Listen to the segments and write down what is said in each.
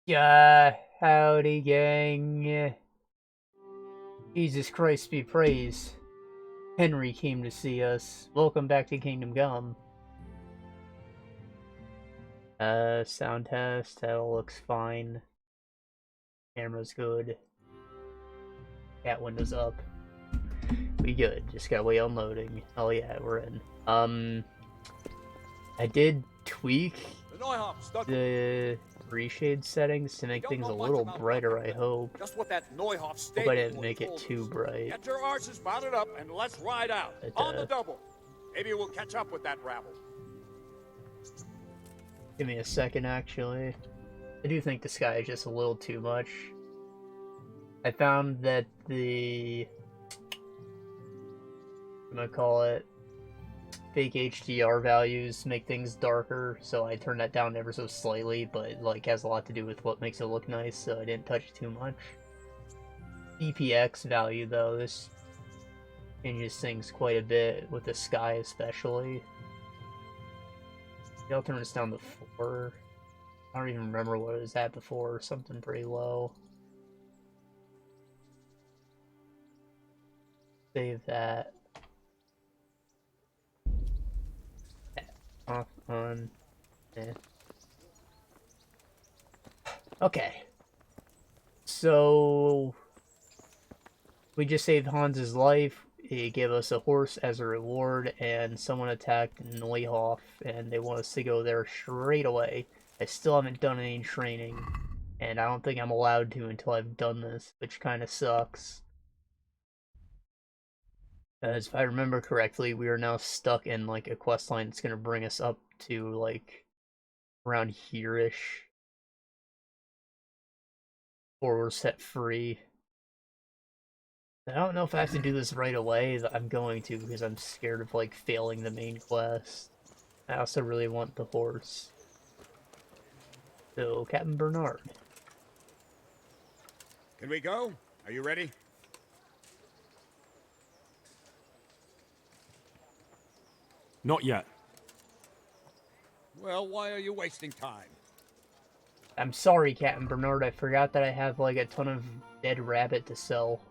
Yeah, howdy, gang. Jesus Christ be praised. Henry came to see us. Welcome back to Kingdom Come. Sound test. That all looks fine. Camera's good. Cat window's up. We good. Just gotta wait on loading. Oh yeah, we're in. I did tweak the reshade settings to make things a little brighter, I hope. Just what that Neuhof Hope I stable didn't boy make it told too us. bright. Get your arses mounted up and let's ride out. But, On the double. Maybe we'll catch up with that rabble. Give me a second, actually. I do think the sky is just a little too much. I found that the... I'm gonna call it... fake HDR values make things darker, so I turned that down ever so slightly, but like has a lot to do with what makes it look nice, so I didn't touch it too much. EPX value, though, this changes things quite a bit, with the sky especially. I'll turn this down to 4. I don't even remember what it was at before, something pretty low. Save that. Off, on, Okay. So... we just saved Hans's life. He gave us a horse as a reward, and someone attacked Neuhof, and they want us to go there straight away. I still haven't done any training, and I don't think I'm allowed to until I've done this, which kind of sucks. As if I remember correctly, we are now stuck in like a quest line that's gonna bring us up to like around here-ish, or we're set free. I don't know if I have to do this right away. I'm going to, because I'm scared of, like, failing the main quest. I also really want the horse. So, Captain Bernard. Can we go? Are you ready? Not yet. Well, why are you wasting time? I'm sorry, Captain Bernard. I forgot that I have, like, a ton of dead rabbit to sell.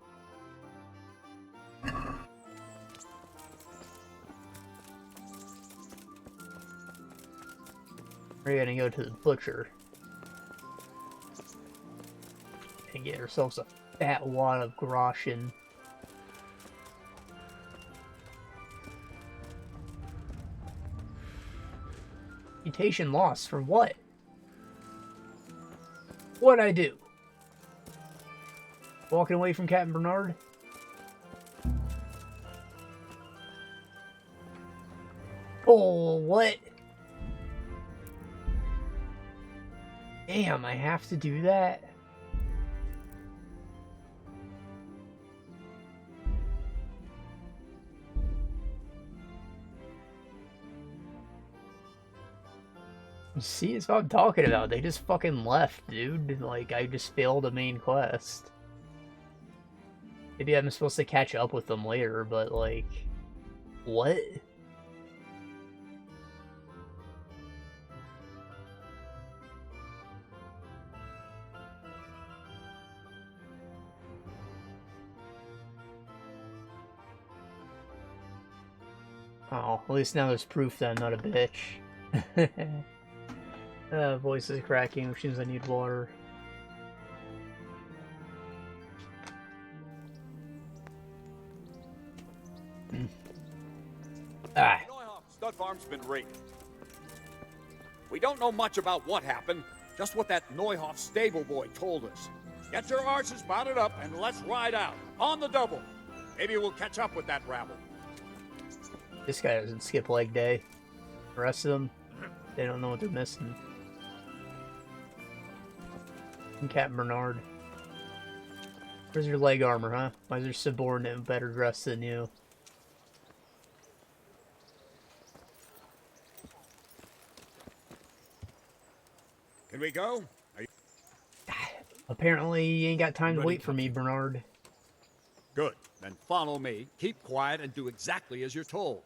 We're gonna go to the butcher and get ourselves a fat wad of groschen. Mutation lost for what? What'd I do? Walking away from Captain Bernard? Oh, what? Damn, I have to do that? See, it's what I'm talking about. They just fucking left, dude. Like, I just failed a main quest. Maybe I'm supposed to catch up with them later, but, like... what? Oh, at least now there's proof that I'm not a bitch. Voice is cracking, which means I need water. Ah. Stud farm's been raided. We don't know much about what happened, just what that Neuhof stable boy told us. Get your arses mounted up and let's ride out. On the double. Maybe we'll catch up with that rabble. This guy doesn't skip leg day. The rest of them, they don't know what they're missing. And Captain Bernard. Where's your leg armor, huh? Why is your subordinate better dressed than you? Can we go? Apparently, you ain't got time to wait for me, Bernard. Good. Then follow me, keep quiet, and do exactly as you're told.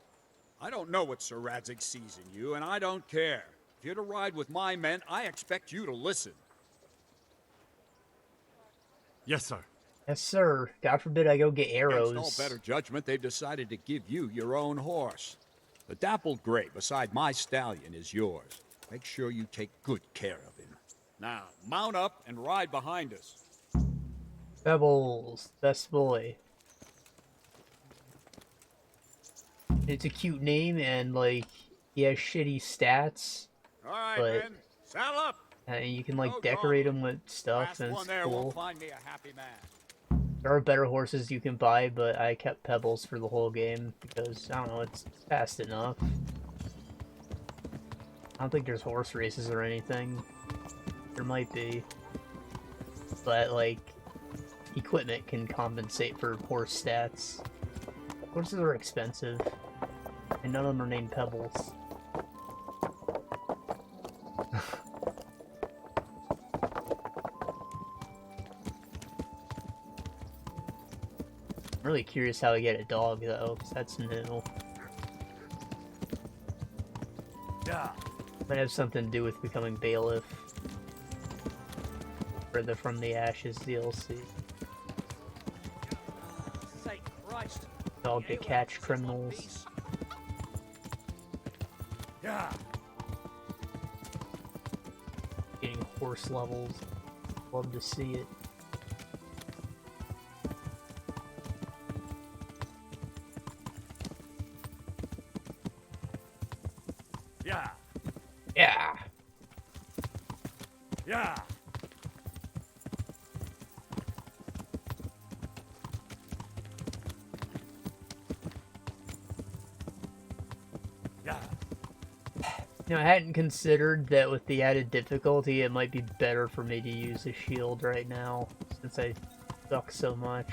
I don't know what Sir Radzig sees in you, and I don't care. If you're to ride with my men, I expect you to listen. Yes, sir. Yes, sir. God forbid I go get Against all arrows. better judgment, they've decided to give you your own horse. The dappled gray beside my stallion is yours. Make sure you take good care of him. Now, mount up and ride behind us. Pebbles, best boy. It's a cute name, and like he has shitty stats, All right, but men, saddle up. you can like No decorate dawdling. him with stuff, Last and one it's there won't cool. find me a happy man. There are better horses you can buy, but I kept Pebbles for the whole game because I don't know, it's fast enough. I don't think there's horse races or anything. There might be, but like equipment can compensate for horse stats. Horses are expensive, and none of them are named Pebbles. I'm really curious how to get a dog though, because that's new. Yeah. Might have something to do with becoming bailiff for the From the Ashes DLC. Thank Christ. Dog to catch criminals. Yeah. Getting horse levels. Love to see it. Yeah. Yeah! Yeah. Yeah. You know, I hadn't considered that with the added difficulty, it might be better for me to use a shield right now, since I suck so much.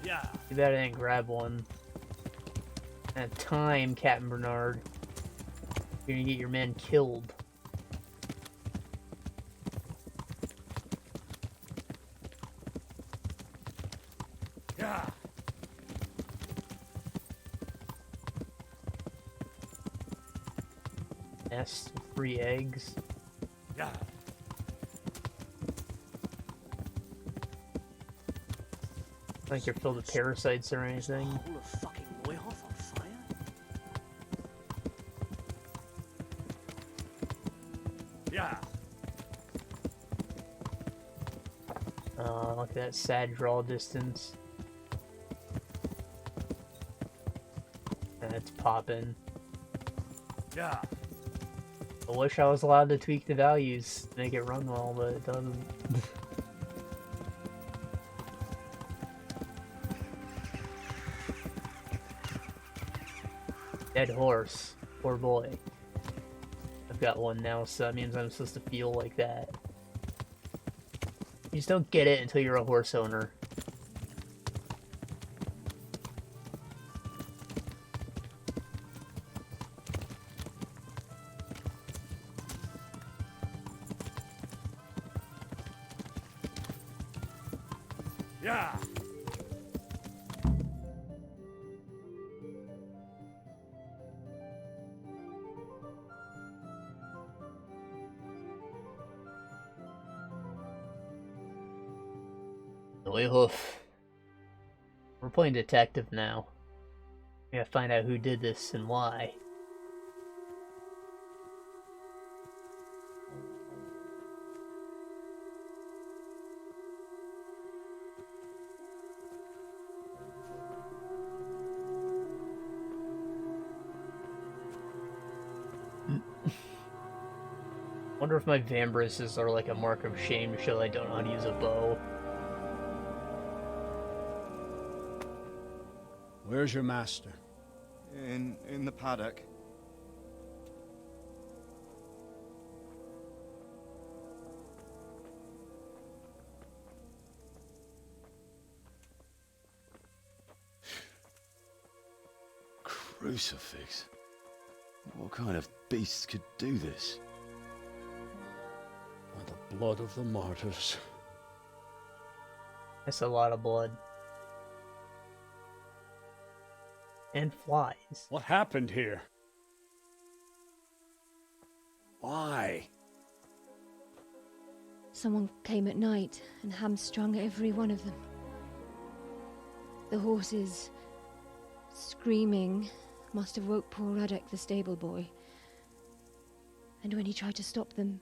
Yeah. Too bad I didn't grab one. At time, Captain Bernard. You're gonna get your men killed. Yeah. Nest with 3 eggs. Yeah. Like they're filled with parasites or anything. Whole of fucking Neuhof on fire? Yeah. Look at that sad draw distance. That's popping. Yeah. I wish I was allowed to tweak the values to make it run well, but it doesn't. Dead horse. Poor boy. I've got one now, so that means I'm supposed to feel like that. You just don't get it until you're a horse owner. Yeah. Neuhof. We're playing detective now. We gotta find out who did this and why. Wonder if my vambraces are like a mark of shame to show I don't know how to use a bow. Where's your master? In the paddock. Crucifix. What kind of beast could do this? By the blood of the martyrs. That's a lot of blood. And flies. What happened here? Why? Someone came at night and hamstrung every one of them. The horses, screaming, must have woke poor Ruddock, the stable boy. And when he tried to stop them...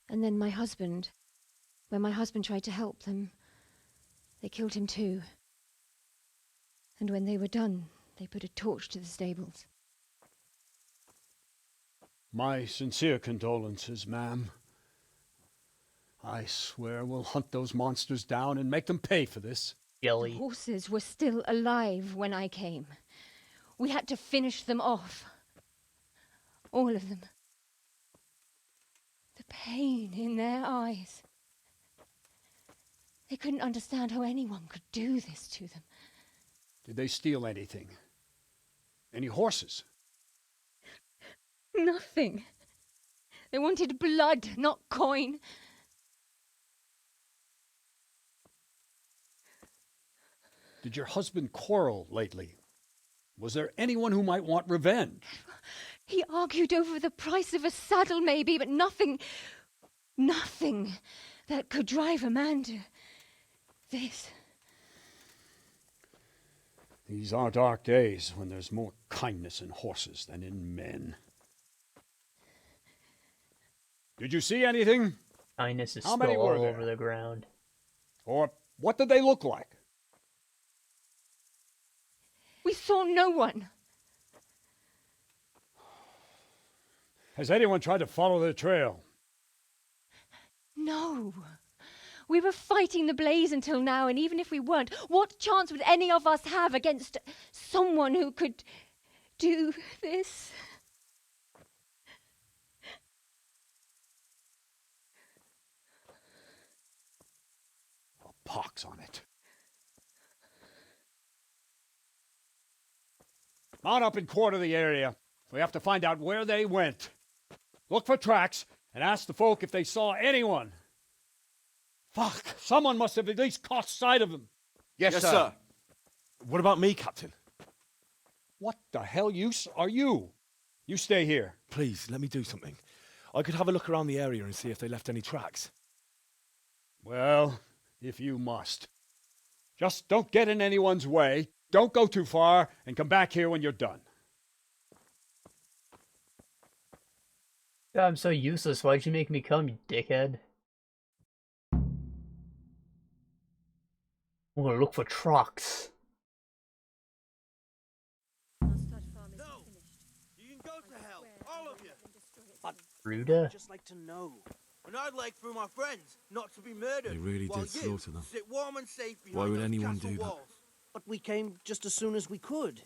And then my husband, when my husband tried to help them, they killed him too. And when they were done, they put a torch to the stables. My sincere condolences, ma'am. I swear we'll hunt those monsters down and make them pay for this. The Jelly. horses were still alive when I came. We had to finish them off. All of them. The pain in their eyes. They couldn't understand how anyone could do this to them. Did they steal anything? Any horses? Nothing. They wanted blood, not coin. Did your husband quarrel lately? Was there anyone who might want revenge? He argued over the price of a saddle, maybe, but nothing that could drive a man to this. These are dark days when there's more kindness in horses than in men. Did you see anything? Kindness is How many still were all there? over the ground. Or what did they look like? We saw no one. Has anyone tried to follow the trail? No. We were fighting the blaze until now, and even if we weren't, what chance would any of us have against someone who could do this? A pox on it. Mount up and quarter the area. We have to find out where they went. Look for tracks and ask the folk if they saw anyone. Fuck! Someone must have at least caught sight of them. Yes, sir. What about me, Captain? What the hell are you? You stay here. Please, let me do something. I could have a look around the area and see if they left any tracks. Well, if you must. Just don't get in anyone's way, don't go too far, and come back here when you're done. God, I'm so useless. Why'd you make me come, you dickhead? I'm gonna look for trucks. No! You can go to hell, all of you! Ruda? I'd just like to know. And I'd like for my friends not to be murdered. They really while did you slaughter them. sit warm and safe behind Why would those anyone castle do that? walls. But we came just as soon as we could.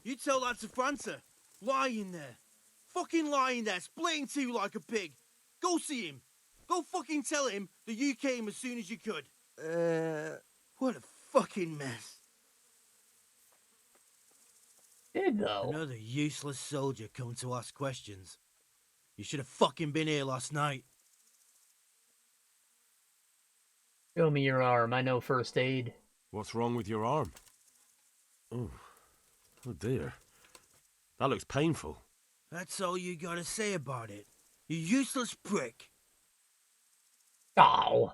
You tell that to França. Lying there. Fucking lying there, splitting two like a pig. Go see him. Go fucking tell him that you came as soon as you could. What a fucking mess. Did though. Another useless soldier come to ask questions. You should have fucking been here last night. Show me your arm. I know first aid. What's wrong with your arm? Oh dear. That looks painful. That's all you gotta say about it. You useless prick. Ow!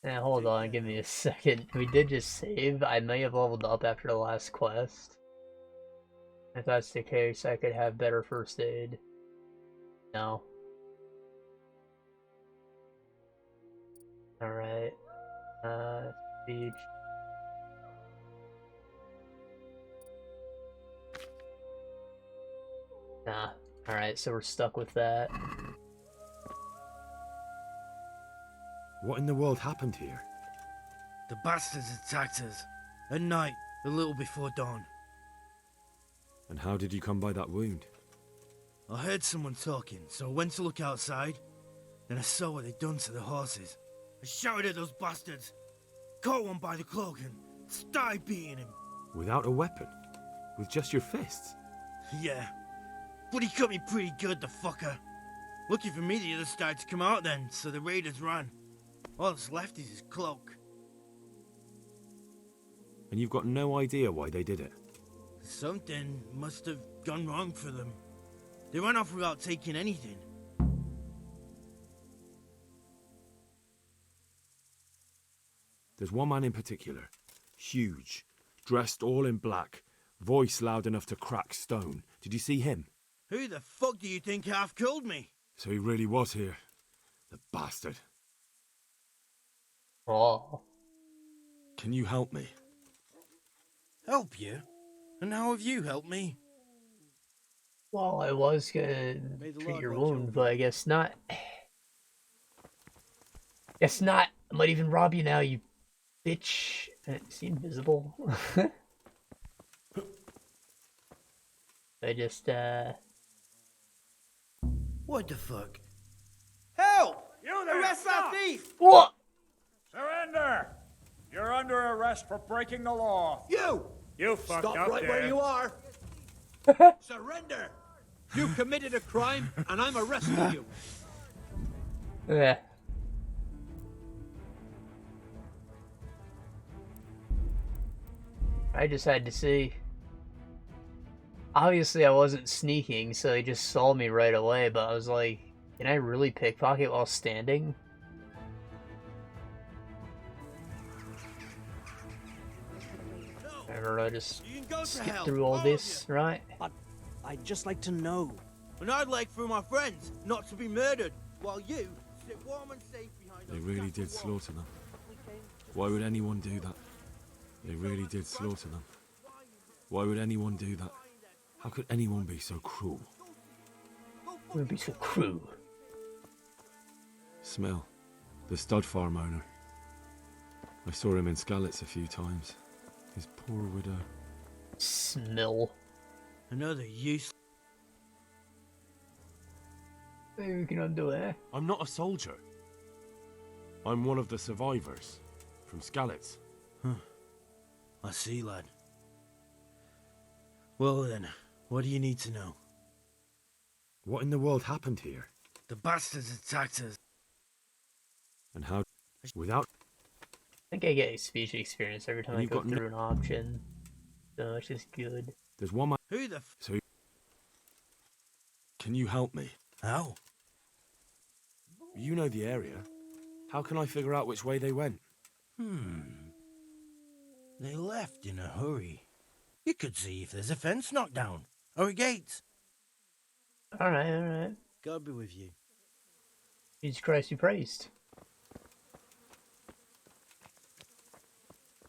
Now hold on, give me a second. We did just save. I may have leveled up after the last quest. If that's the case, I could have better first aid. No. Alright. Speech. Nah. Alright, so we're stuck with that. What in the world happened here? The bastards attacked us. At night, a little before dawn. And how did you come by that wound? I heard someone talking, so I went to look outside. Then I saw what they'd done to the horses. I shouted at those bastards. Caught one by the cloak and started beating him. Without a weapon? With just your fists? Yeah. But he cut me pretty good, the fucker. Lucky for me, the others started to come out then, so the raiders ran. All that's left is his cloak. And you've got no idea why they did it? Something must have gone wrong for them. They ran off without taking anything. There's one man in particular. Huge. Dressed all in black. Voice loud enough to crack stone. Did you see him? Who the fuck do you think half killed me? So he really was here. The bastard. Oh. Can you help me? Help you? And how have you helped me? Well, I was gonna May the treat Lord your watch wound, over but I guess not. Guess not. I might even rob you now, you bitch. Is he invisible? I just, What the fuck? Help! You there! Arrest Stop! that thief! What? Surrender! You're under arrest for breaking the law. You! You fucked Stop up right there. where you are! Surrender! You committed a crime, and I'm arresting you. Yeah. I just had to see. Obviously, I wasn't sneaking, so they just saw me right away, but I was like, can I really pickpocket while standing? I don't know, just You can go to skip hell, through all of this, you. right? But I'd just like to know. And I'd like for my friends not to be murdered, while you sit warm and safe behind They those really castle did walls. slaughter them. Why would anyone do that? They really did slaughter them. Why would anyone do that? How could anyone be so cruel? It would be so cruel. Smell. The stud farm owner. I saw him in Skalitz a few times. His poor widow. Smell. Another use. Maybe we can undo it. I'm not a soldier. I'm one of the survivors. From Skalitz. I see, lad. Well then, what do you need to know? What in the world happened here? The bastards attacked us. And how... Without... I think I get speech experience every time And I you've go got no- through an option. So it's just good. There's one man... Who the f... So... Can you help me? How? You know the area. How can I figure out which way they went? They left in a hurry. You could see if there's a fence knocked down. Or a gate. Alright, alright. God be with you. Jesus Christ be praised.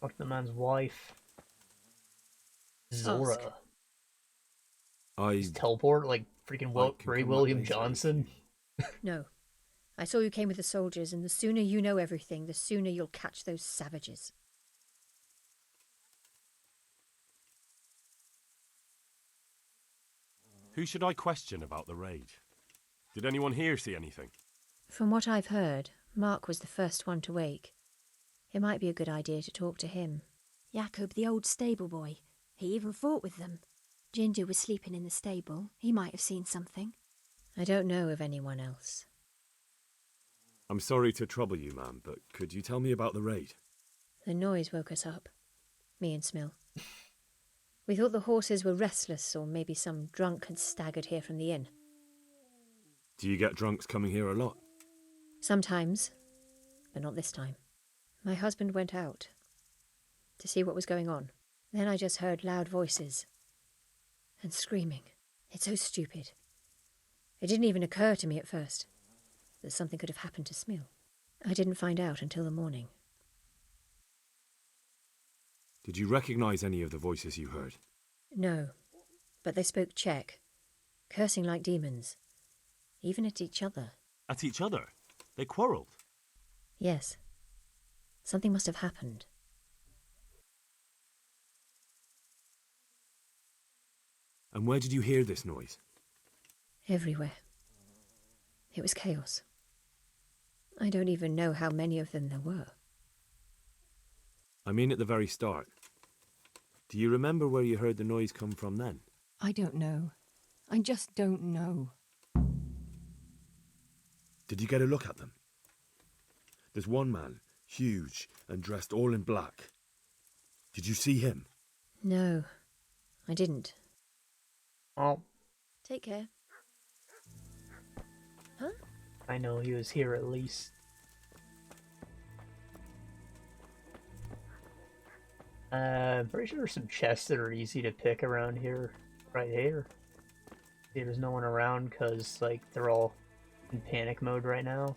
Fuck the man's wife. Zora. I... Just teleport like freaking can Ray come back William later if Johnson. No. I saw you came with the soldiers, and the sooner you know everything, the sooner you'll catch those savages. Who should I question about the raid? Did anyone here see anything? From what I've heard, Mark was the first one to wake. It might be a good idea to talk to him. Jacob, the old stable boy. He even fought with them. Ginger was sleeping in the stable. He might have seen something. I don't know of anyone else. I'm sorry to trouble you, ma'am, but could you tell me about the raid? The noise woke us up. Me and Smill. We thought the horses were restless, or maybe some drunk had staggered here from the inn. Do you get drunks coming here a lot? Sometimes, but not this time. My husband went out to see what was going on. Then I just heard loud voices and screaming. It's so stupid. It didn't even occur to me at first that something could have happened to Smill. I didn't find out until the morning. Did you recognize any of the voices you heard? No, but they spoke Czech, cursing like demons, even at each other. At each other? They quarrelled? Yes, something must have happened. And where did you hear this noise? Everywhere. It was chaos. I don't even know how many of them there were. I mean at the very start. Do you remember where you heard the noise come from then? I don't know. I just don't know. Did you get a look at them? There's one man, huge and dressed all in black. Did you see him? No, I didn't. Oh, Take care. I know he was here at least. I'm pretty sure there's some chests that are easy to pick around here. Right here. See, there's no one around because, like, they're all in panic mode right now.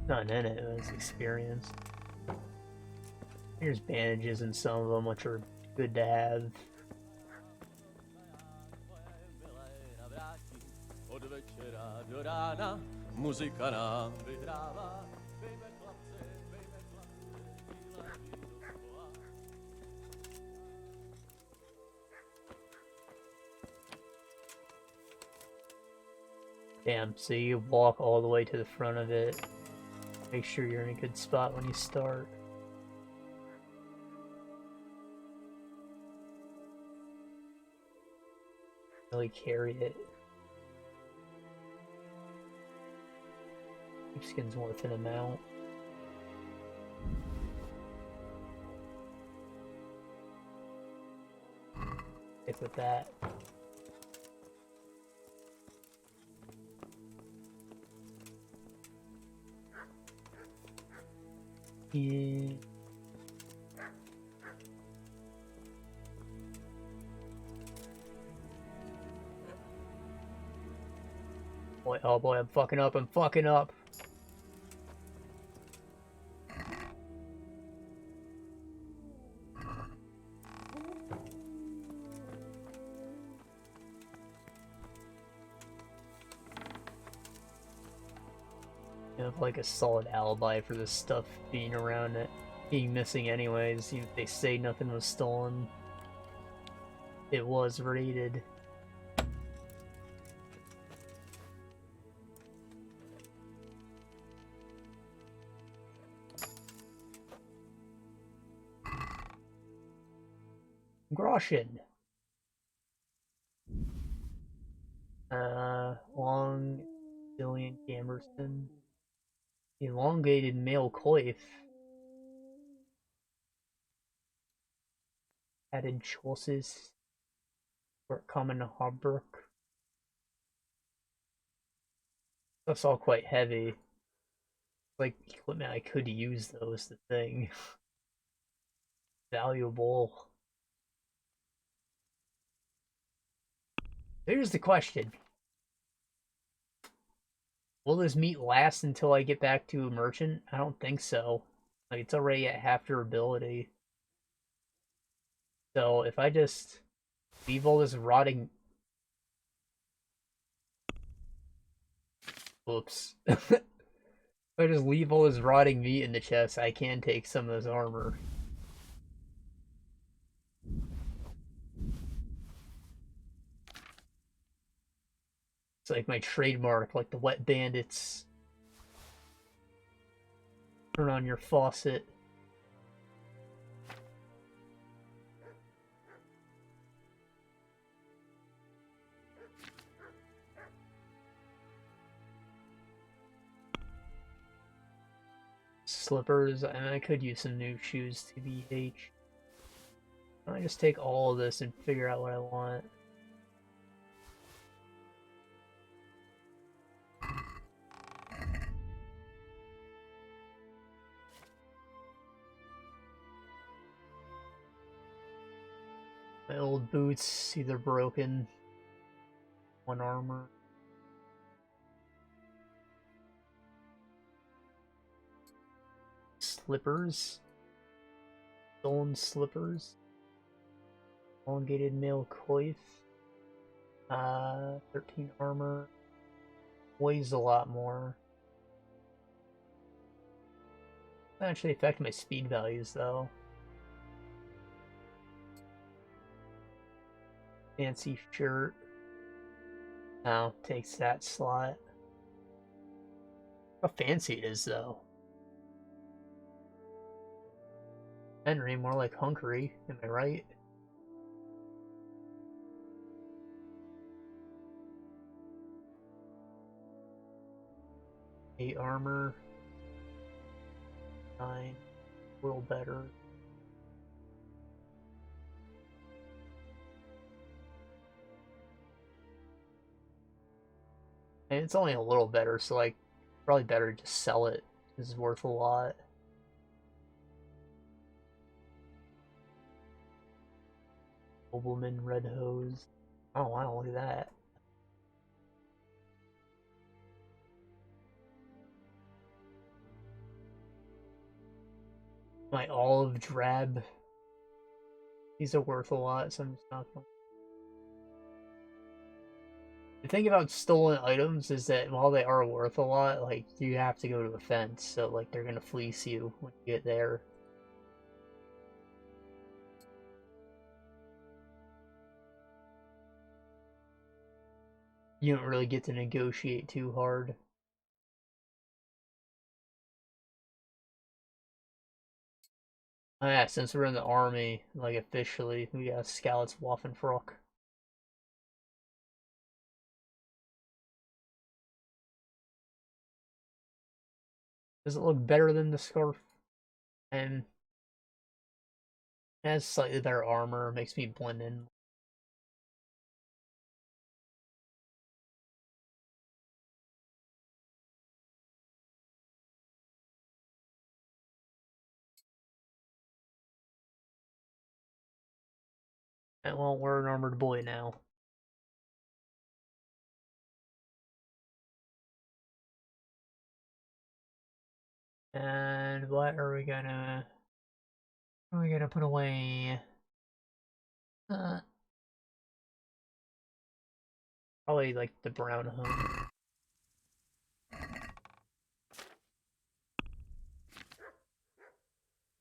None in it, it was experience. Here's bandages in some of them, which are good to have. Damn, so you walk all the way to the front of it. Make sure you're in a good spot when you start. Really carry it. Sheepskin's worth an amount. Stick with that. Yeah. Boy, oh boy, I'm fucking up, I'm fucking up. You have like a solid alibi for this stuff being around it, being missing anyways. Even if they say nothing was stolen, it was raided. Groshin. Long Billion Gamerson. Elongated male coif. Added choices. For common Hobrook. That's all quite heavy. Like equipment I could use though is the thing. Valuable. Here's the question. Will this meat last until I get back to a merchant? I don't think so. Like, it's already at half durability. So, if I just leave all this rotting... Whoops. If I just leave all this rotting meat in the chest, I can take some of this armor. It's like my trademark, like the wet bandits. Turn on your faucet. Slippers, and I could use some new shoes to BH. I just take all of this and figure out what I want. My old boots, either broken, one armor. Slippers. Stolen slippers. Elongated male coif. 13 armor. Weighs a lot more. Doesn't actually affect my speed values though. Fancy shirt. Now takes that slot. How fancy it is though. Henry, more like hunkery, am I right? Eight armor. 9. A little better. And it's only a little better, so like, probably better to just sell it. This is worth a lot. Nobleman red hose. Oh wow, look at that. My olive drab. These are worth a lot, so I'm just not going. The thing about stolen items is that while they are worth a lot, like, you have to go to the fence, so like they're gonna fleece you when you get there. You don't really get to negotiate too hard. Oh yeah, since we're in the army, like officially, we got Scouts Waffenfrock. Does it look better than the scarf? And it has slightly better armor, makes me blend in. And well, we're an armored boy now. And what are we gonna put away? Probably like the brown hood.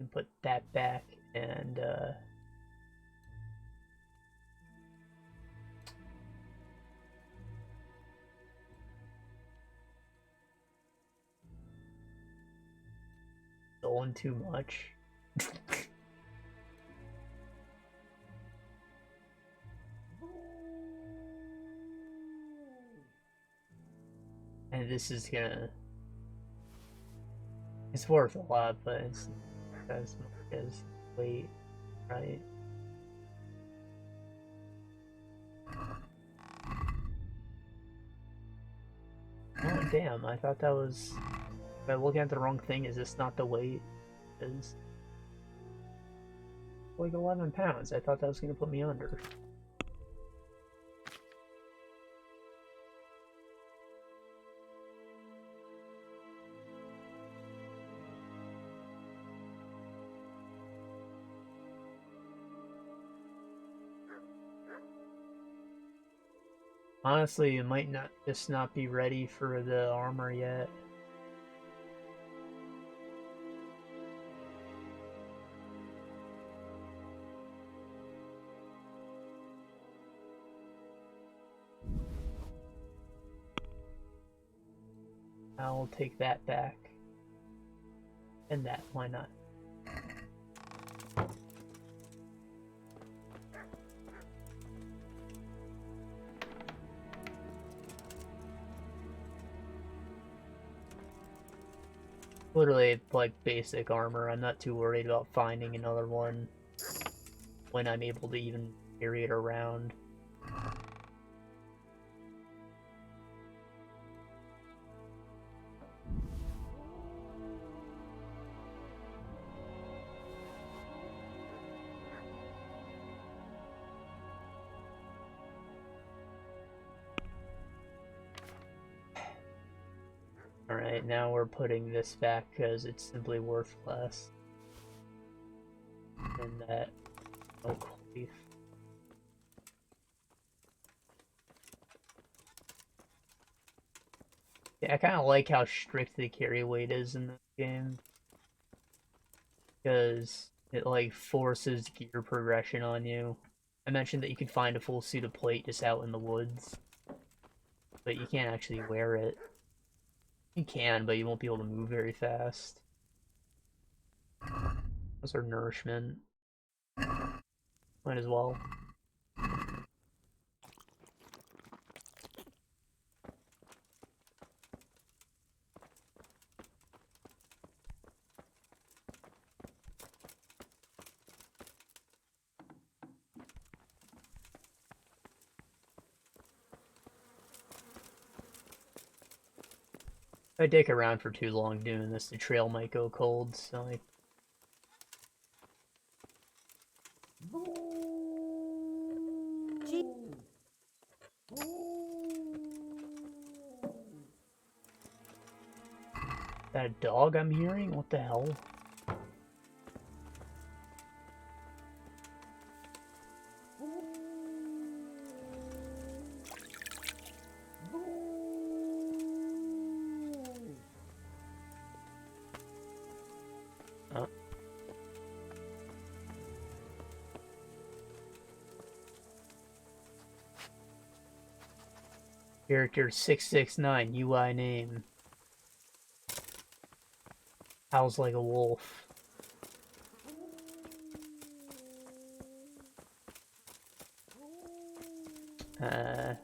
And put that back and stolen too much. And this is gonna... It's worth a lot, but it's not as much as weight, right? Oh damn, I thought that was... Am I looking at the wrong thing? Is this not the weight? Is like 11 pounds. I thought that was gonna put me under. Honestly, it might not be ready for the armor yet. I'll take that back. And that, why not? Literally, like, basic armor. I'm not too worried about finding another one when I'm able to even carry it around. Alright, now we're putting this back because it's simply worth less than that oak leaf. Yeah, I kind of like how strict the carry weight is in this game, because it like forces gear progression on you. I mentioned that you could find a full suit of plate just out in the woods, but you can't actually wear it. You can, but you won't be able to move very fast. Those are nourishment. Might as well. If I dick around for too long doing this, the trail might go cold, so I... Is that a dog I'm hearing? What the hell? Character 669, UI name. Howls like a wolf. I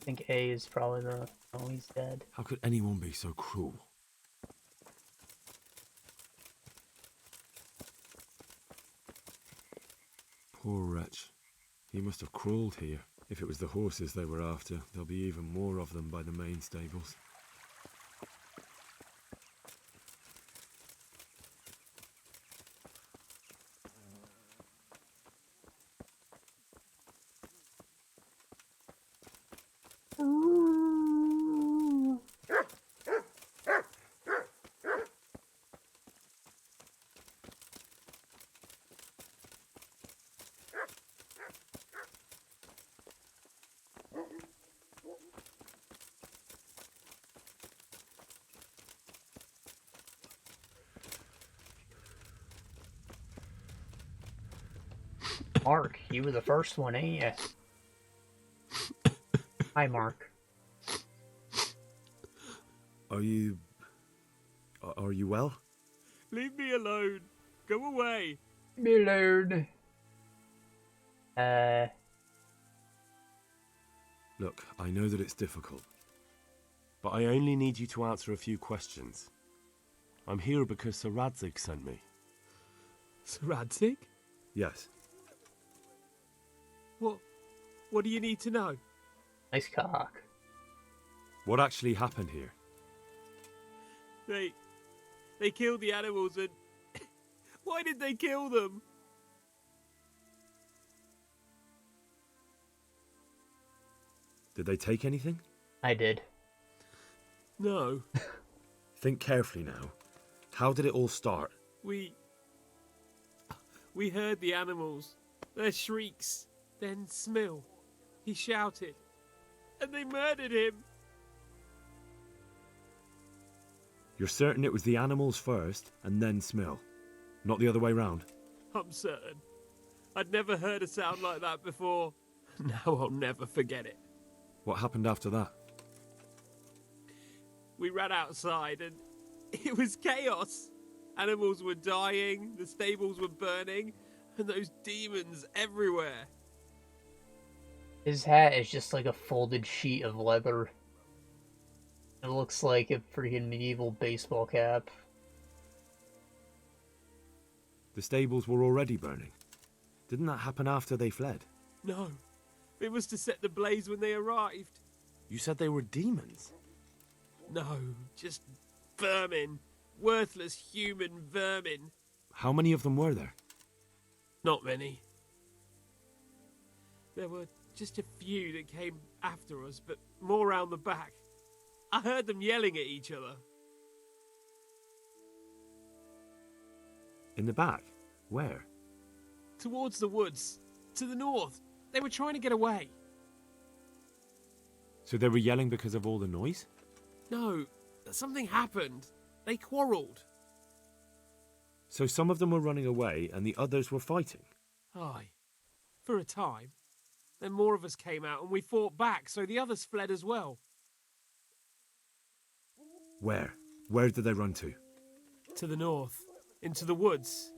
think A is probably the... Oh, he's dead. How could anyone be so cruel? Poor wretch. He must have crawled here. If it was the horses they were after, there'll be even more of them by the main stables. Mark, you were the first one, ain't ya? Hi, Mark. Are you well? Leave me alone. Go away. Me alone. Look, I know that it's difficult, but I only need you to answer a few questions. I'm here because Sir Radzig sent me. Sir Radzig? Yes. What do you need to know? Nice cock. What actually happened here? They killed the animals and... Why did they kill them? Did they take anything? I did. No. Think carefully now. How did it all start? We heard the animals, their shrieks, then Smill. He shouted, and they murdered him. You're certain it was the animals first, and then Smill? Not the other way round? I'm certain. I'd never heard a sound like that before. Now I'll never forget it. What happened after that? We ran outside and it was chaos. Animals were dying, the stables were burning, and those demons everywhere. His hat is just like a folded sheet of leather. It looks like a freaking medieval baseball cap. The stables were already burning. Didn't that happen after they fled? No, it was to set the blaze when they arrived. You said they were demons? No, just vermin. Worthless human vermin. How many of them were there? Not many. There were just a few that came after us, but more round the back. I heard them yelling at each other. In the back? Where? Towards the woods. To the north. They were trying to get away. So they were yelling because of all the noise? No, something happened. They quarrelled. So some of them were running away and the others were fighting? Aye. For a time. Then more of us came out and we fought back, so the others fled as well. Where? Where did they run to? To the north. Into the woods.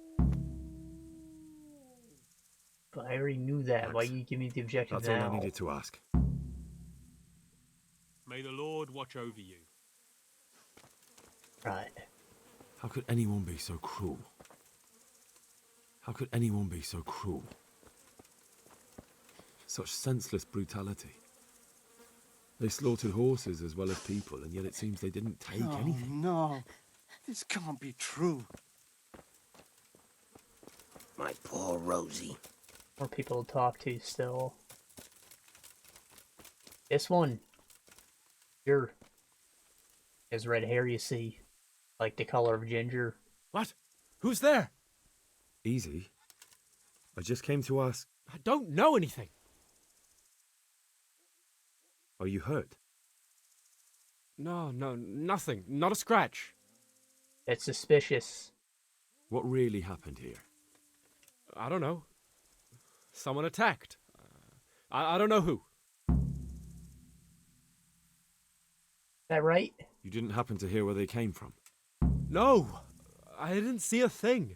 But I already knew that. Why you give me the objective That's now? all I needed to ask. May the Lord watch over you. Right. How could anyone be so cruel? How could anyone be so cruel? Such senseless brutality. They slaughtered horses as well as people, and yet it seems they didn't take anything. No, this can't be true. My poor Rosie. More people to talk to still. This one. Here. Has red hair, you see. Like the color of ginger. What? Who's there? Easy. I just came to ask... I don't know anything. Are you hurt? No, nothing. Not a scratch. It's suspicious. What really happened here? I don't know. Someone attacked. I don't know who. Is that right? You didn't happen to hear where they came from? No, I didn't see a thing.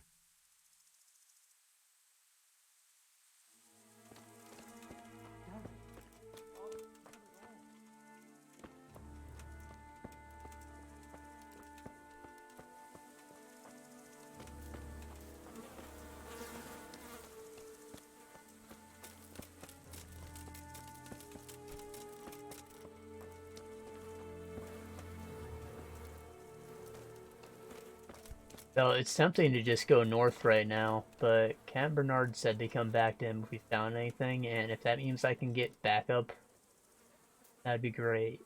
So it's tempting to just go north right now, but Captain Bernard said to come back to him if we found anything, and if that means I can get backup, that'd be great.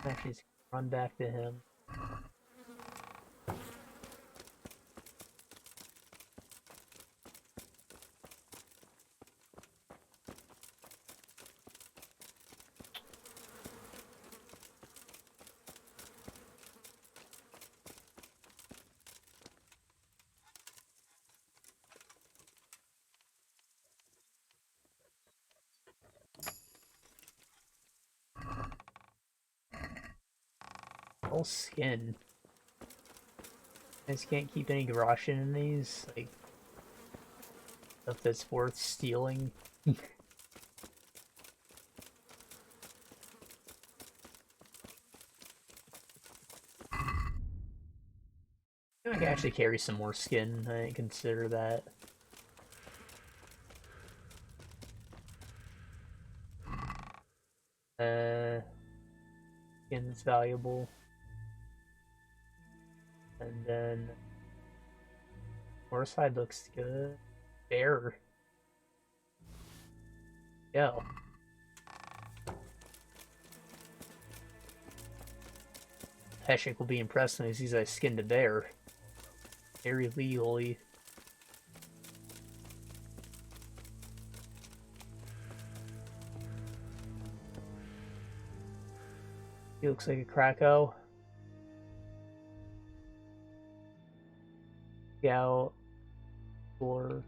Actually, just run back to him. Whole skin. I just can't keep any Garoshin in these, like stuff that's worth stealing. I can actually carry some more skin. I didn't consider that. Skin's valuable. And then horse hide looks good. Bear. Yeah. Heshik will be impressed when he sees I skinned a bear. Very legally. He looks like a Krakow. Scout. Or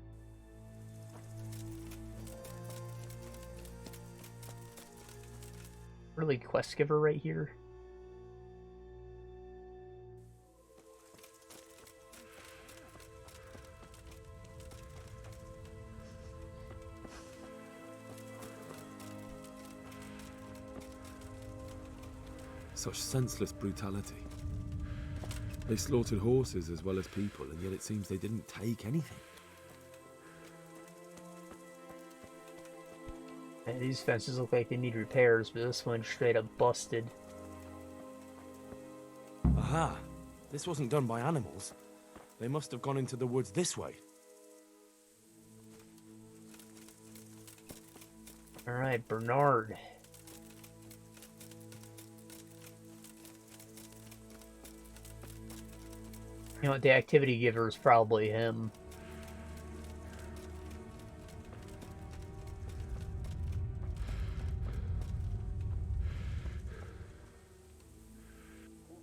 really quest giver right here. Such senseless brutality. They slaughtered horses as well as people, and yet it seems they didn't take anything. And these fences look like they need repairs, but this one's straight up busted. Aha! This wasn't done by animals. They must have gone into the woods this way. Alright, Bernard. You know what, the activity giver is probably him.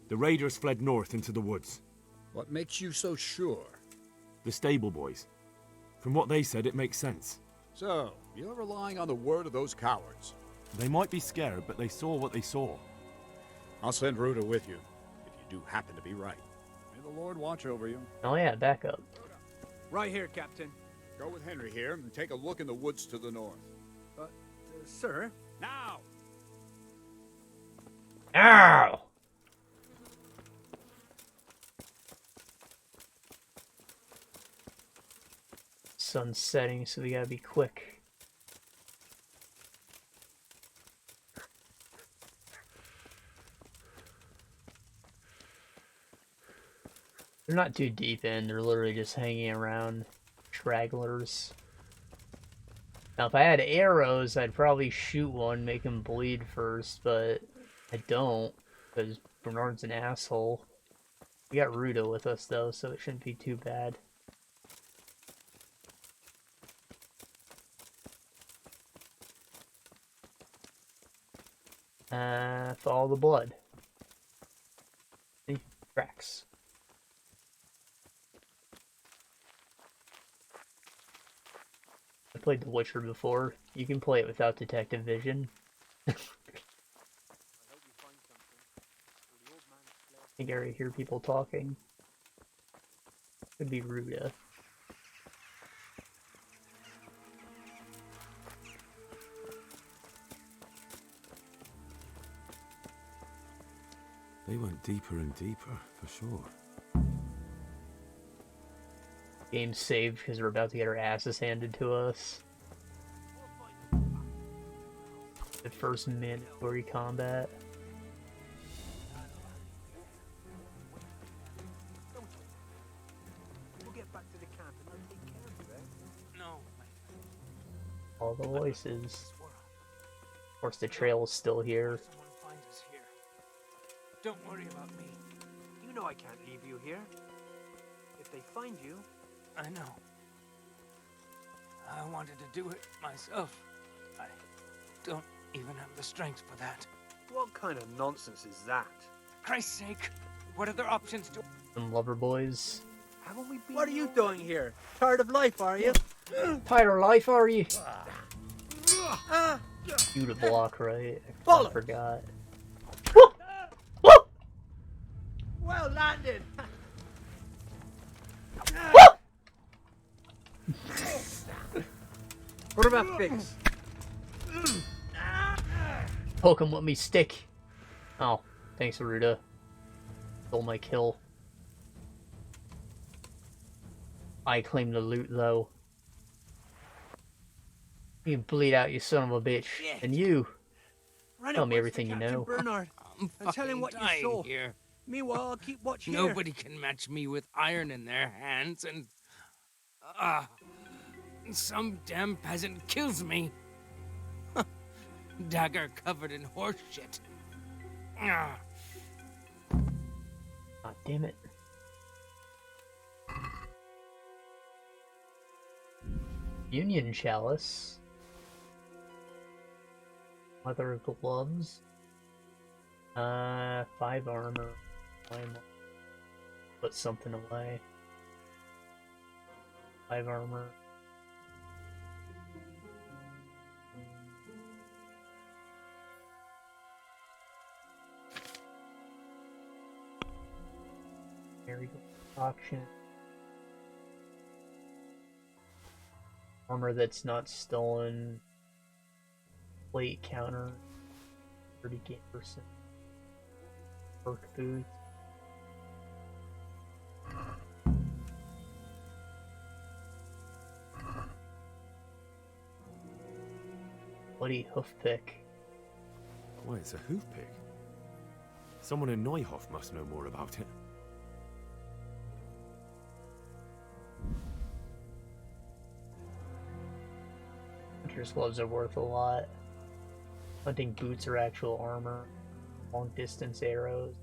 The raiders fled north into the woods. What makes you so sure? The stable boys. From what they said, it makes sense. So, you're relying on the word of those cowards. They might be scared, but they saw what they saw. I'll send Ruta with you, if you do happen to be right. May the Lord watch over you. Oh yeah, backup. Right here, Captain. Go with Henry here and take a look in the woods to the north. Sir? Now! Ow! Sun's setting, so we gotta be quick. They're not too deep in, they're literally just hanging around. Stragglers. Now, if I had arrows, I'd probably shoot one, make him bleed first, but I don't, because Bernard's an asshole. We got Ruda with us, though, so it shouldn't be too bad. Follow the blood. See? Tracks. I played The Witcher before. You can play it without detective vision. I think I already hear people talking. Could be Ruda. They went deeper and deeper, for sure. Game saved because we're about to get our asses handed to us. The first mandatory combat. We'll get back to the camp and I'll take care of you, eh? No. All the voices. Of course, the trail is still here. Someone find us here. Don't worry about me. You know I can't leave you here. If they find you... I know. I wanted to do it myself. I don't even have the strength for that. What kind of nonsense is that? Christ's sake, what other options do... Some lover boys. Haven't we been... What are you doing here? Tired of life, are you? Tired of life, are you? You to block, right? I forgot. Well landed. What about Fix? Poke him with me stick. Oh, thanks, Ruda. Stole my kill. I claim the loot, though. You can bleed out, you son of a bitch. Shit. And you. Run Tell it me west everything to you Captain know. Bernard, I'm and tell him what you dying saw. here. Meanwhile, I'll keep watch here. Nobody can match me with iron in their hands, and some damn peasant kills me. Dagger covered in horse shit. God damn it. Union chalice. Leather gloves. 5 armor. Put something away. 5 armor. There we go. Auction. Armor that's not stolen. Plate counter. 30% work boots. Bloody hoof pick. Why, it's a hoof pick. Someone in Neuhof must know more about it. Hunter's gloves are worth a lot. Hunting boots are actual armor. Long distance arrows.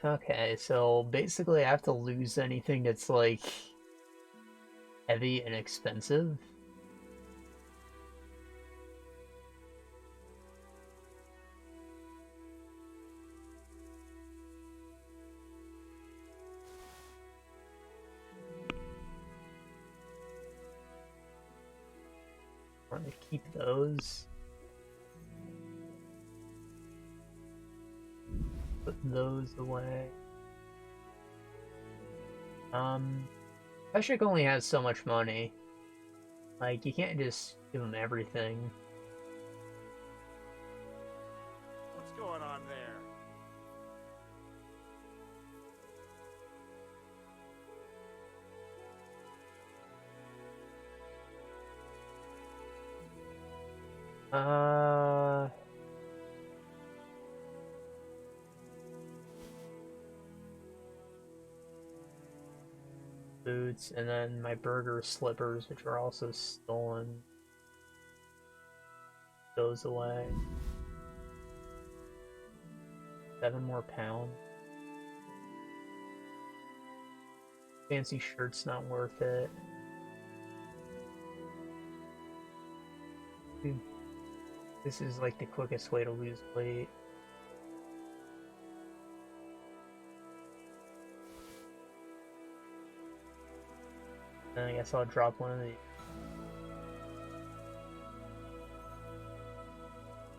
Okay, so basically I have to lose anything that's like heavy and expensive. I want to keep those. Put those away. Peshek only has so much money. Like, you can't just give him everything. What's going on there? Boots, and then my burger slippers, which are also stolen. Those away. 7 more pounds. Fancy shirt's not worth it. Dude, this is like the quickest way to lose weight. And I guess I'll drop one of these.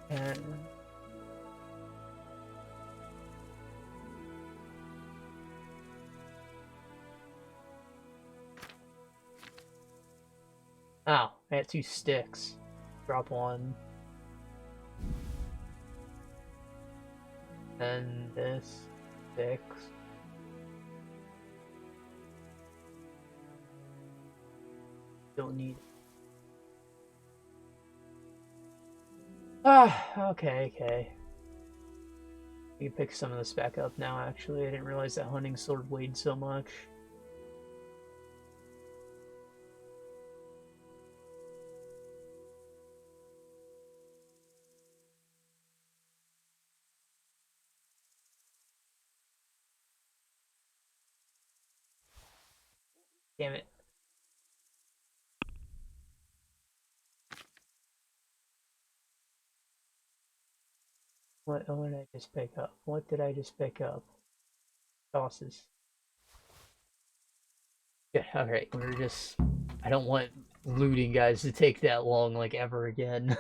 And oh, I got 2 sticks. Drop one. And this 6. Don't need. Okay. You can pick some of this back up now, actually. I didn't realize that hunting sword weighed so much. Damn it. What did I just pick up? What did I just pick up? Sauces. Yeah, alright, we're just... I don't want looting guys to take that long, like, ever again.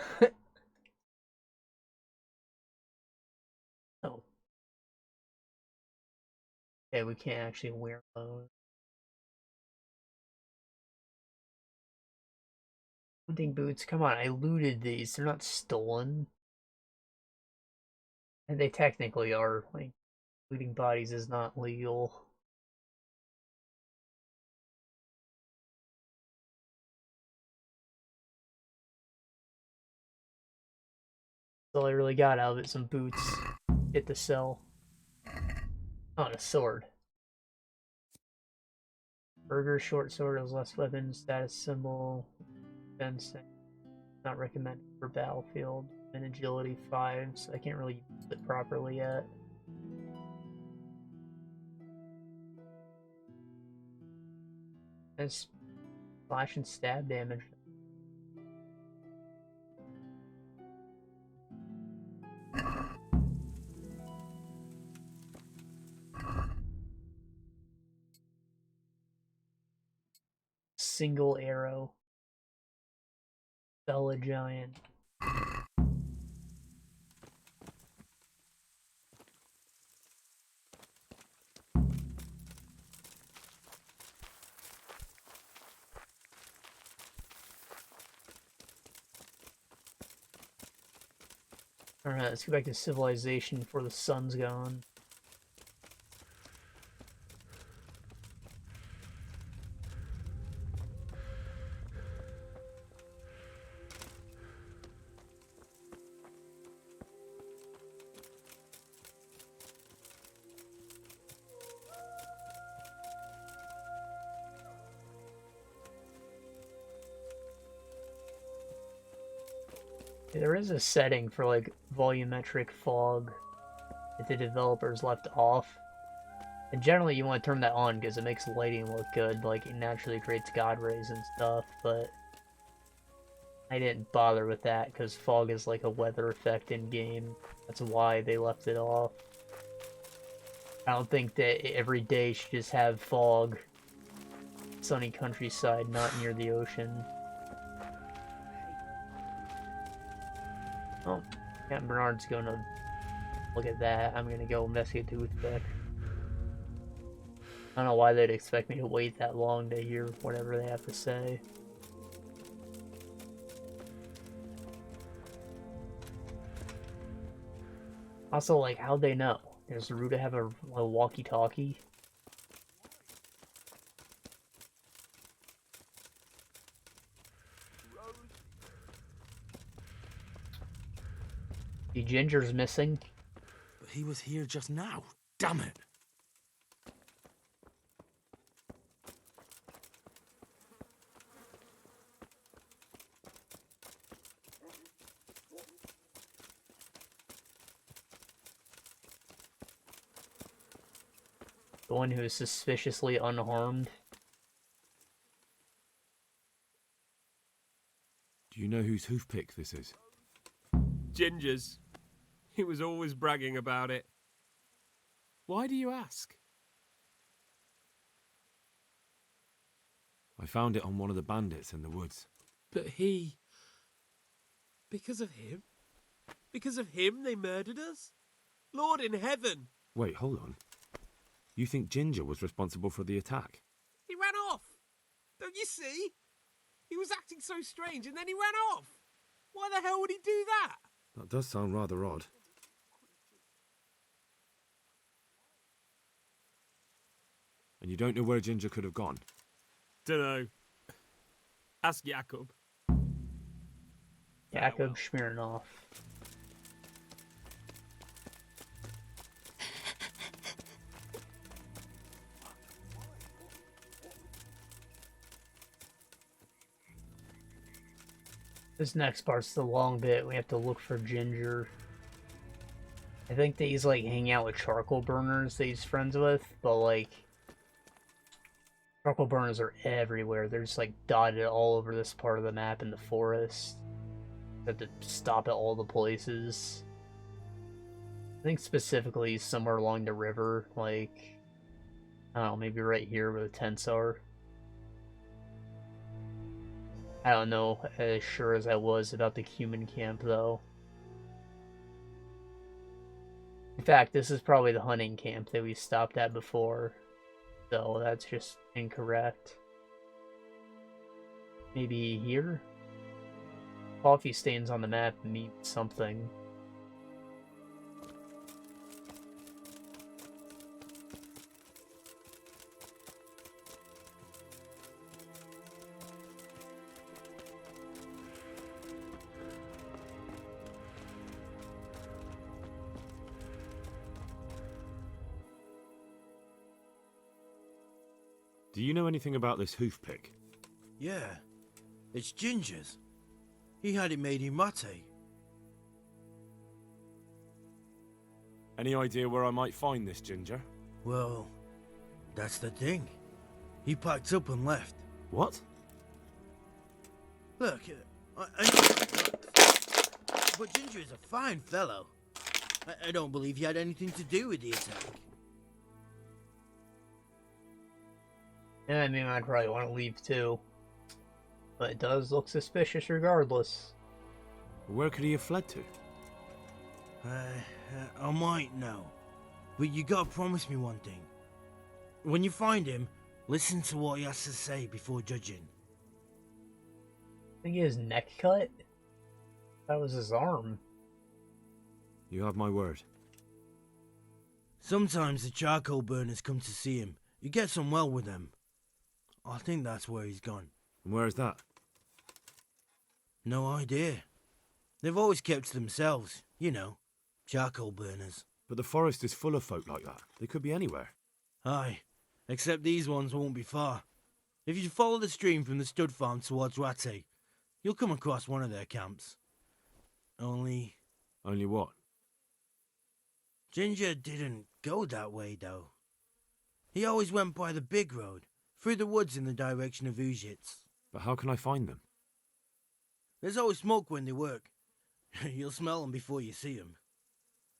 Oh. Okay, we can't actually wear those. Hunting boots, come on, I looted these. They're not stolen. And they technically are, like, looting bodies is not legal. That's all I really got out of it, some boots. Hit the sell. Oh, and a sword. Burger, short sword has less weapons, status symbol, defense, not recommended for battlefield, and agility 5, so I can't really use it properly yet. Has slash and stab damage. Single arrow. Fell a giant. Alright, let's go back to civilization before the sun's gone. There is a setting for like volumetric fog that the developers left off. And generally you want to turn that on because it makes lighting look good, like it naturally creates god rays and stuff, but I didn't bother with that because fog is like a weather effect in game. That's why they left it off. I don't think that every day should just have fog. Sunny countryside, not near the ocean. Oh, Captain Bernard's gonna look at that. I'm gonna go investigate the toothpick. I don't know why they'd expect me to wait that long to hear whatever they have to say. Also, like, how'd they know? Does Ruta have a walkie-talkie? The Ginger's missing. But he was here just now. Damn it. The one who is suspiciously unharmed. Do you know whose hoof pick this is? Ginger's. He was always bragging about it. Why do you ask? I found it on one of the bandits in the woods. But he... Because of him? Because of him they murdered us? Lord in heaven! Wait, hold on. You think Ginger was responsible for the attack? He ran off! Don't you see? He was acting so strange and then he ran off! Why the hell would he do that? That does sound rather odd. And you don't know where Ginger could have gone? Dunno. Ask Jakob. Jakob Smirnoff. This next part's the long bit. We have to look for Ginger. I think that he's like hanging out with charcoal burners that he's friends with, but like charcoal burners are everywhere. They're just like dotted all over this part of the map in the forest. You have to stop at all the places. I think specifically somewhere along the river, like I don't know, maybe right here where the tents are. I don't know as sure as I was about the human camp, though. In fact, this is probably the hunting camp that we stopped at before, so that's just incorrect. Maybe here? Coffee stains on the map mean something. Do you know anything about this hoof pick? Yeah, it's Ginger's. He had it made in mate. Any idea where I might find this Ginger? Well, that's the thing. He packed up and left. What? Look, but Ginger is a fine fellow. I don't believe he had anything to do with the attack. Yeah, I mean, I'd probably want to leave too. But it does look suspicious regardless. Where could he have fled to? I might know. But you gotta promise me one thing. When you find him, listen to what he has to say before judging. I think his neck cut? That was his arm. You have my word. Sometimes the charcoal burners come to see him. You get on well with them. I think that's where he's gone. And where is that? No idea. They've always kept to themselves, you know, charcoal burners. But the forest is full of folk like that. They could be anywhere. Aye, except these ones won't be far. If you follow the stream from the stud farm towards Ratte, you'll come across one of their camps. Only what? Ginger didn't go that way, though. He always went by the big road, through the woods in the direction of Ujits. But how can I find them? There's always smoke when they work. You'll smell them before you see them.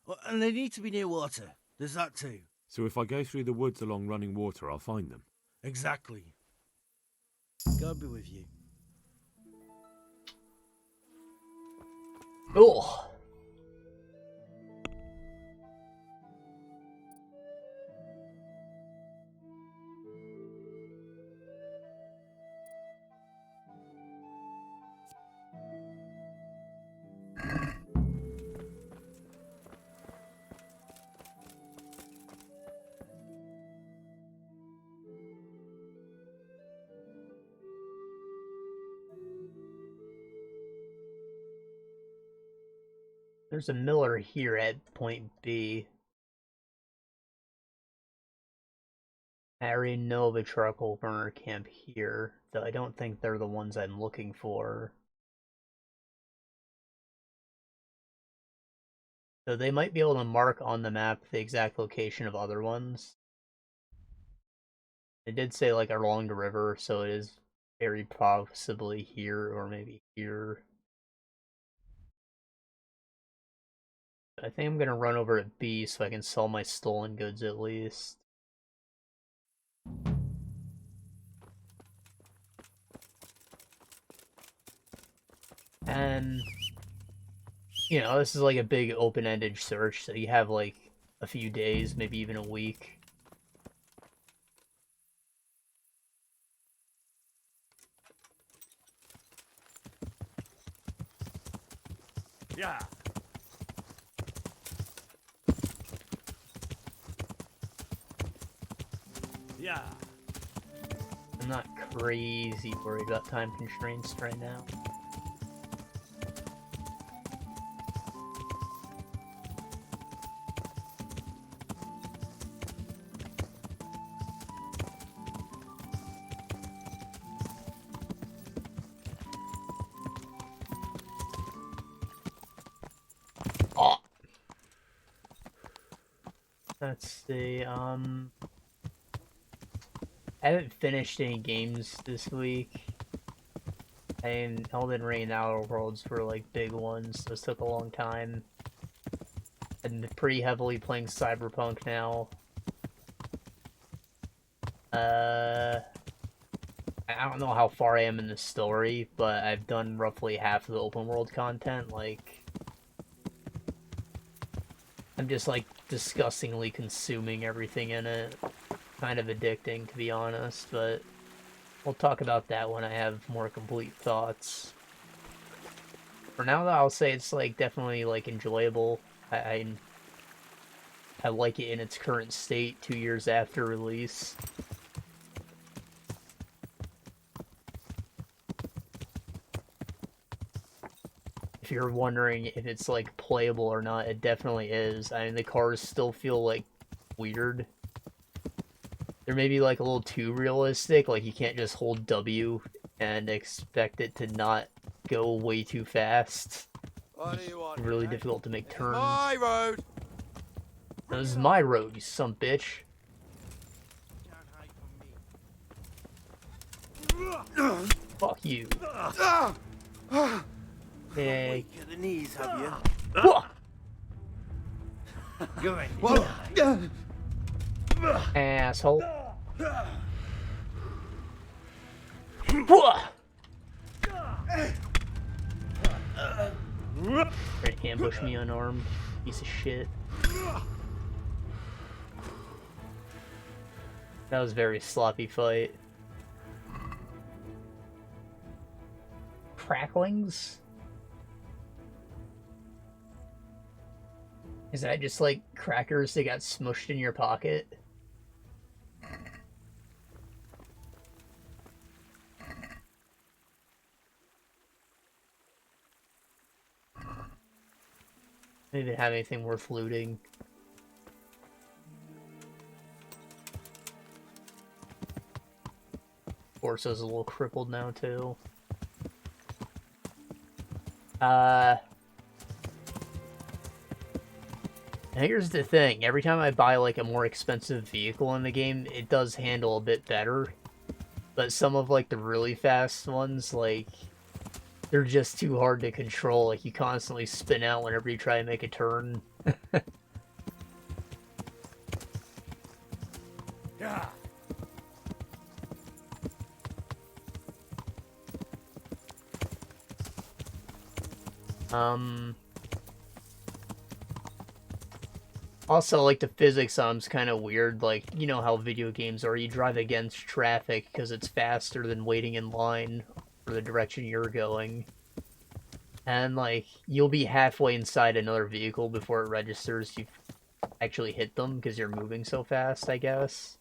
Oh, and they need to be near water. There's that too. So if I go through the woods along running water, I'll find them? Exactly. God be with you. Oh. There's a miller here at point B. I already know of a charcoal burner camp here, though I don't think they're the ones I'm looking for. So they might be able to mark on the map the exact location of other ones. It did say like along the river, so it is very possibly here or maybe here. I think I'm gonna run over to B so I can sell my stolen goods at least. And, you know, this is like a big open-ended search, so you have like a few days, maybe even a week. Yeah. Yeah. I'm not crazy worried about time constraints right now. Let's see, I haven't finished any games this week. And Elden Ring and Outer Worlds were like big ones. Those took a long time. I'm pretty heavily playing Cyberpunk now. I don't know how far I am in the story, but I've done roughly half of the open world content. Like, I'm just like disgustingly consuming everything in it. Kind of addicting, to be honest, but we'll talk about that when I have more complete thoughts. For now, though, I'll say it's like definitely like enjoyable. I like it in its current state 2 years after release. If you're wondering if it's like playable or not, it definitely is. I mean, the cars still feel like weird. They're maybe like a little too realistic, like you can't just hold W and expect it to not go way too fast. What do you want? Really difficult to make turns. My road. This is my road, you son bitch. Fuck you. Hey. Weak at the knees, have you? Good. Asshole. Trying to ambush me unarmed. Piece of shit. That was a very sloppy fight. Cracklings? Is that just like crackers that got smushed in your pocket? I don't even have anything worth looting. Orso's a little crippled now too. Here's the thing, every time I buy like a more expensive vehicle in the game, it does handle a bit better. But some of like the really fast ones, like, they're just too hard to control. Like, you constantly spin out whenever you try to make a turn. Yeah. Also, like, the physics on them's kind of weird. Like, you know how video games are. You drive against traffic because it's faster than waiting in line for the direction you're going. And, like, you'll be halfway inside another vehicle before it registers you've actually hit them because you're moving so fast, I guess.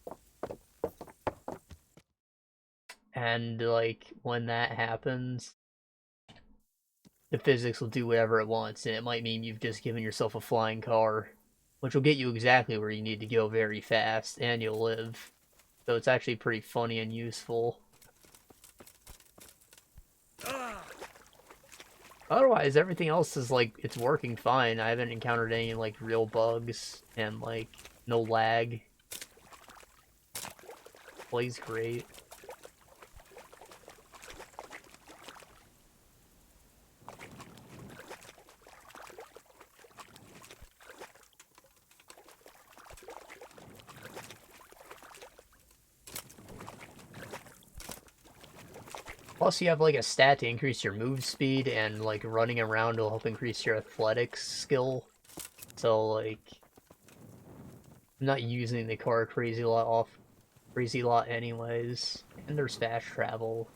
And, like, when that happens, the physics will do whatever it wants, and it might mean you've just given yourself a flying car, which will get you exactly where you need to go very fast, and you'll live. So it's actually pretty funny and useful. Otherwise, everything else is like, it's working fine. I haven't encountered any like real bugs, and like no lag. Plays great. Plus, you have like a stat to increase your move speed, and like running around will help increase your athletics skill. So like, I'm not using the car crazy lot anyways. And there's fast travel.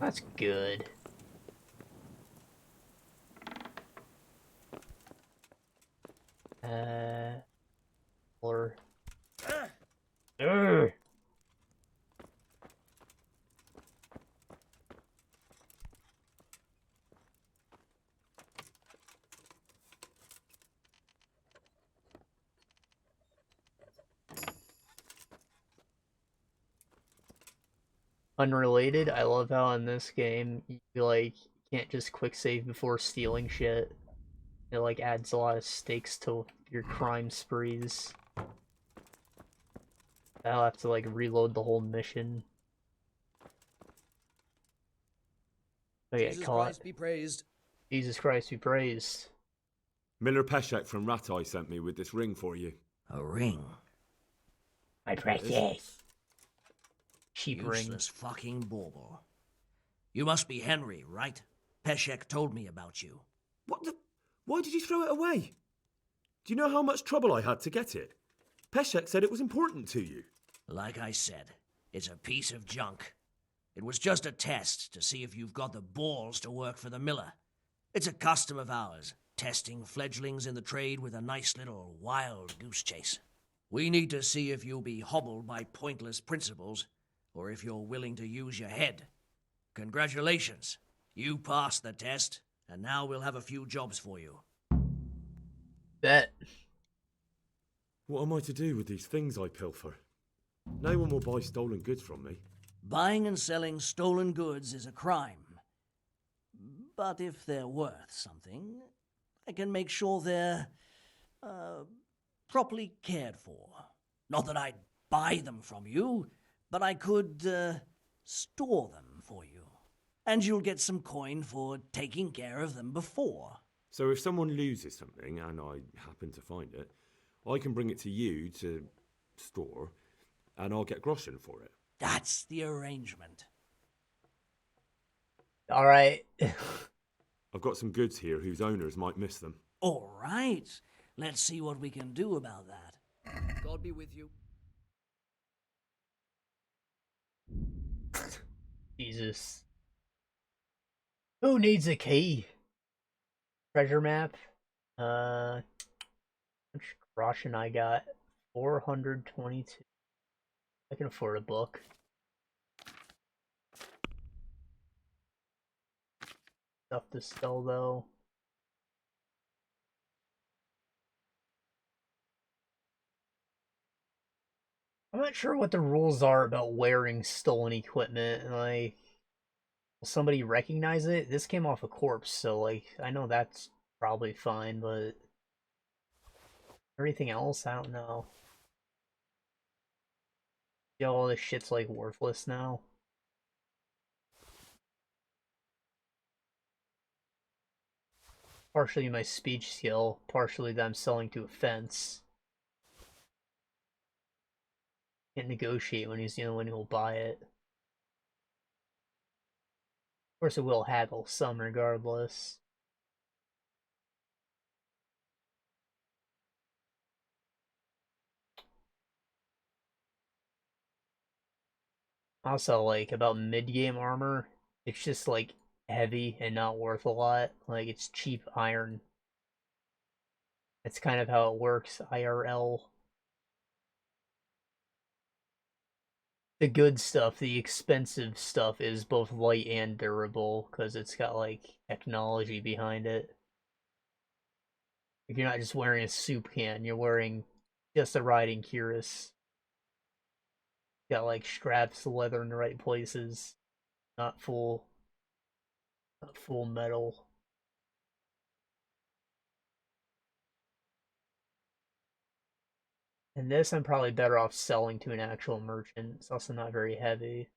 That's good. Or... Unrelated, I love how in this game, you like, can't just quick save before stealing shit. It like adds a lot of stakes to your crime sprees. I'll have to like reload the whole mission. I get Jesus caught. Christ be praised. Jesus Christ be praised. Miller Peshek from Rat Eye sent me with this ring for you. A ring? My precious. Cheap ring. Useless fucking bauble. You must be Henry, right? Peshek told me about you. What the... Why did you throw it away? Do you know how much trouble I had to get it? Peshek said it was important to you. Like I said, it's a piece of junk. It was just a test to see if you've got the balls to work for the miller. It's a custom of ours, testing fledglings in the trade with a nice little wild goose chase. We need to see if you'll be hobbled by pointless principles, or if you're willing to use your head. Congratulations. You passed the test, and now we'll have a few jobs for you. Bet. What am I to do with these things I pilfer? No one will buy stolen goods from me. Buying and selling stolen goods is a crime. But if they're worth something, I can make sure they're, properly cared for. Not that I'd buy them from you, but I could, store them for you. And you'll get some coin for taking care of them before. So if someone loses something, and I happen to find it, I can bring it to you to store, and I'll get groschen for it. That's the arrangement. Alright. I've got some goods here whose owners might miss them. All right. Let's see what we can do about that. God be with you. Jesus. Who needs a key? Treasure map? How much groschen I got? 422. I can afford a book. Stuff to sell though. I'm not sure what the rules are about wearing stolen equipment. Like, will somebody recognize it? This came off a corpse, so like, I know that's probably fine, but everything else, I don't know. Yeah, all this shit's like worthless now. Partially my speech skill, partially that I'm selling to a fence. Can't negotiate when he's the only one who will buy it. Of course, it will haggle some regardless. Also, like, about mid-game armor, it's just, like, heavy and not worth a lot. Like, it's cheap iron. It's kind of how it works, IRL. The good stuff, the expensive stuff, is both light and durable, because it's got, like, technology behind it. If you're not just wearing a soup can, you're wearing just a riding cuirass. Got, like, straps, leather in the right places. Not full metal. And this I'm probably better off selling to an actual merchant. It's also not very heavy.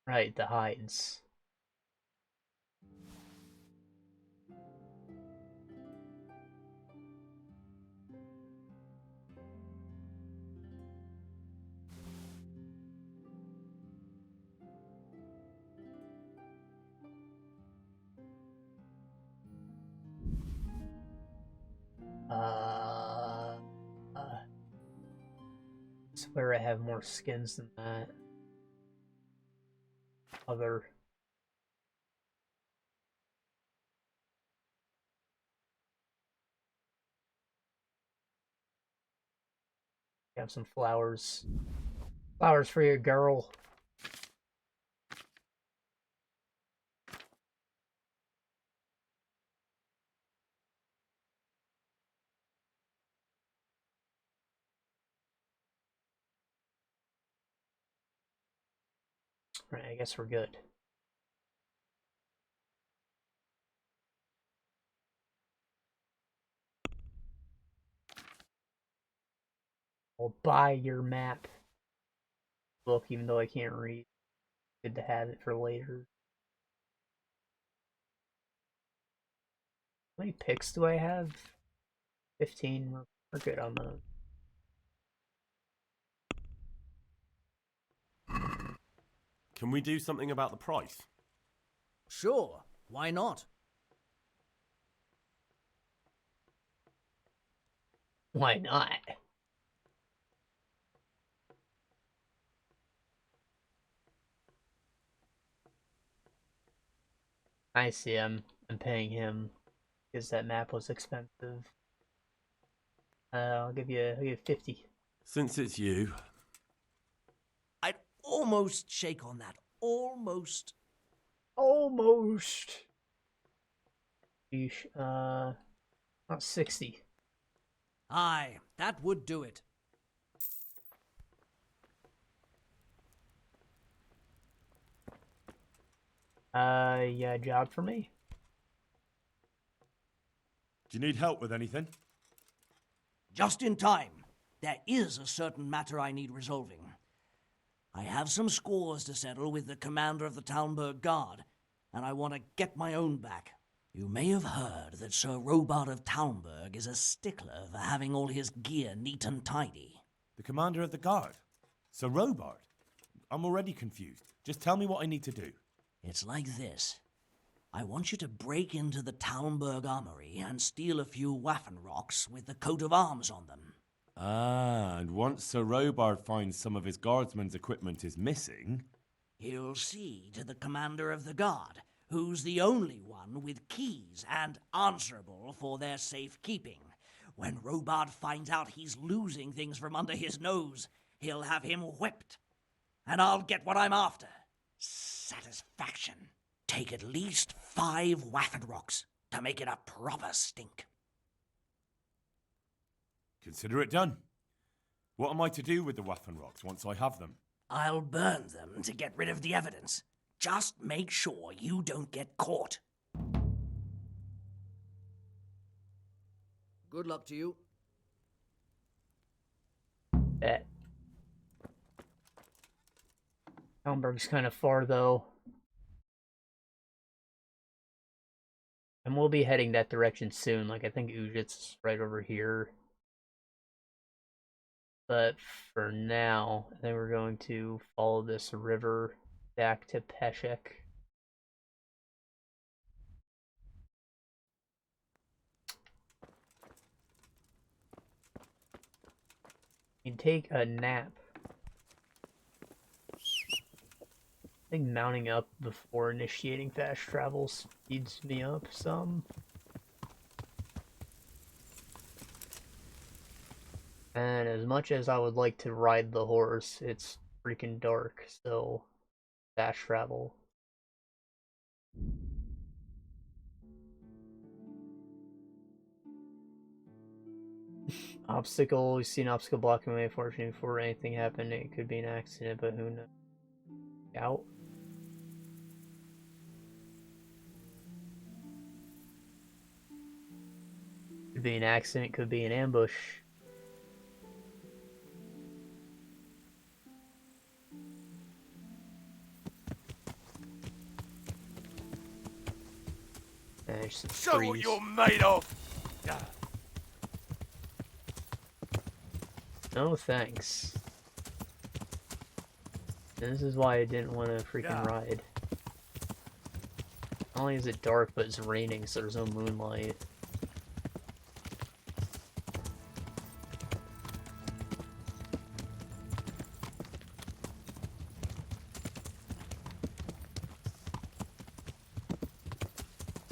Right, the hides. I swear I have more skins than that. Other. Have some flowers. Flowers for your girl. Right, I guess we're good. I'll buy your map book, even though I can't read. Good to have it for later. How many picks do I have? 15. We're good on that. Can we do something about the price? Sure, why not? Why not? I see him. I'm paying him because that map was expensive. I'll give you 50. Since it's you. I'd almost shake on that. Almost. Almost. Yeesh. Not 60. Aye, that would do it. Yeah, job for me. Do you need help with anything? Just in time. There is a certain matter I need resolving. I have some scores to settle with the commander of the Talmberg Guard, and I want to get my own back. You may have heard that Sir Robard of Talmberg is a stickler for having all his gear neat and tidy. The commander of the guard? Sir Robard? I'm already confused. Just tell me what I need to do. It's like this. I want you to break into the Talmberg armory and steal a few Waffenrocks with the coat of arms on them. Ah, and once Sir Robard finds some of his guardsmen's equipment is missing... He'll see to the commander of the guard, who's the only one with keys and answerable for their safekeeping. When Robard finds out he's losing things from under his nose, he'll have him whipped. And I'll get what I'm after. Satisfaction. Take at least 5 Waffenrocks to make it a proper stink. Consider it done. What am I to do with the Waffenrocks once I have them? I'll burn them to get rid of the evidence. Just make sure you don't get caught. Good luck to you. Bet. Talmberg's kind of far, though. And we'll be heading that direction soon. Like, I think Ujit's right over here. But for now, I think we're going to follow this river back to Peshek. You can take a nap. think mounting up before initiating fast travel speeds me up some. And as much as I would like to ride the horse, it's freaking dark, so fast travel. Obstacle, we've seen obstacle blocking my way. Fortunately, before anything happened, it could be an accident, but who knows? Out. Could be an accident, could be an ambush. Show what you're made of! No thanks. This is why I didn't want to freaking ride. Not only is it dark, but it's raining, so there's no moonlight.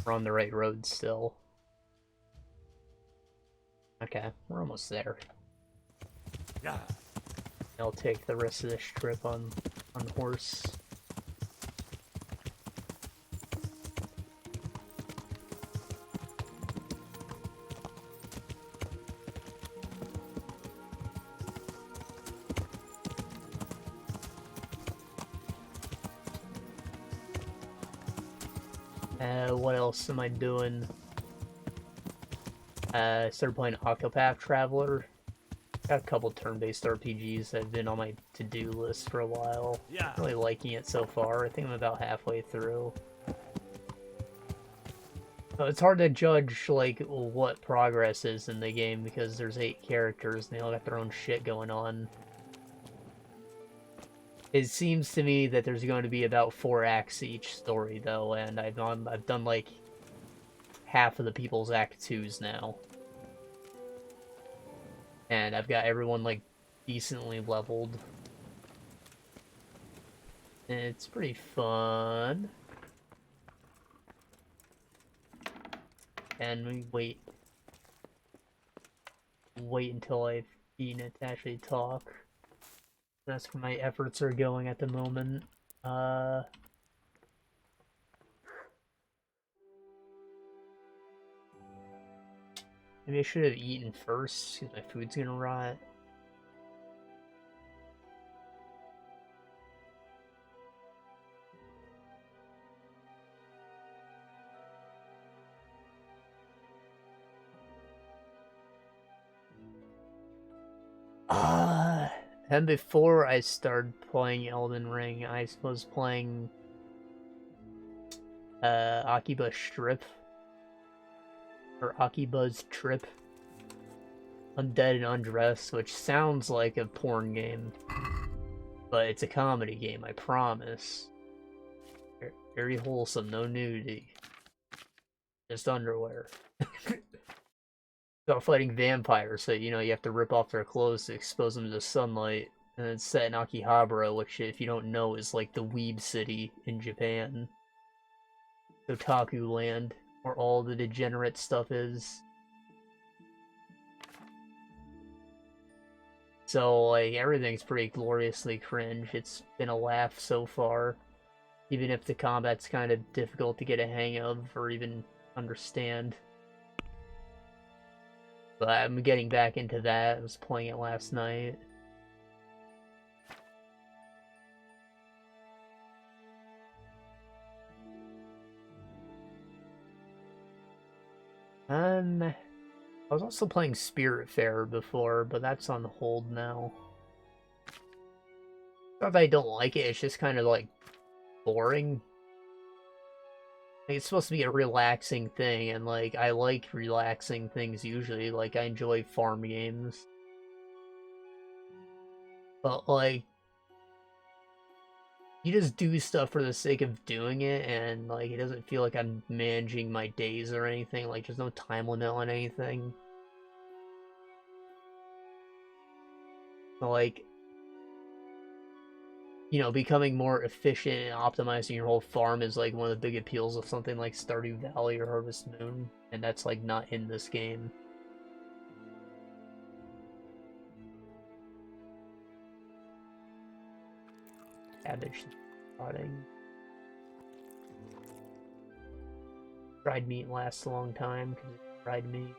We're on the right road still. Okay, we're almost there. Yeah. I'll take the rest of this trip on horse. What else am I doing? Started playing Octopath Traveler. Got a couple turn-based RPGs that have been on my to-do list for a while. Yeah. Really liking it so far. I think I'm about halfway through. It's hard to judge, like, what progress is in the game because there's 8 characters and they all got their own shit going on. It seems to me that there's going to be about 4 acts each story, though, and I've done like half of the people's act 2s now. And I've got everyone, like, decently leveled. And it's pretty fun. And we wait until I've eaten it to actually talk. That's where my efforts are going at the moment. Maybe I should have eaten first, because my food's gonna rot. And before I started playing Elden Ring, I was playing Akiba's Strip. Or Akiba's Trip. Undead and Undressed, which sounds like a porn game. But it's a comedy game, I promise. Very wholesome, no nudity. Just underwear. About fighting vampires, so you know you have to rip off their clothes to expose them to the sunlight. And it's set in Akihabara, which, if you don't know, is like the weeb city in Japan. Otaku land, where all the degenerate stuff is. So, like, everything's pretty gloriously cringe. It's been a laugh so far. Even if the combat's kind of difficult to get a hang of, or even understand. But I'm getting back into that. I was playing it last night. I was also playing Spiritfarer before, but that's on hold now. Not that I don't like it, it's just kind of like boring. Like, it's supposed to be a relaxing thing, and like I like relaxing things usually. Like, I enjoy farm games. But like, you just do stuff for the sake of doing it, and like it doesn't feel like I'm managing my days or anything. Like, there's no time limit on anything. So, like, you know, becoming more efficient and optimizing your whole farm is like one of the big appeals of something like Stardew Valley or Harvest Moon, and that's like not in this game. Cabbage rotting. Fried meat lasts a long time because it's fried meat.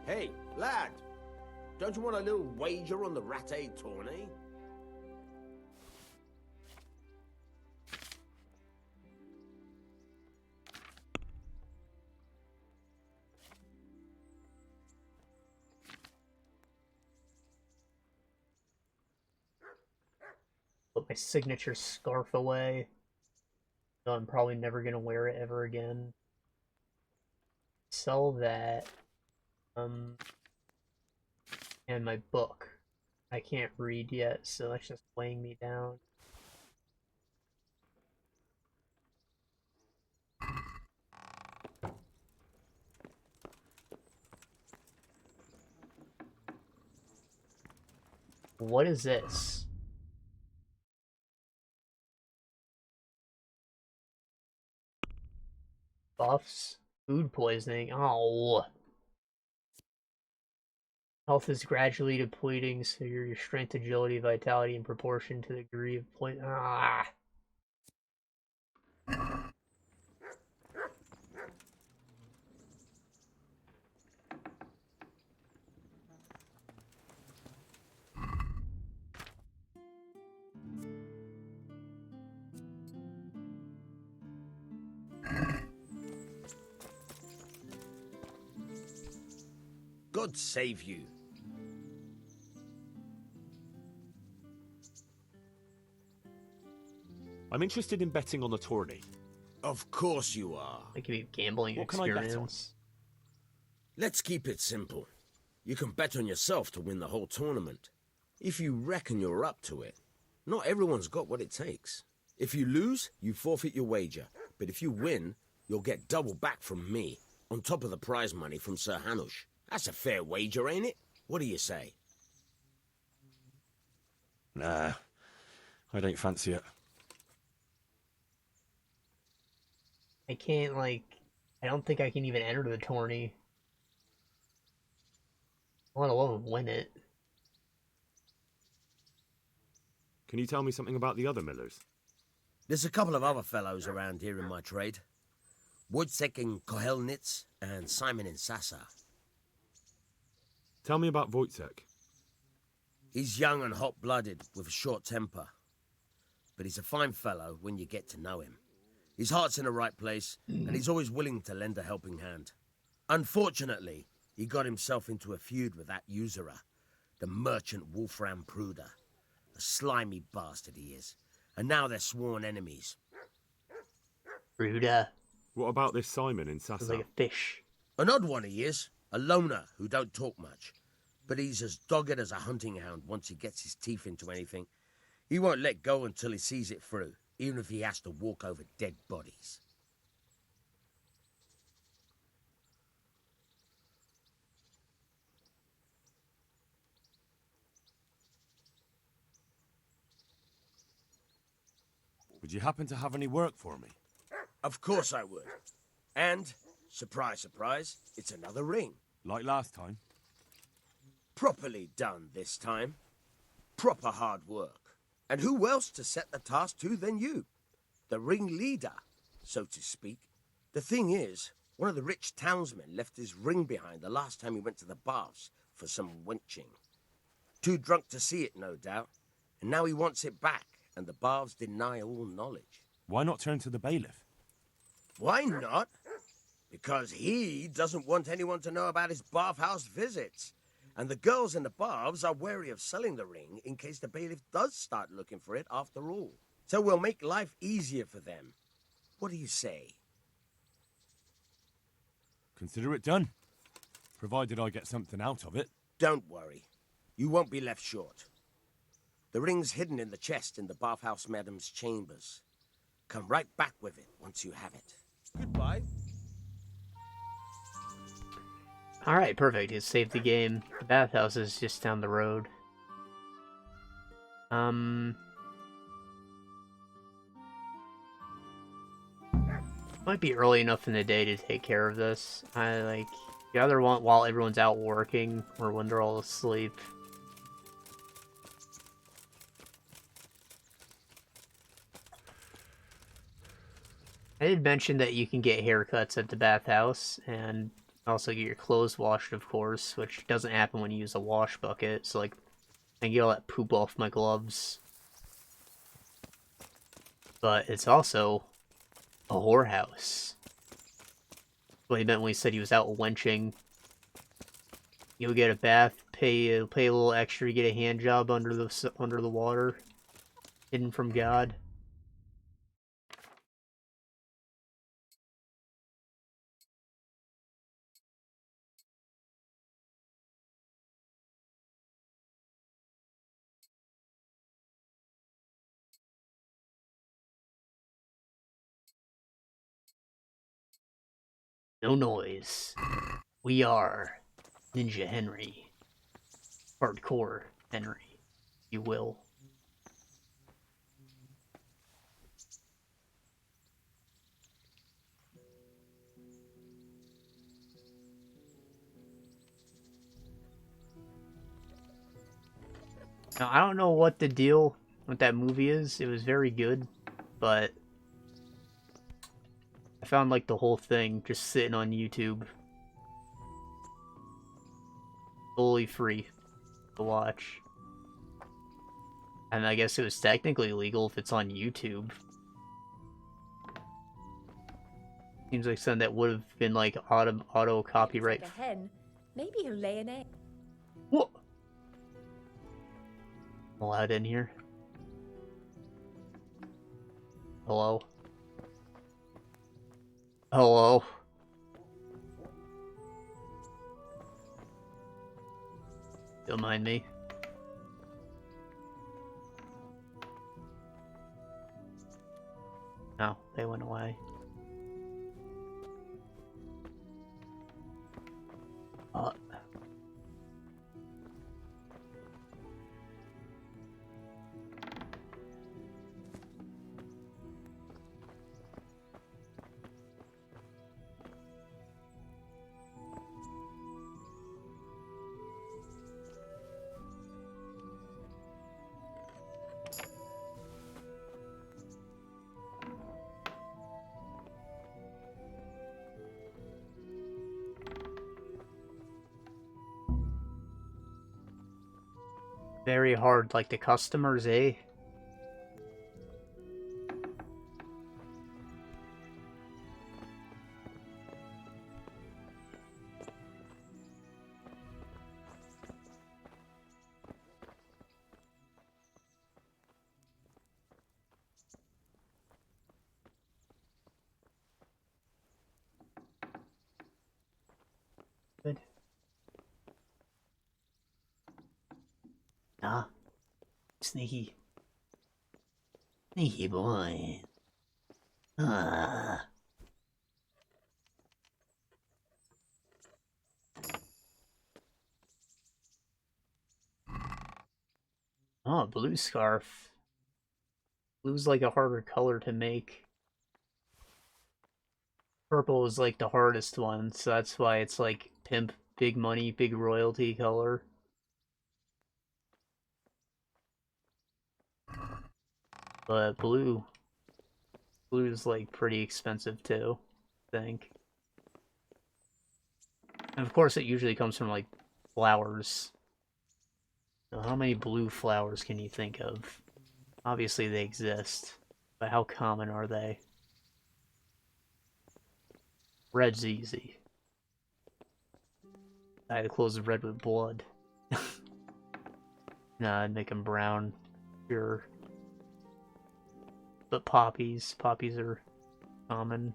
Hey, lad! Don't you want a little wager on the Ratte tourney? Put my signature scarf away. So I'm probably never gonna wear it ever again. Sell that. And my book. I can't read yet, so that's just weighing me down. What is this? Buffs? Food poisoning? Oh. Health is gradually depleting, so your strength, agility, vitality in proportion to the degree of poison. Ah. God save you. I'm interested in betting on the tourney. Of course you are. Like a gambling What can I bet on? experience. Let's keep it simple. You can bet on yourself to win the whole tournament. If you reckon you're up to it. Not everyone's got what it takes. If you lose, you forfeit your wager. But if you win, you'll get double back from me, on top of the prize money from Sir Hanush. That's a fair wager, ain't it? What do you say? Nah, I don't fancy it. I can't, like... I don't think I can even enter the tourney. Let alone win it. Can you tell me something about the other millers? There's a couple of other fellows around here in my trade. Wojciech in Kohelnitz and Simon in Sasa. Tell me about Wojciech. He's young and hot-blooded, with a short temper. But he's a fine fellow when you get to know him. His heart's in the right place, and he's always willing to lend a helping hand. Unfortunately, he got himself into a feud with that usurer, the merchant Wolfram Pruder. A slimy bastard he is, and now they're sworn enemies. Pruder. What about this Simon in Sasa? He's like a fish. An odd one he is, a loner who don't talk much. But he's as dogged as a hunting hound once he gets his teeth into anything. He won't let go until he sees it through, even if he has to walk over dead bodies. Would you happen to have any work for me? Of course I would. And, surprise, surprise, it's another ring. Like last time? Properly done this time. Proper hard work. And who else to set the task to than you? The ringleader, so to speak. The thing is, one of the rich townsmen left his ring behind the last time he went to the baths for some wenching. Too drunk to see it, no doubt. And now he wants it back, and the baths deny all knowledge. Why not turn to the bailiff? Why not? Because he doesn't want anyone to know about his bathhouse visits. And the girls in the baths are wary of selling the ring in case the bailiff does start looking for it after all. So we'll make life easier for them. What do you say? Consider it done. provided I get something out of it. Don't worry. You won't be left short. The ring's hidden in the chest in the bathhouse madam's chambers. Come right back with it once you have it. Goodbye. Alright, perfect. It saved the game. The bathhouse is just down the road. Might be early enough in the day to take care of this. You either want while everyone's out working, or when they're all asleep. I did mention that you can get haircuts at the bathhouse, and also get your clothes washed, of course, which doesn't happen when you use a wash bucket, so, like, I can get all that poop off my gloves. But it's also a whorehouse. What he meant when he said he was out wenching. You'll get a bath, pay a little extra to get a hand job under the water, hidden from God. No noise. We are Ninja Henry. Hardcore Henry, you will. Now, I don't know what the deal with that movie is. It was very good, but I found, like, the whole thing just sitting on YouTube. Fully free to watch. And I guess it was technically legal if it's on YouTube. Seems like something that would have been, like, auto copyright. Like a hen. Maybe he'll lay an egg. What? Allowed in here? Hello? Hello? Don't mind me. No, they went away. Very hard, like the customers, eh? Good. Ah. Sneaky. Sneaky boy. Ah. Oh, blue scarf. Blue's like a harder color to make. Purple is like the hardest one, so that's why it's like pimp, big money, big royalty color. But blue is like pretty expensive too, I think. And of course it usually comes from like flowers. So how many blue flowers can you think of? Obviously they exist, but how common are they? Red's easy. Dye the clothes red with blood. Nah, I'd make them brown. Sure. But poppies are common.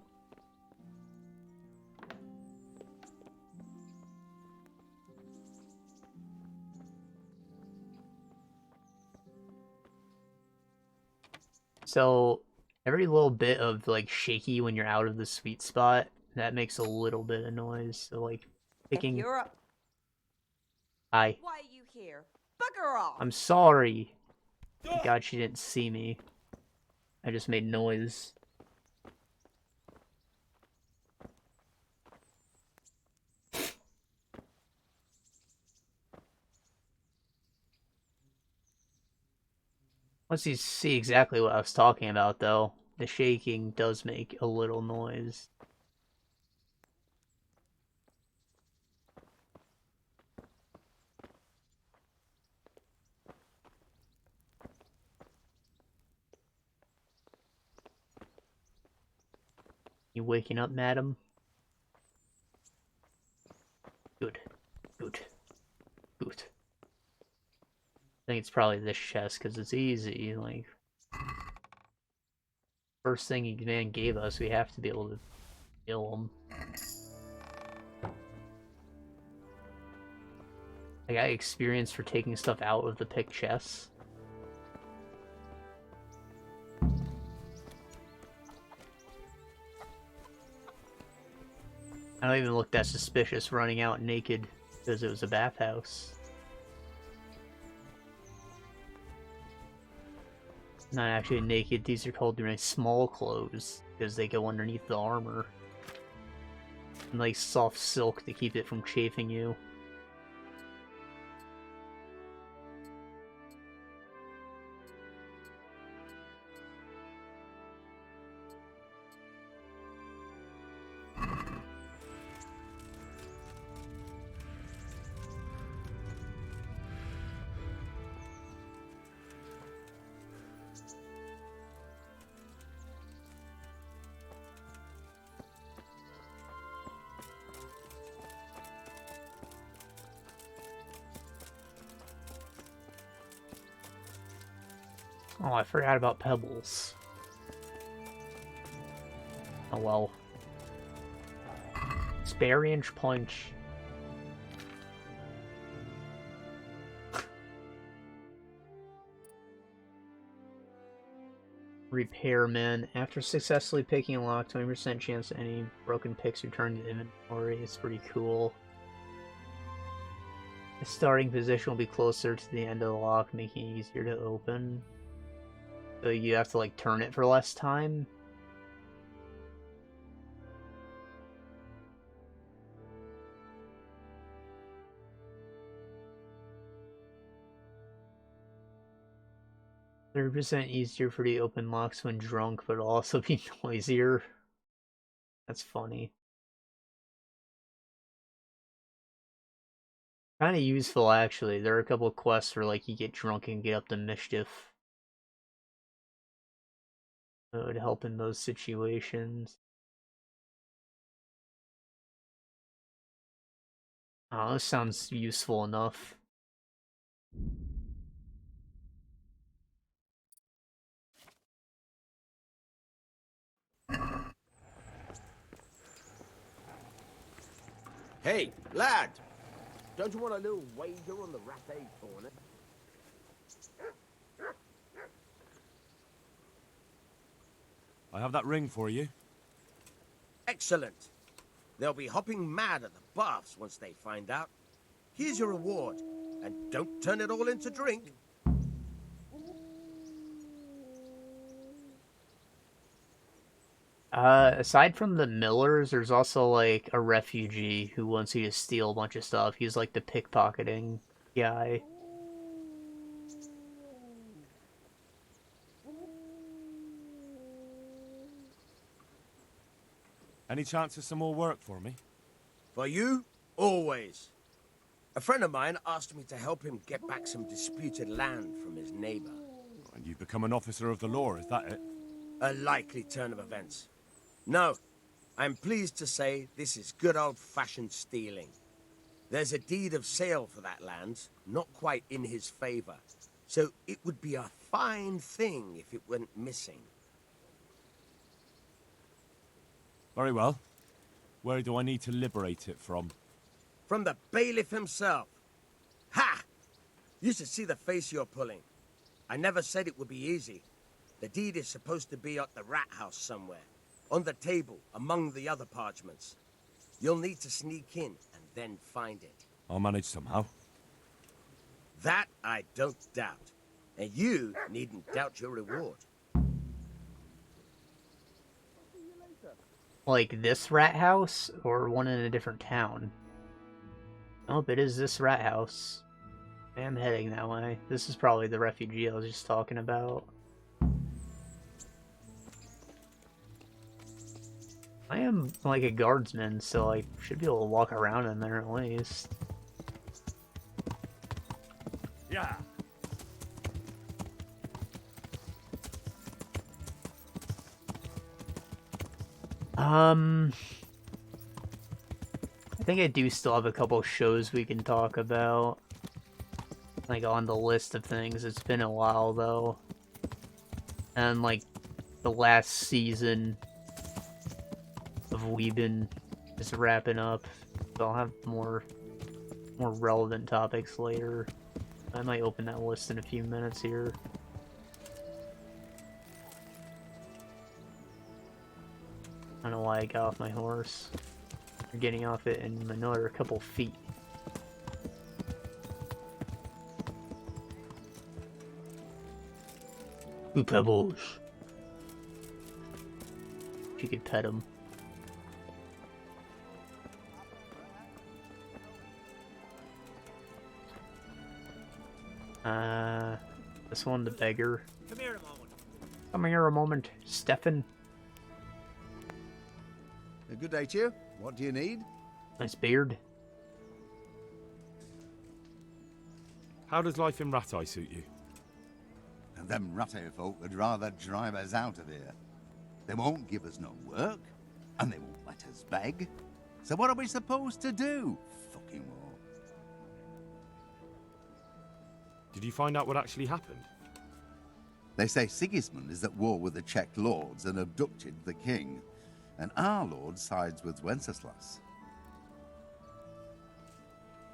So every little bit of like shaky when you're out of the sweet spot, that makes a little bit of noise. So like picking. If you're up, Hi. why are you here? Bugger off! I'm sorry. Thank God she didn't see me. I just made noise. Once you see exactly what I was talking about, though, the shaking does make a little noise. You waking up, madam? Good. Good. Good. I think it's probably this chest, because it's easy, like... First thing man gave us, we have to be able to kill him. I got experience for taking stuff out of the picked chests. I don't even look that suspicious running out naked because it was a bathhouse. Not actually naked, these are called nice small clothes because they go underneath the armor. And like soft silk to keep it from chafing you. Oh, I forgot about Pebbles. Oh well. Spare inch punch. Repairman. After successfully picking a lock, 20% chance that any broken picks return to inventory. It's pretty cool. The starting position will be closer to the end of the lock, making it easier to open. So you have to like turn it for less time. %, easier for you to open locks when drunk, but it'll also be noisier. That's funny. Kind of useful, actually. There are a couple of quests where like you get drunk and get up to mischief. It would help in those situations. Oh, this sounds useful enough. Hey, lad! Don't you want a little wager on the ratte corner? I have that ring for you. Excellent. They'll be hopping mad at the baths once they find out. Here's your reward, and don't turn it all into drink. Aside from the Millers, there's also like a refugee who wants you to steal a bunch of stuff. He's like the pickpocketing guy. Any chance of some more work for me? For you, always. A friend of mine asked me to help him get back some disputed land from his neighbor. And you become an officer of the law, is that it? A likely turn of events. No, I'm pleased to say this is good old-fashioned stealing. There's a deed of sale for that land, not quite in his favor. So it would be a fine thing if it went missing. Very well. Where do I need to liberate it from? From the bailiff himself. Ha! You should see the face you're pulling. I never said it would be easy. The deed is supposed to be at the rat house somewhere, on the table, among the other parchments. You'll need to sneak in and then find it. I'll manage somehow. That I don't doubt. And you needn't doubt your reward. Like this rat house, or one in a different town? Nope, it is this rat house. I am heading that way. This is probably the refugee I was just talking about. I am like a guardsman, so I should be able to walk around in there at least. Yeah. I think I do still have a couple shows we can talk about. Like on the list of things. It's been a while though. And like the last season of Weebin is wrapping up. So I'll have more relevant topics later. I might open that list in a few minutes here. I don't know why I got off my horse. I'm getting off it in another couple feet. Ooh, Pebbles. If you could pet him. This one, the beggar. Come here a moment. Come here a moment, Stefan. A good day to you. What do you need? Nice beard. How does life in Rat Eye suit you? And them ratty folk would rather drive us out of here. They won't give us no work, and they won't let us beg. So what are we supposed to do? Fucking war. Did you find out what actually happened? They say Sigismund is at war with the Czech lords and abducted the king. And our lord sides with Wenceslas.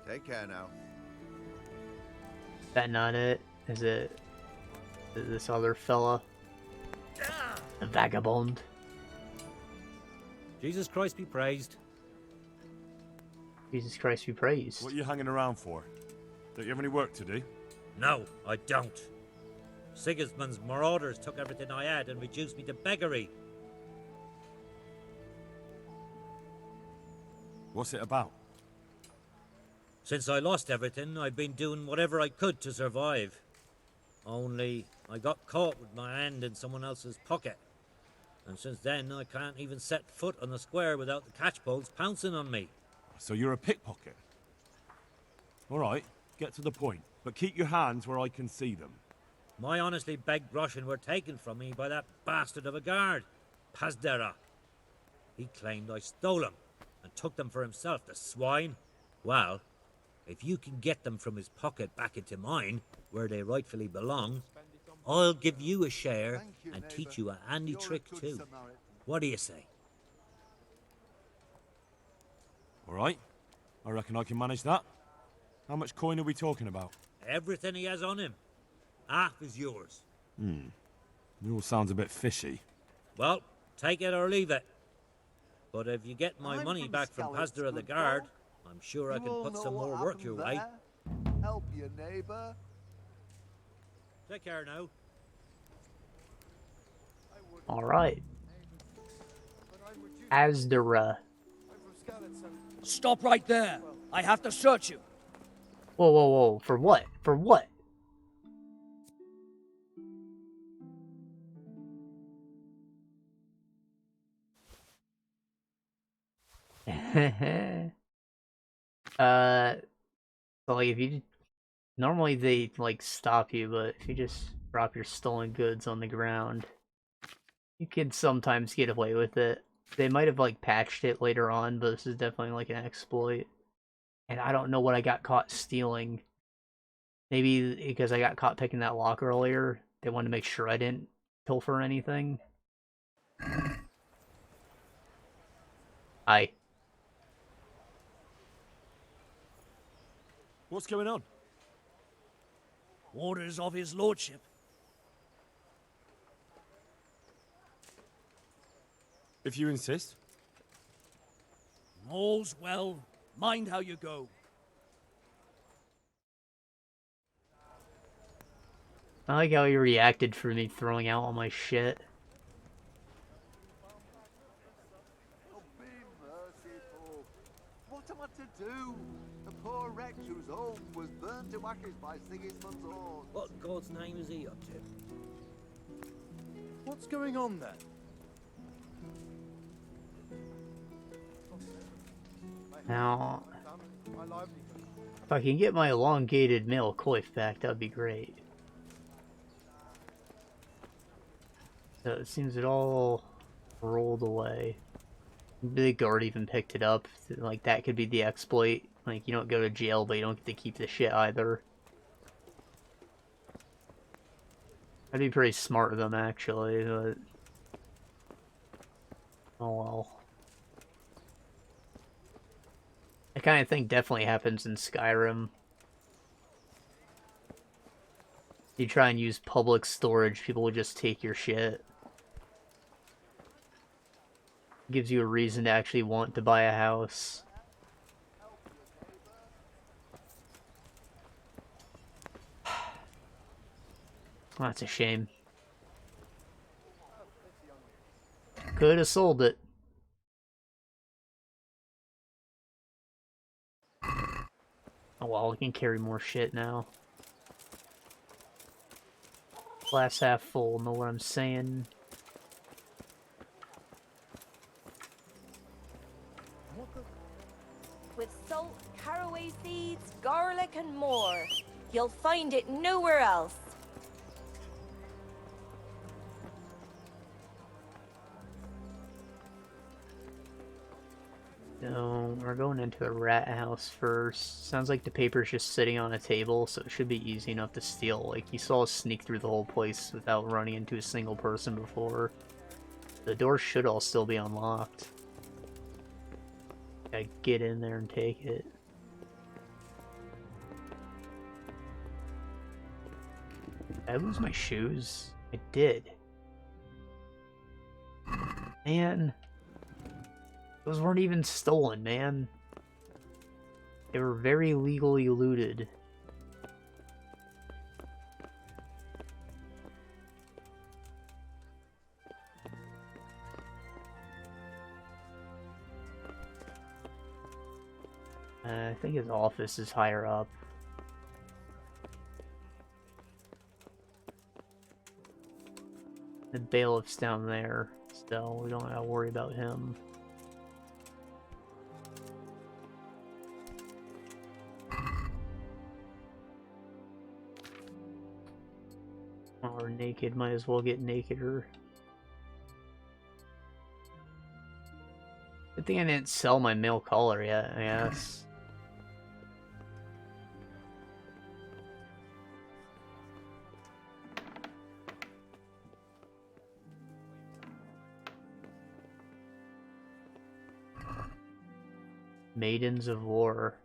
Take care now. Is that not it? Is it this other fella? The vagabond? Jesus Christ be praised. Jesus Christ be praised. What are you hanging around for? Don't you have any work to do? No, I don't. Sigismund's marauders took everything I had and reduced me to beggary. What's it about? Since I lost everything, I've been doing whatever I could to survive. Only, I got caught with my hand in someone else's pocket. And since then, I can't even set foot on the square without the catchpoles pouncing on me. So you're a pickpocket? Alright, get to the point. But keep your hands where I can see them. My honestly begged groschen were taken from me by that bastard of a guard, Pazdera. He claimed I stole them and took them for himself, the swine. Well, if you can get them from his pocket back into mine, where they rightfully belong, I'll give you a share and teach you a handy trick too. What do you say? Alright, I reckon I can manage that. How much coin are we talking about? Everything he has on him. Half is yours. It all sounds a bit fishy. Well, take it or leave it. But if you get my money back from Pazdera the guard, I'm sure I can put some more work your way. Help your neighbor. Take care now. Alright. Asdara. Stop right there. I have to search you. Whoa, whoa, whoa. For what? For what? So like if you normally they like stop you, but if you just drop your stolen goods on the ground, you can sometimes get away with it. They might have like patched it later on, but this is definitely like an exploit. And I don't know what I got caught stealing. Maybe because I got caught picking that lock earlier, they wanted to make sure I didn't pilfer anything. Hi. What's going on? Orders of his lordship. If you insist. All's well. Mind how you go. I like how he reacted for me throwing out all my shit. What am I to do? The poor wretch whose home was burnt to ashes by Sigismund's hordes. What God's name is he up to? What's going on there? Now, if I can get my elongated male coif back, that'd be great. So it seems it all rolled away. The guard even picked it up. Like, that could be the exploit. Like, you don't go to jail, but you don't get to keep the shit either. That'd be pretty smart of them, actually, but... oh well. That kind of thing definitely happens in Skyrim. You try and use public storage, people will just take your shit. Gives you a reason to actually want to buy a house. Well, that's a shame. Could have sold it. Oh well, we can carry more shit now. Glass half full, know what I'm saying? With salt, caraway seeds, garlic, and more. You'll find it nowhere else. No, we're going into a rat house first. Sounds like the paper's just sitting on a table, so it should be easy enough to steal. Like, you saw us sneak through the whole place without running into a single person before. The doors should all still be unlocked. Gotta get in there and take it. Did I lose my shoes? I did. Man. Those weren't even stolen, man. They were very legally looted. I think his office is higher up. The bailiff's down there, so we don't have to worry about him. Oh, we're naked, might as well get nakeder. Good thing I didn't sell my male collar yet, I guess. Maidens of War.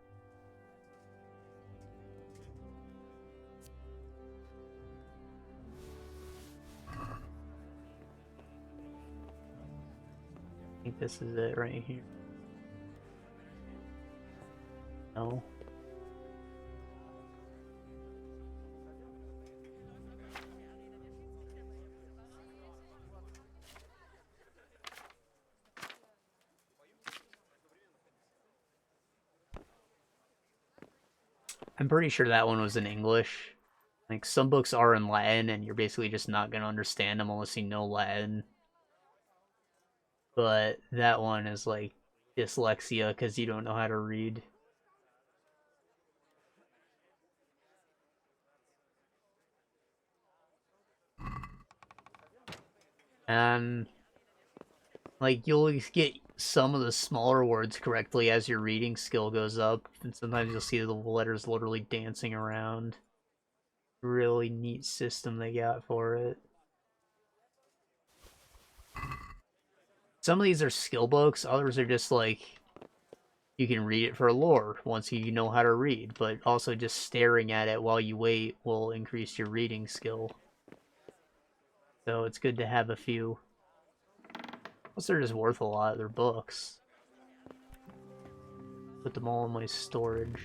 I think this is it right here. No. I'm pretty sure that one was in English. Like, some books are in Latin, and you're basically just not gonna understand them unless you know Latin. But that one is like dyslexia because you don't know how to read. And like, you'll get some of the smaller words correctly as your reading skill goes up, and sometimes you'll see the letters literally dancing around. Really neat system they got for it. Some of these are skill books, others are just like, you can read it for lore once you know how to read, but also just staring at it while you wait will increase your reading skill. So it's good to have a few. Plus, they're just worth a lot. They're books. Put them all in my storage.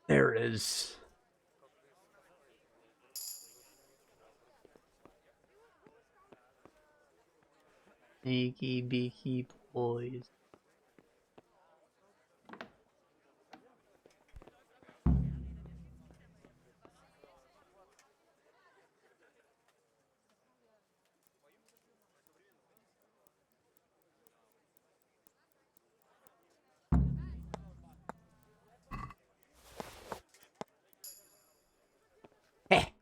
There it is. Sneaky beaky boys.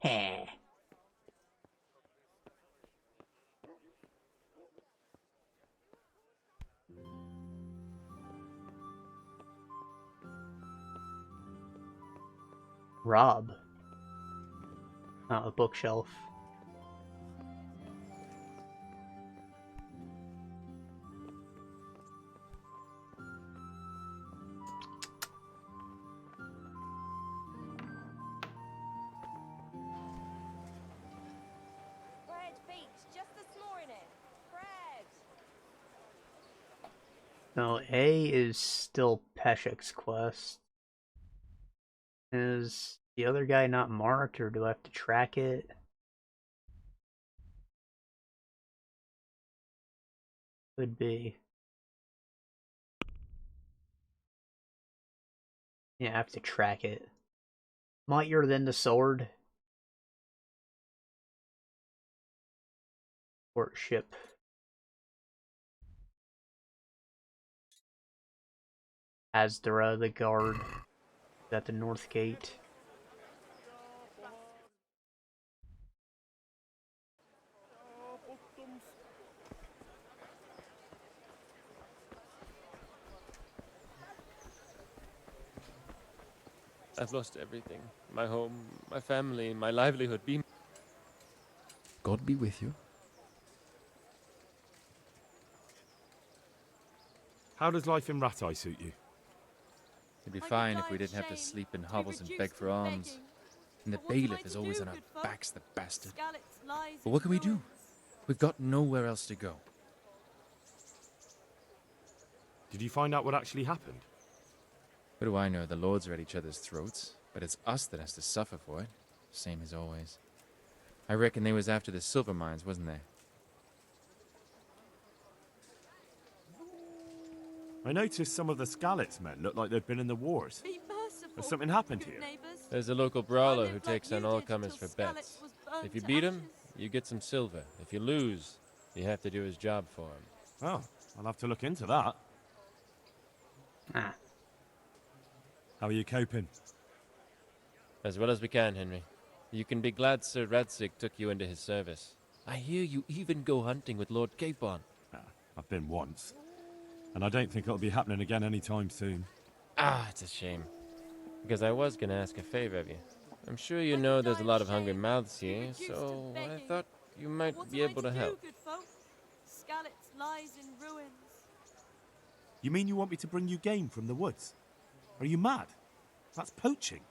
Heh. Rob. Not a bookshelf. Bread baked just this morning. Bread. No, A is still Peshek's quest. Is the other guy not marked, or do I have to track it? Could be. Yeah, I have to track it. Mightier than the sword. Port ship. Asdara, the guard, at the north gate. I've lost everything. My home, my family, my livelihood. God be with you. How does life in Rattay suit you? It'd be fine if we didn't have to sleep in hovels and beg for alms. And the bailiff is always on our backs, the bastard. But what can we do? We've got nowhere else to go. Did you find out what actually happened? What do I know? The lords are at each other's throats, but it's us that has to suffer for it. Same as always. I reckon they was after the silver mines, wasn't they? I noticed some of the Skalitz men looked like they'd been in the wars. Has something happened here? There's a local brawler who takes on all comers for bets. If you beat him, you get some silver. If you lose, you have to do his job for him. Oh, I'll have to look into that. Ah. How are you coping? As well as we can, Henry. You can be glad Sir Radzig took you into his service. I hear you even go hunting with Lord Capon. I've been once. And I don't think it'll be happening again anytime soon. Ah, it's a shame. Because I was going to ask a favor of you. I'm sure you know there's a lot of hungry mouths here, so I thought you might be able to help. Skalitz lies in ruins. You mean you want me to bring you game from the woods? Are you mad? That's poaching.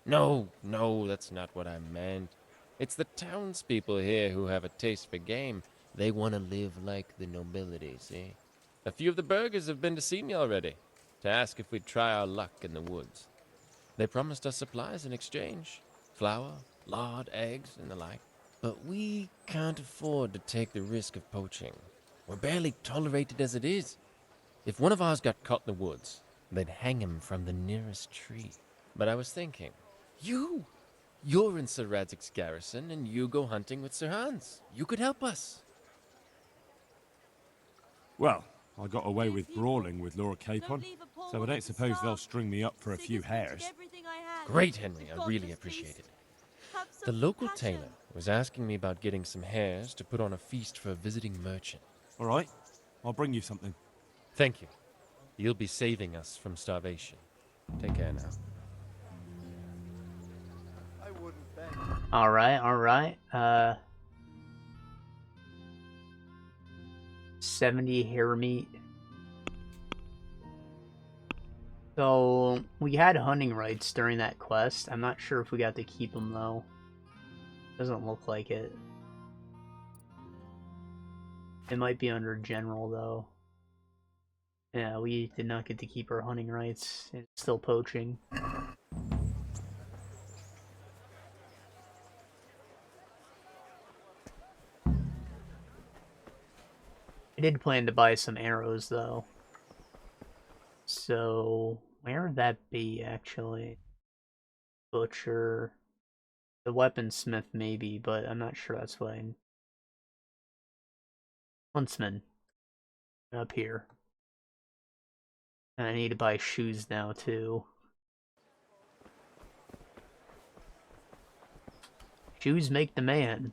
No, that's not what I meant. It's the townspeople here who have a taste for game. They want to live like the nobility, see? A few of the burghers have been to see me already, to ask if we'd try our luck in the woods. They promised us supplies in exchange. Flour, lard, eggs, and the like. But we can't afford to take the risk of poaching. We're barely tolerated as it is. If one of ours got caught in the woods, they'd hang him from the nearest tree. But I was thinking, you You're in Sir Radzig's garrison, and you go hunting with Sir Hans. You could help us. Well, I got away with brawling with Laura Capon, so I don't suppose they'll string me up for a few hares. Great, Henry. I really appreciate it. The local tailor was asking me about getting some hares to put on a feast for a visiting merchant. All right, I'll bring you something. Thank you. You'll be saving us from starvation. Take care now. Alright. 70 hare meat. So, we had hunting rights during that quest. I'm not sure if we got to keep them, though. Doesn't look like it. It might be under general, though. Yeah, we did not get to keep our hunting rights. It's still poaching. I did plan to buy some arrows, though. So, where would that be, actually? Butcher. The weaponsmith, maybe, but I'm not sure that's fine. Huntsman. Up here. And I need to buy shoes now, too. Shoes make the man.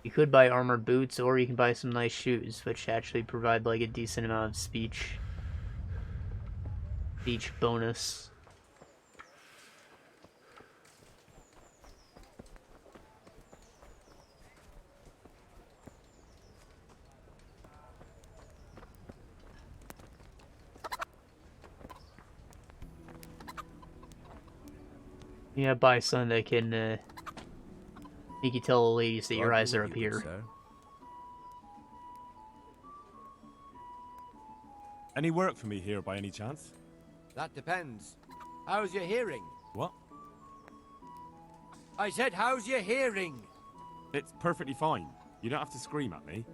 You could buy armored boots, or you can buy some nice shoes, which actually provide like a decent amount of speech bonus. Yeah, buy something that can make you tell the ladies that your eyes are up here. Any work for me here by any chance? That depends. How's your hearing? What? I said, how's your hearing? It's perfectly fine. You don't have to scream at me.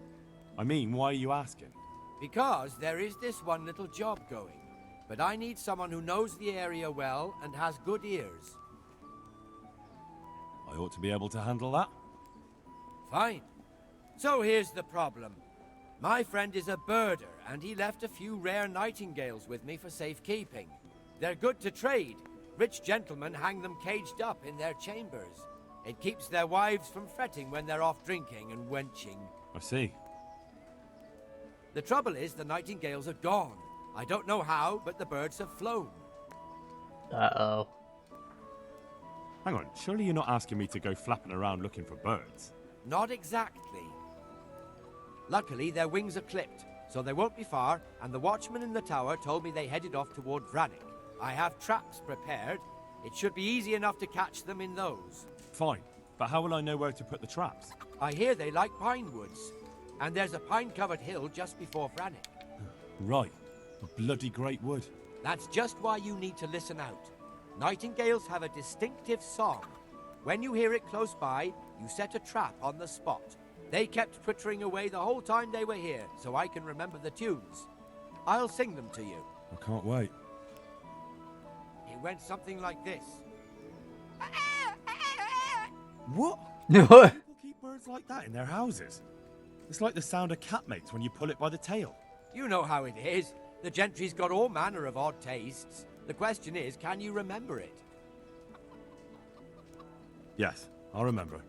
I mean, why are you asking? Because there is this one little job going, but I need someone who knows the area well and has good ears. I ought to be able to handle that. Fine. So here's the problem. My friend is a birder, and he left a few rare nightingales with me for safekeeping. They're good to trade. Rich gentlemen hang them caged up in their chambers. It keeps their wives from fretting when they're off drinking and wenching. I see. The trouble is the nightingales are gone. I don't know how, but the birds have flown. Uh-oh. Hang on, surely you're not asking me to go flapping around looking for birds? Not exactly. Luckily, their wings are clipped, so they won't be far, and the watchman in the tower told me they headed off toward Vranik. I have traps prepared. It should be easy enough to catch them in those. Fine, but how will I know where to put the traps? I hear they like pine woods, and there's a pine-covered hill just before Vranik. Right, a bloody great wood. That's just why you need to listen out. Nightingales have a distinctive song. When you hear it close by, you set a trap on the spot. They kept twittering away the whole time they were here, so I can remember the tunes. I'll sing them to you. I can't wait. It went something like this. What? What? People keep birds like that in their houses. It's like the sound a cat makes when you pull it by the tail. You know how it is. The gentry's got all manner of odd tastes. The question is, can you remember it? Yes, I'll remember.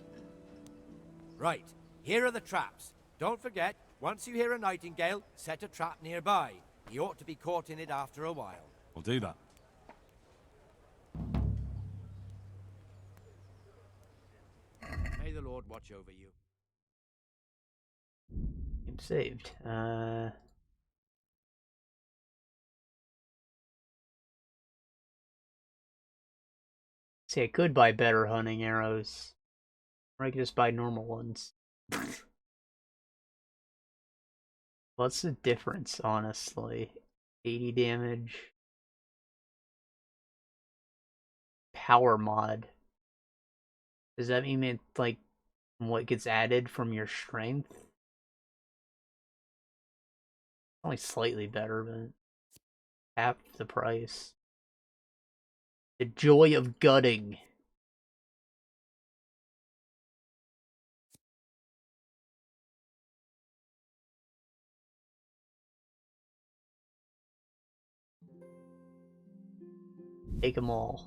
Right, here are the traps. Don't forget, once you hear a nightingale, set a trap nearby. He ought to be caught in it after a while. We'll do that. May the Lord watch over you. Game saved. See, I could buy better hunting arrows. Or I could just buy normal ones. What's the difference, honestly? 80 damage. Power mod. Does that mean it, like, what gets added from your strength? Only slightly better, but half the price. The joy of gutting. Take them all.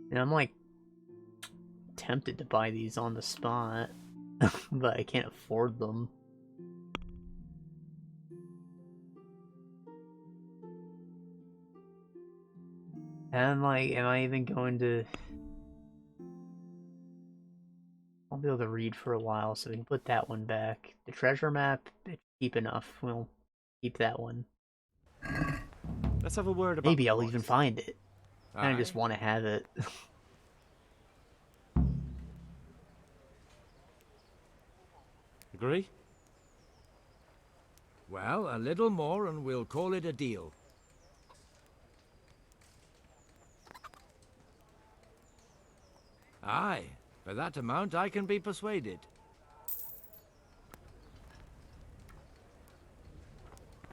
And I'm like tempted to buy these on the spot, but I can't afford them. And I'm like, am I even going to... I'll be able to read for a while, so we can put that one back. The treasure map, cheap enough. We'll keep that one. Let's have a word about. Maybe I'll even find it. I Aye. just want to have it. Agree? Well, a little more and we'll call it a deal. Aye, for that amount I can be persuaded.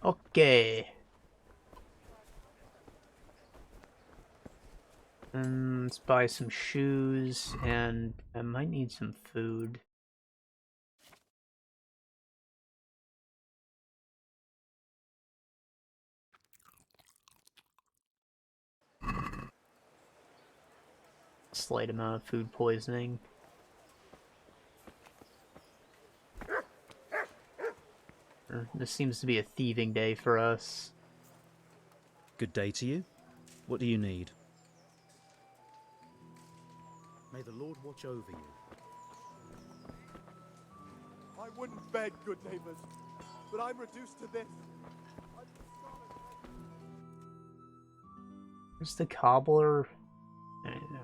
Okay. Let's buy some shoes, and I might need some food. Slight amount of food poisoning. This seems to be a thieving day for us. Good day to you. What do you need? May the Lord watch over you. I wouldn't beg, good neighbors, but I'm reduced to this. Where's the cobbler?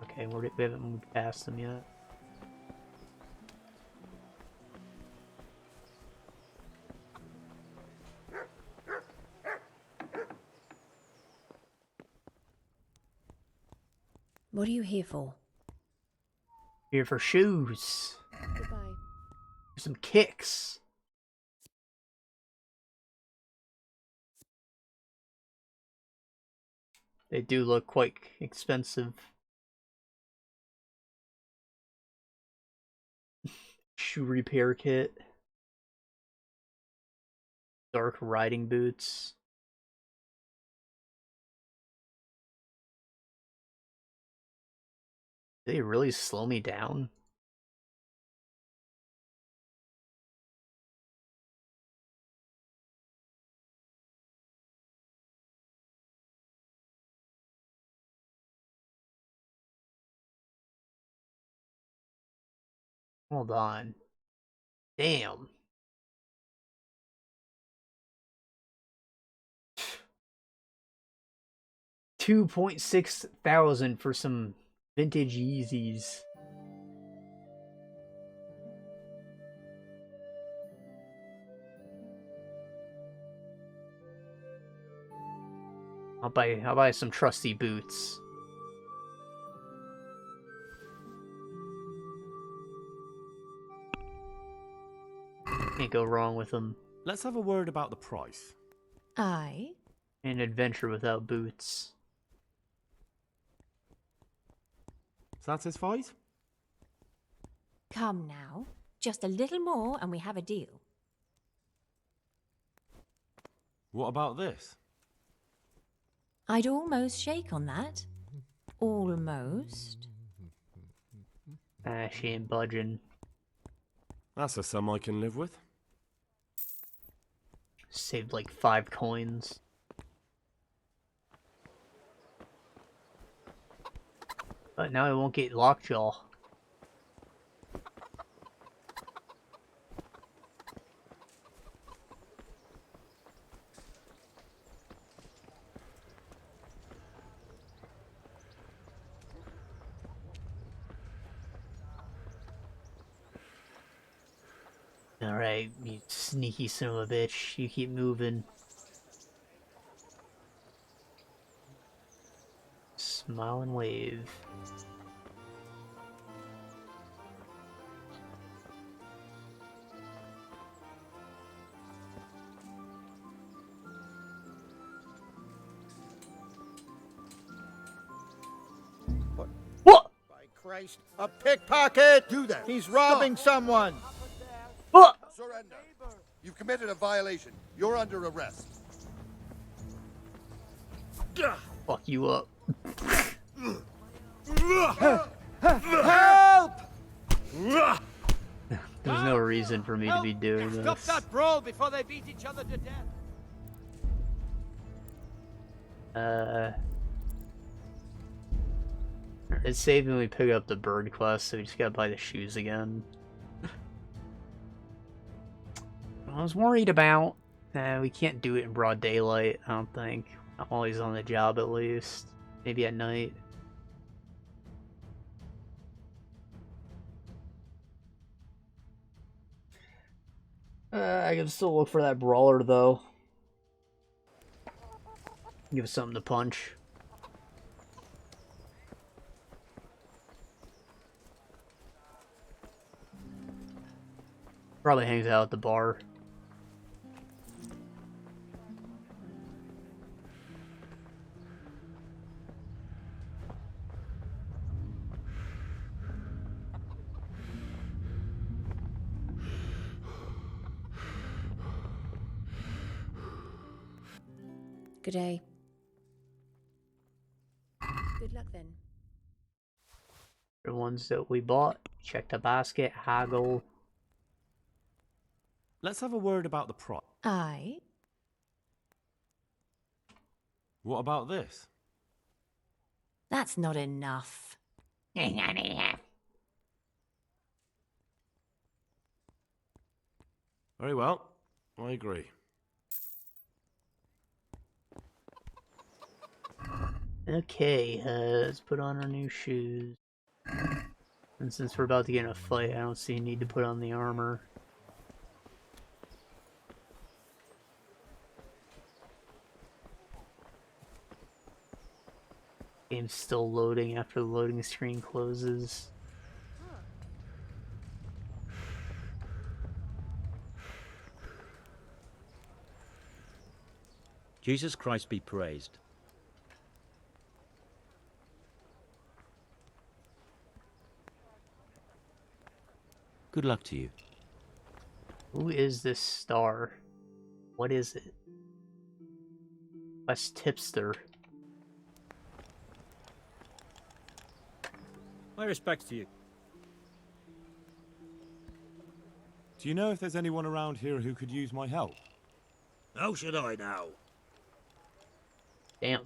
Okay, we haven't moved past them yet. What are you here for? Here for shoes. Goodbye. Some kicks. They do look quite expensive. Shoe repair kit. Dark riding boots. Did they really slow me down? Hold on. Damn. $2,600 for some vintage Yeezys. I'll buy some trusty boots. Can't go wrong with them. Let's have a word about the price. Aye. An adventure without boots. Satisfied? Come now. Just a little more and we have a deal. What about this? I'd almost shake on that. Almost. Ah, she ain't budging. That's a sum I can live with. Saved like 5 coins. But now I won't get lockjaw. Alright, you sneaky son of a bitch. You keep moving. Smile and wave. Christ. A pickpocket! Do that. He's robbing someone! Surrender. You've committed a violation. You're under arrest. Fuck you up. Help! There's no reason for me to be doing Stop this. that brawl before they beat each other to death. It's saving we pick up the bird quest, so we just gotta buy the shoes again. I was worried about. We can't do it in broad daylight, I don't think. I'm always on the job at least. Maybe at night. I can still look for that brawler though. Give us something to punch. Probably hangs out at the bar. Good day. Good luck then. The ones that we bought. Check the basket. Haggle. Let's have a word about the price. Aye. What about this? That's not enough. Very well. I agree. Okay, let's put on our new shoes. And since we're about to get in a fight, I don't see a need to put on the armor. Game's still loading after the loading screen closes. Jesus Christ be praised. Good luck to you. Who is this star? What is it? West Tipster. My respects to you. Do you know if there's anyone around here who could use my help? How should I know? Damn.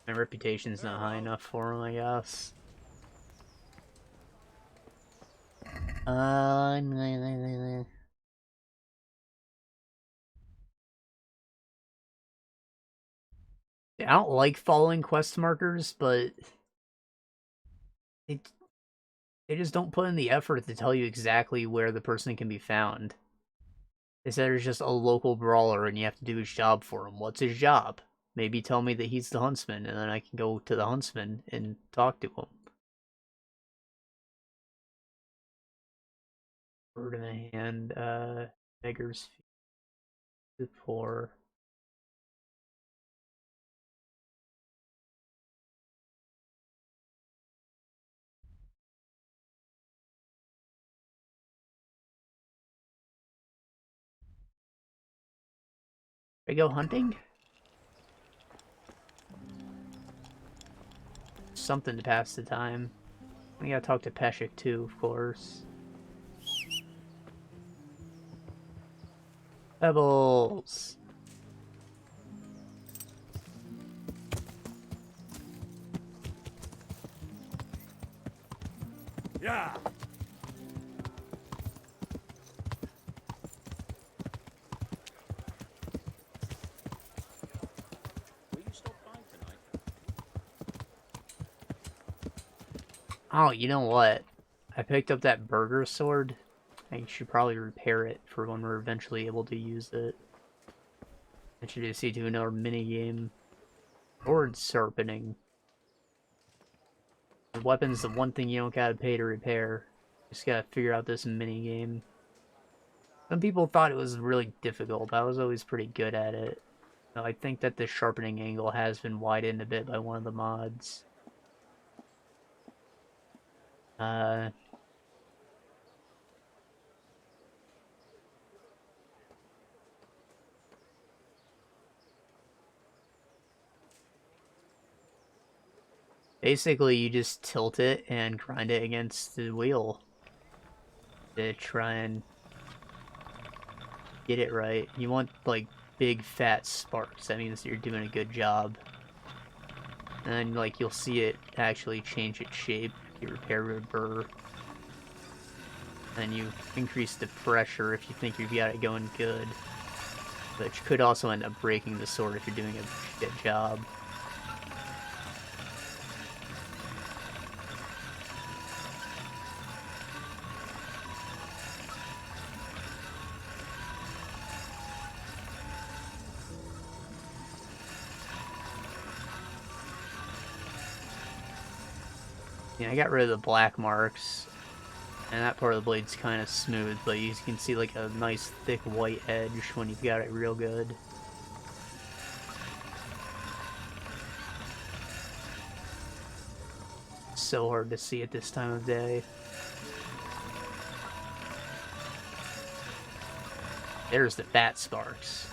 My reputation's not high enough for him, I guess. I don't like following quest markers, but they just don't put in the effort to tell you exactly where the person can be found. They said there's just a local brawler and you have to do his job for him. What's his job? Maybe tell me that he's the huntsman and then I can go to the huntsman and talk to him. Bird in the hand, beggar's feet, the poor. I go hunting? Something to pass the time. We gotta talk to Peshek too, of course. Pebbles! Yeah! Oh, you know what? I picked up that burger sword. I should probably repair it for when we're eventually able to use it. Introduce you to another minigame. Sword sharpening. The weapon's the one thing you don't gotta pay to repair. Just gotta figure out this minigame. Some people thought it was really difficult. I was always pretty good at it. So I think that the sharpening angle has been widened a bit by one of the mods. Basically, you just tilt it and grind it against the wheel to try and get it right. You want, like, big fat sparks. That means you're doing a good job. And then, like, you'll see it actually change its shape. You repair your burr. And you increase the pressure if you think you've got it going good. But you could also end up breaking the sword if you're doing a shit job. Yeah, I got rid of the black marks, and that part of the blade's kind of smooth, but you can see like a nice thick white edge when you've got it real good. So hard to see at this time of day. There's the fat sparks.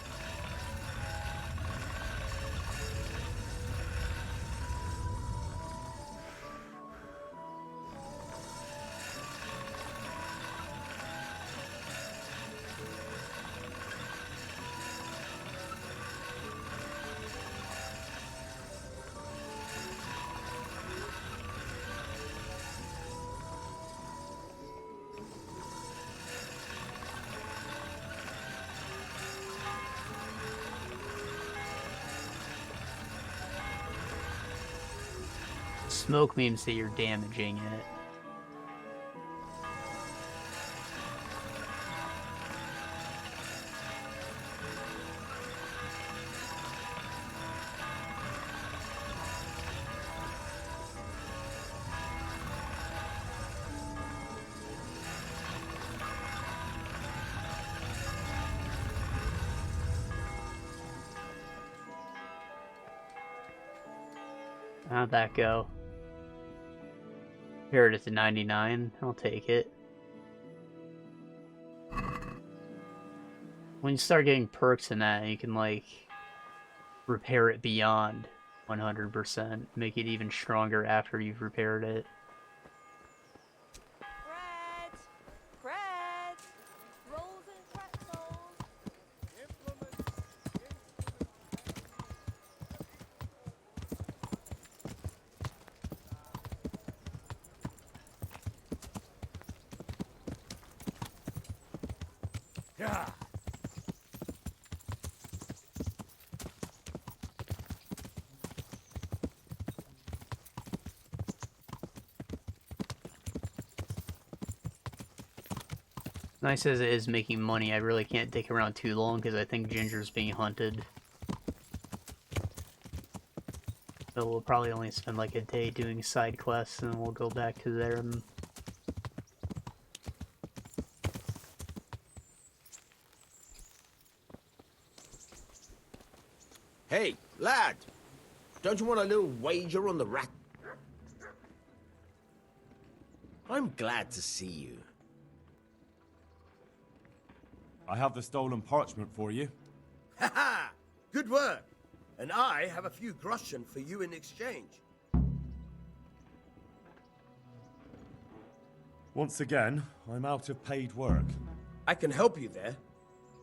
Smoke means that you're damaging it. How'd that go? Here it is at 99. I'll take it. When you start getting perks in that, you can, like, repair it beyond 100%. Make it even stronger after you've repaired it. Bread! Rolls and pretzels! Yeah. Nice as it is making money, I really can't dick around too long because I think Ginger's being hunted. So we'll probably only spend like a day doing side quests and then we'll go back to them. Hey, lad! Don't you want a little wager on the rat? I'm glad to see you. I have the stolen parchment for you. Ha ha! Good work! And I have a few groschen for you in exchange. Once again, I'm out of paid work. I can help you there,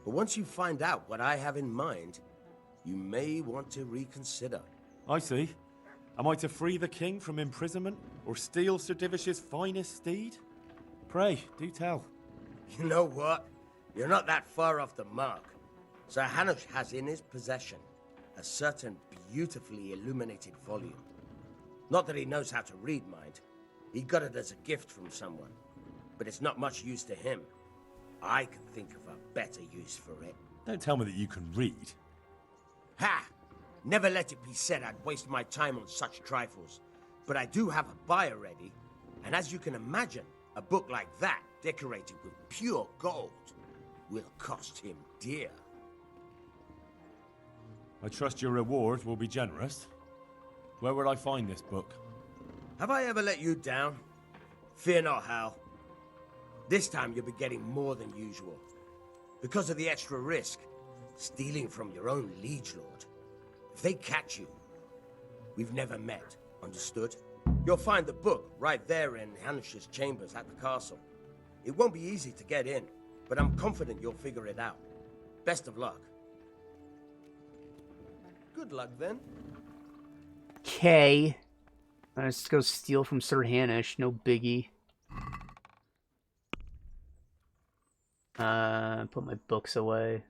but once you find out what I have in mind, you may want to reconsider. I see. Am I to free the king from imprisonment, or steal Sir Divish's finest steed? Pray, do tell. You know what? You're not that far off the mark. Sir Hanush has in his possession a certain beautifully illuminated volume. Not that he knows how to read, mind. He got it as a gift from someone. But it's not much use to him. I can think of a better use for it. Don't tell me that you can read. Ha! Never let it be said I'd waste my time on such trifles. But I do have a buyer ready. And as you can imagine, a book like that, decorated with pure gold, will cost him dear. I trust your reward will be generous. Where would I find this book? Have I ever let you down? Fear not, Hal. This time you'll be getting more than usual. Because of the extra risk, stealing from your own liege lord. If they catch you, we've never met, understood? You'll find the book right there in Hanish's chambers at the castle. It won't be easy to get in, but I'm confident you'll figure it out. Best of luck. Good luck, then. Okay. Let's go steal from Sir Hanish. No biggie. Put my books away.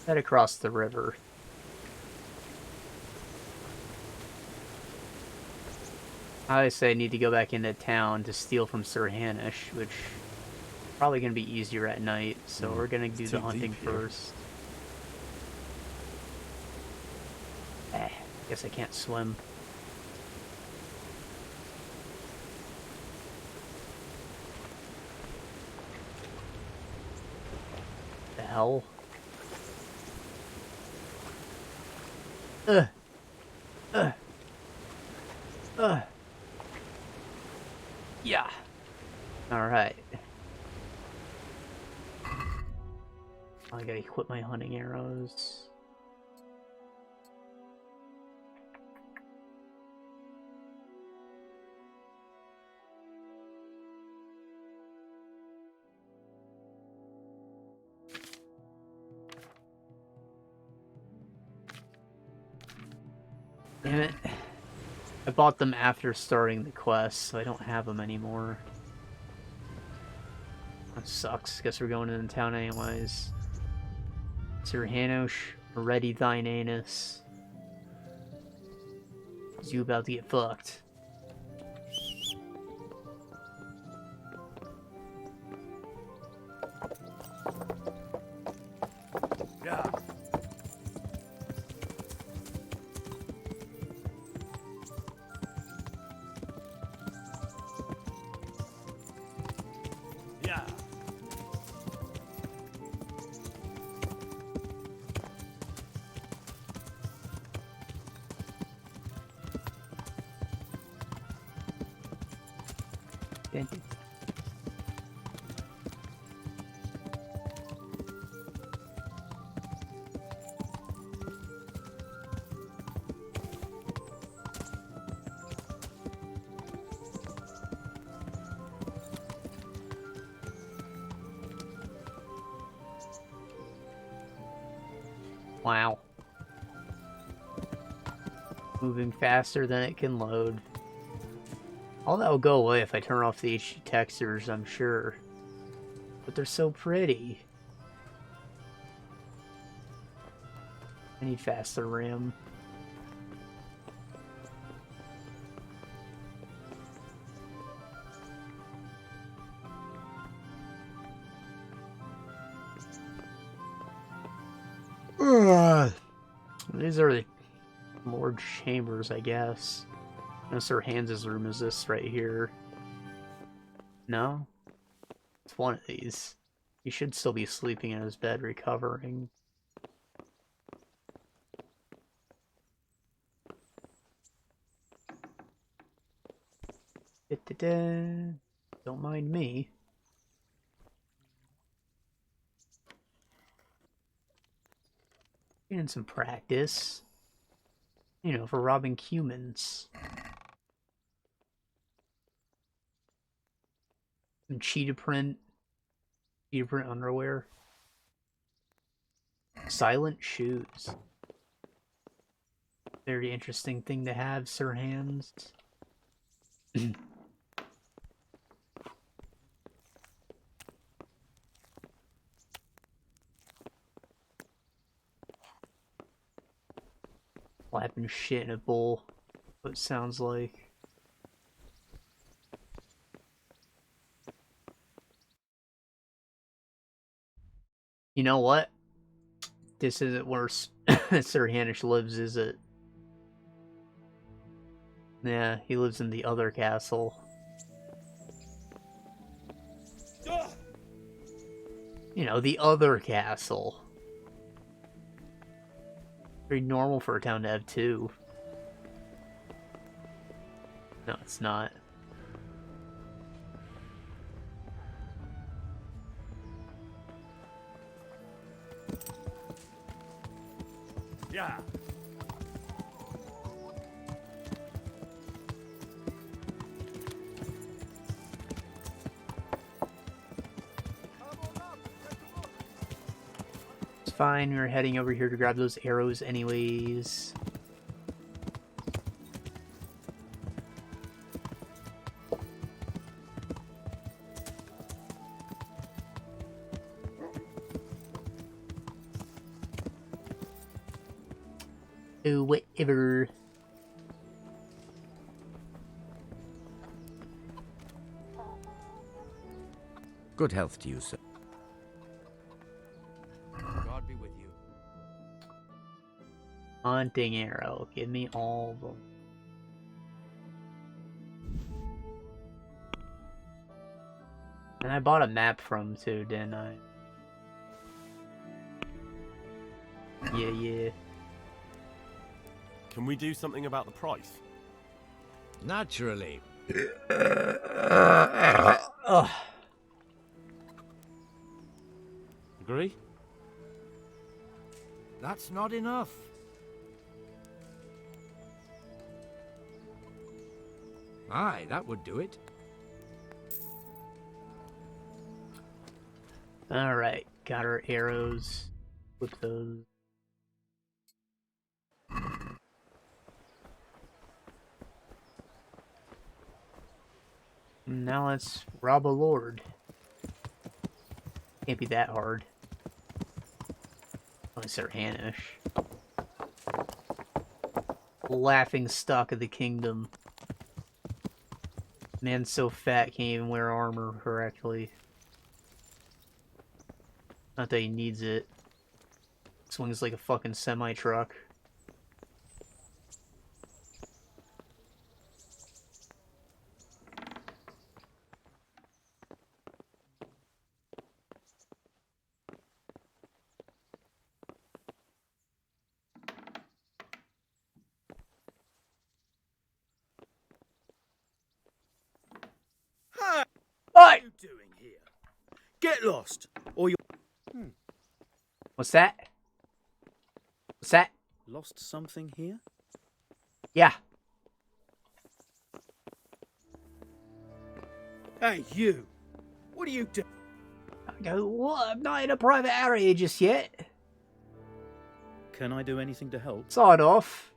Head across the river. I say I need to go back into town to steal from Sir Hanish, which is probably going to be easier at night, so we're going to do the hunting first. Guess I can't swim. The hell? Yeah. Alright. I gotta equip my hunting arrows. Damn it. I bought them after starting the quest, so I don't have them anymore. That sucks. Guess we're going into town anyways. Sir Hanosh, ready thine anus. Is you about to get fucked? Yeah. Yeah. Wow. Moving faster than it can load. All that will go away if I turn off the HD textures, I'm sure. But they're so pretty. I need faster RAM. These are the Lord Chambers, I guess. No, Sir Hans's room is this right here. No? It's one of these. He should still be sleeping in his bed, recovering. Da-da-da. Don't mind me. Getting some practice. You know, for robbing humans. Some cheetah print underwear. Silent shoes. Very interesting thing to have, Sir Hans. Slapping shit in a bowl. What it sounds like. You know what? This isn't where Sir Hanish lives, is it? Yeah, he lives in the other castle. You know, the other castle. Very normal for a town to have two. No, it's not. Yeah. It's fine, we were heading over here to grab those arrows anyways. Oh, whatever. Good health to you, sir. God be with you. Hunting arrow. Give me all of them. And I bought a map from too, didn't I? Yeah. Can we do something about the price? Naturally. Ugh. Agree? That's not enough. Aye, that would do it. Alright, got our arrows. Flip those. Now let's rob a lord. Can't be that hard. Unless Sir Hanish. Laughing stock of the kingdom. Man's so fat can't even wear armor correctly. Not that he needs it. Swings like a fucking semi-truck. What are you doing here? Get lost, or you're... What's that? What's that? Lost something here? Yeah. Hey, you! What are you doing? I go, what? I'm not in a private area just yet. Can I do anything to help? Sawed off.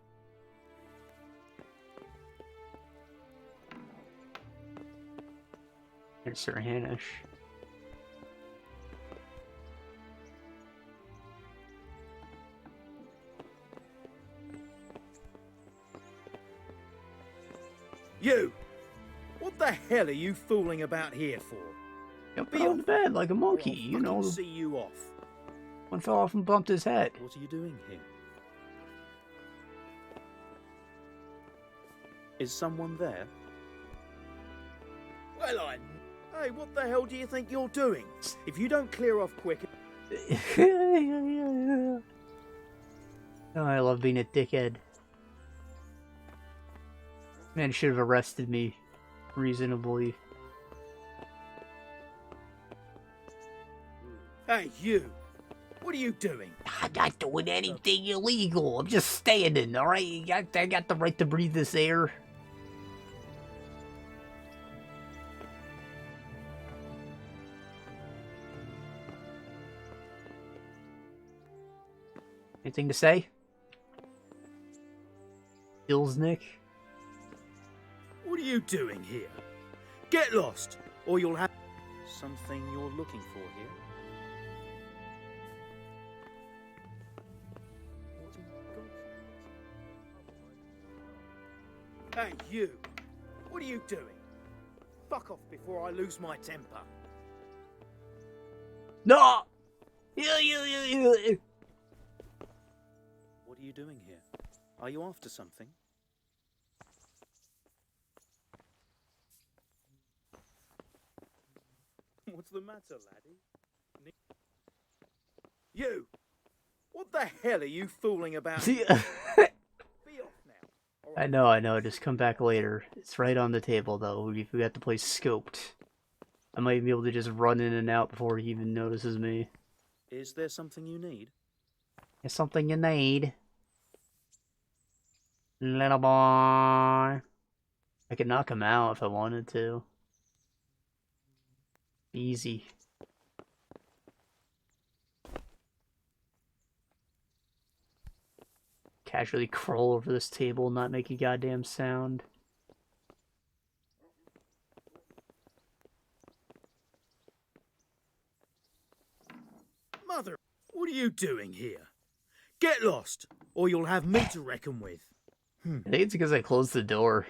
There's Sir Hanish. You! What the hell are you fooling about here for? Jump on the bed like a monkey, Or I'll you know. fucking see you off. One fell off and bumped his head. What are you doing here? Is someone there? Well, Hey, what the hell do you think you're doing? If you don't clear off quick... Oh, I love being a dickhead. Man should have arrested me reasonably. Hey, you! What are you doing? I'm not doing anything illegal. I'm just standing, alright? I got the right to breathe this air. Anything to say? Ilsnick? What are you doing here? Get lost, or you'll have... Something you're looking for here? Hey, you! What are you doing? Fuck off before I lose my temper. No! What are you doing here? Are you after something? What's the matter, laddie? You! What the hell are you fooling about? See, I know. Just come back later. It's right on the table, though. We got the place scoped. I might be able to just run in and out before he even notices me. Is there something you need? There's something you need. Little boy. I could knock him out if I wanted to. Easy. Casually crawl over this table and not make a goddamn sound. Mother, what are you doing here? Get lost, or you'll have me to reckon with. I think it's because I closed the door.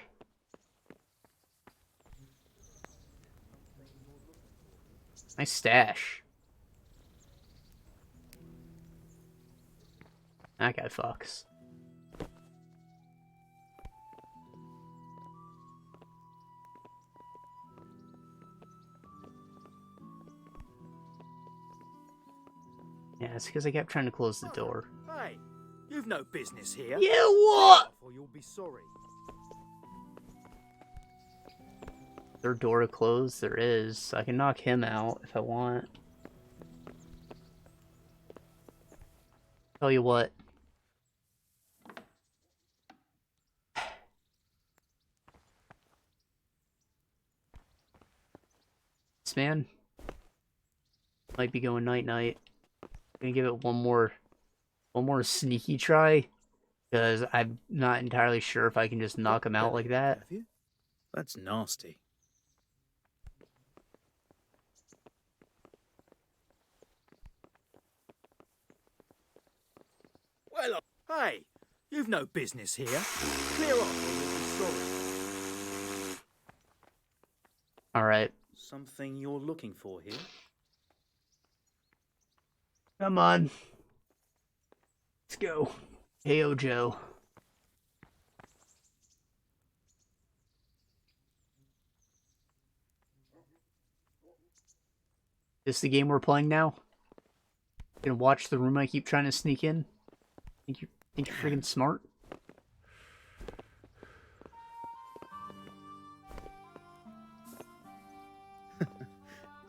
Nice stash. That guy fucks. Yeah, it's because I kept trying to close the door. Hey, you've no business here. Yeah, what? Or you'll be sorry. Is there a door to close? There is. I can knock him out if I want. Tell you what. This man might be going night-night. Gonna give it one more sneaky try, because I'm not entirely sure if I can just knock him out like that. That's nasty. Well, hey, you've no business here. Clear off, or you'll be sorry. Alright. Something you're looking for here? Come on. Let's go. Hey-o, Joe. This the game we're playing now? Gonna watch the room I keep trying to sneak in? Think you're freaking smart?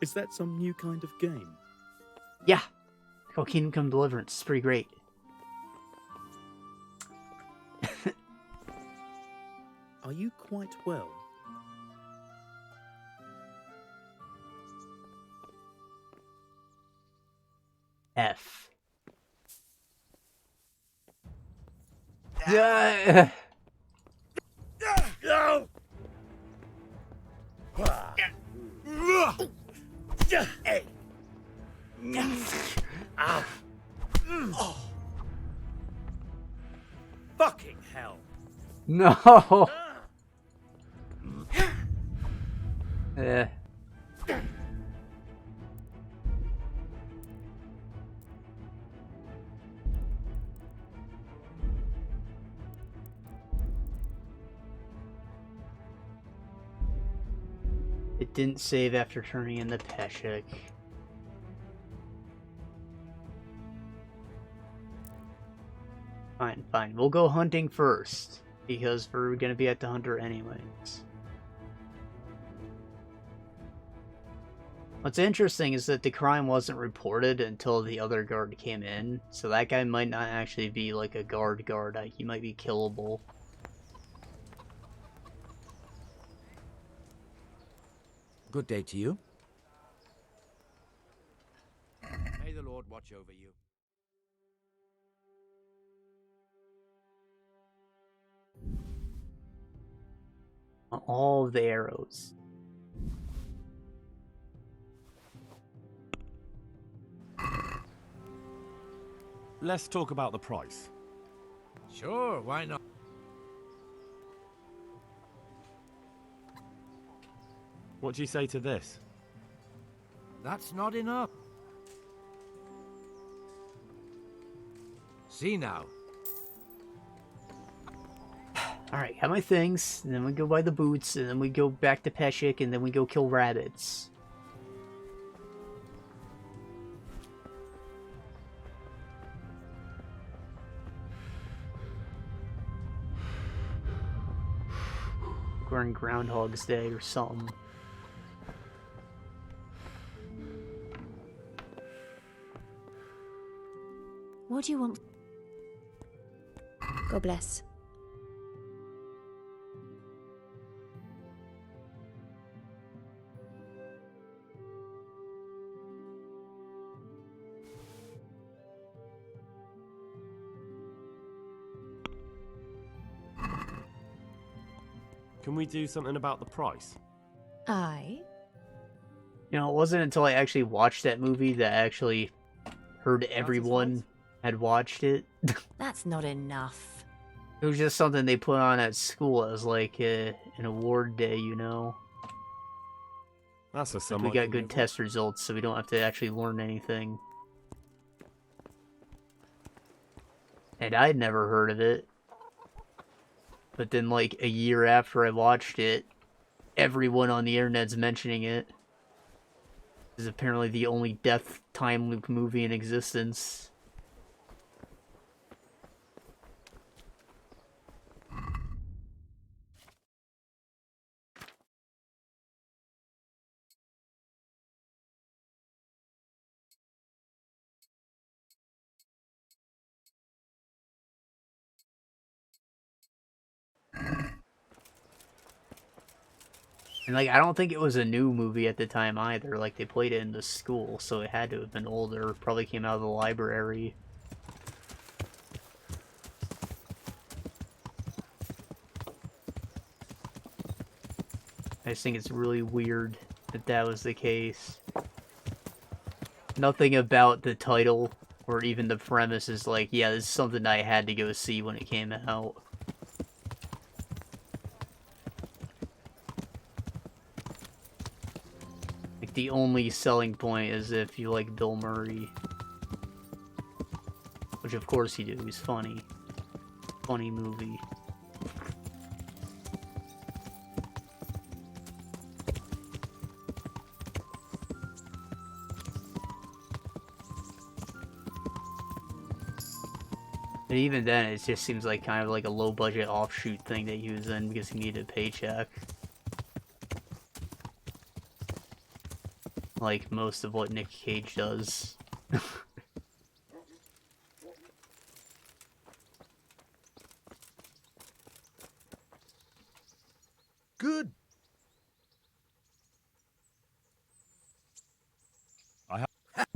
Is that some new kind of game? Yeah. Called Kingdom Come Deliverance. It's pretty great. Are you quite well? F. Yeah. No! Hey! Fucking hell! No! Yeah. It didn't save after turning in the Peshek. Fine. We'll go hunting first, because we're gonna be at the hunter anyways. What's interesting is that the crime wasn't reported until the other guard came in, so that guy might not actually be like a guard. He might be killable. Good day to you. May the Lord watch over you. All of the arrows. Let's talk about the price. Sure, why not? What do you say to this? That's not enough. See now. Alright, got my things, and then we go buy the boots, and then we go back to Peshik, and then we go kill rabbits. We're in Groundhog's Day or something. What do you want? God bless. Can we do something about the price? Aye. You know, it wasn't until I actually watched that movie that I actually heard everyone had watched it. That's not enough. It was just something they put on at school as like an award day, you know. That's a Like sum. we got good test results, so we don't have to actually learn anything. And I'd never heard of it. But then, like, a year after I watched it, everyone on the internet's mentioning it. This is apparently the only death time loop movie in existence. And, like, I don't think it was a new movie at the time either. Like, they played it in the school, so it had to have been older. Probably came out of the library. I just think it's really weird that that was the case. Nothing about the title or even the premise is like, yeah, this is something I had to go see when it came out. Like, the only selling point is if you like Bill Murray. Which of course you do, he's funny. Funny movie. But even then, it just seems like kind of like a low-budget offshoot thing that he was in because he needed a paycheck. Like most of what Nick Cage does. Good. I have.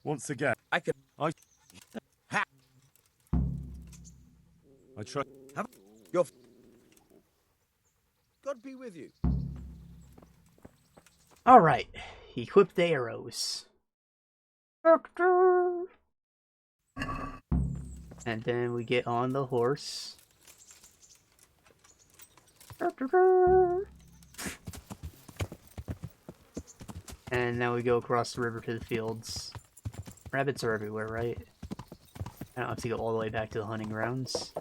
Once again, I can. I try. Your. God be with you. Alright, equip the arrows. And then we get on the horse. And now we go across the river to the fields. Rabbits are everywhere, right? I don't have to go all the way back to the hunting grounds.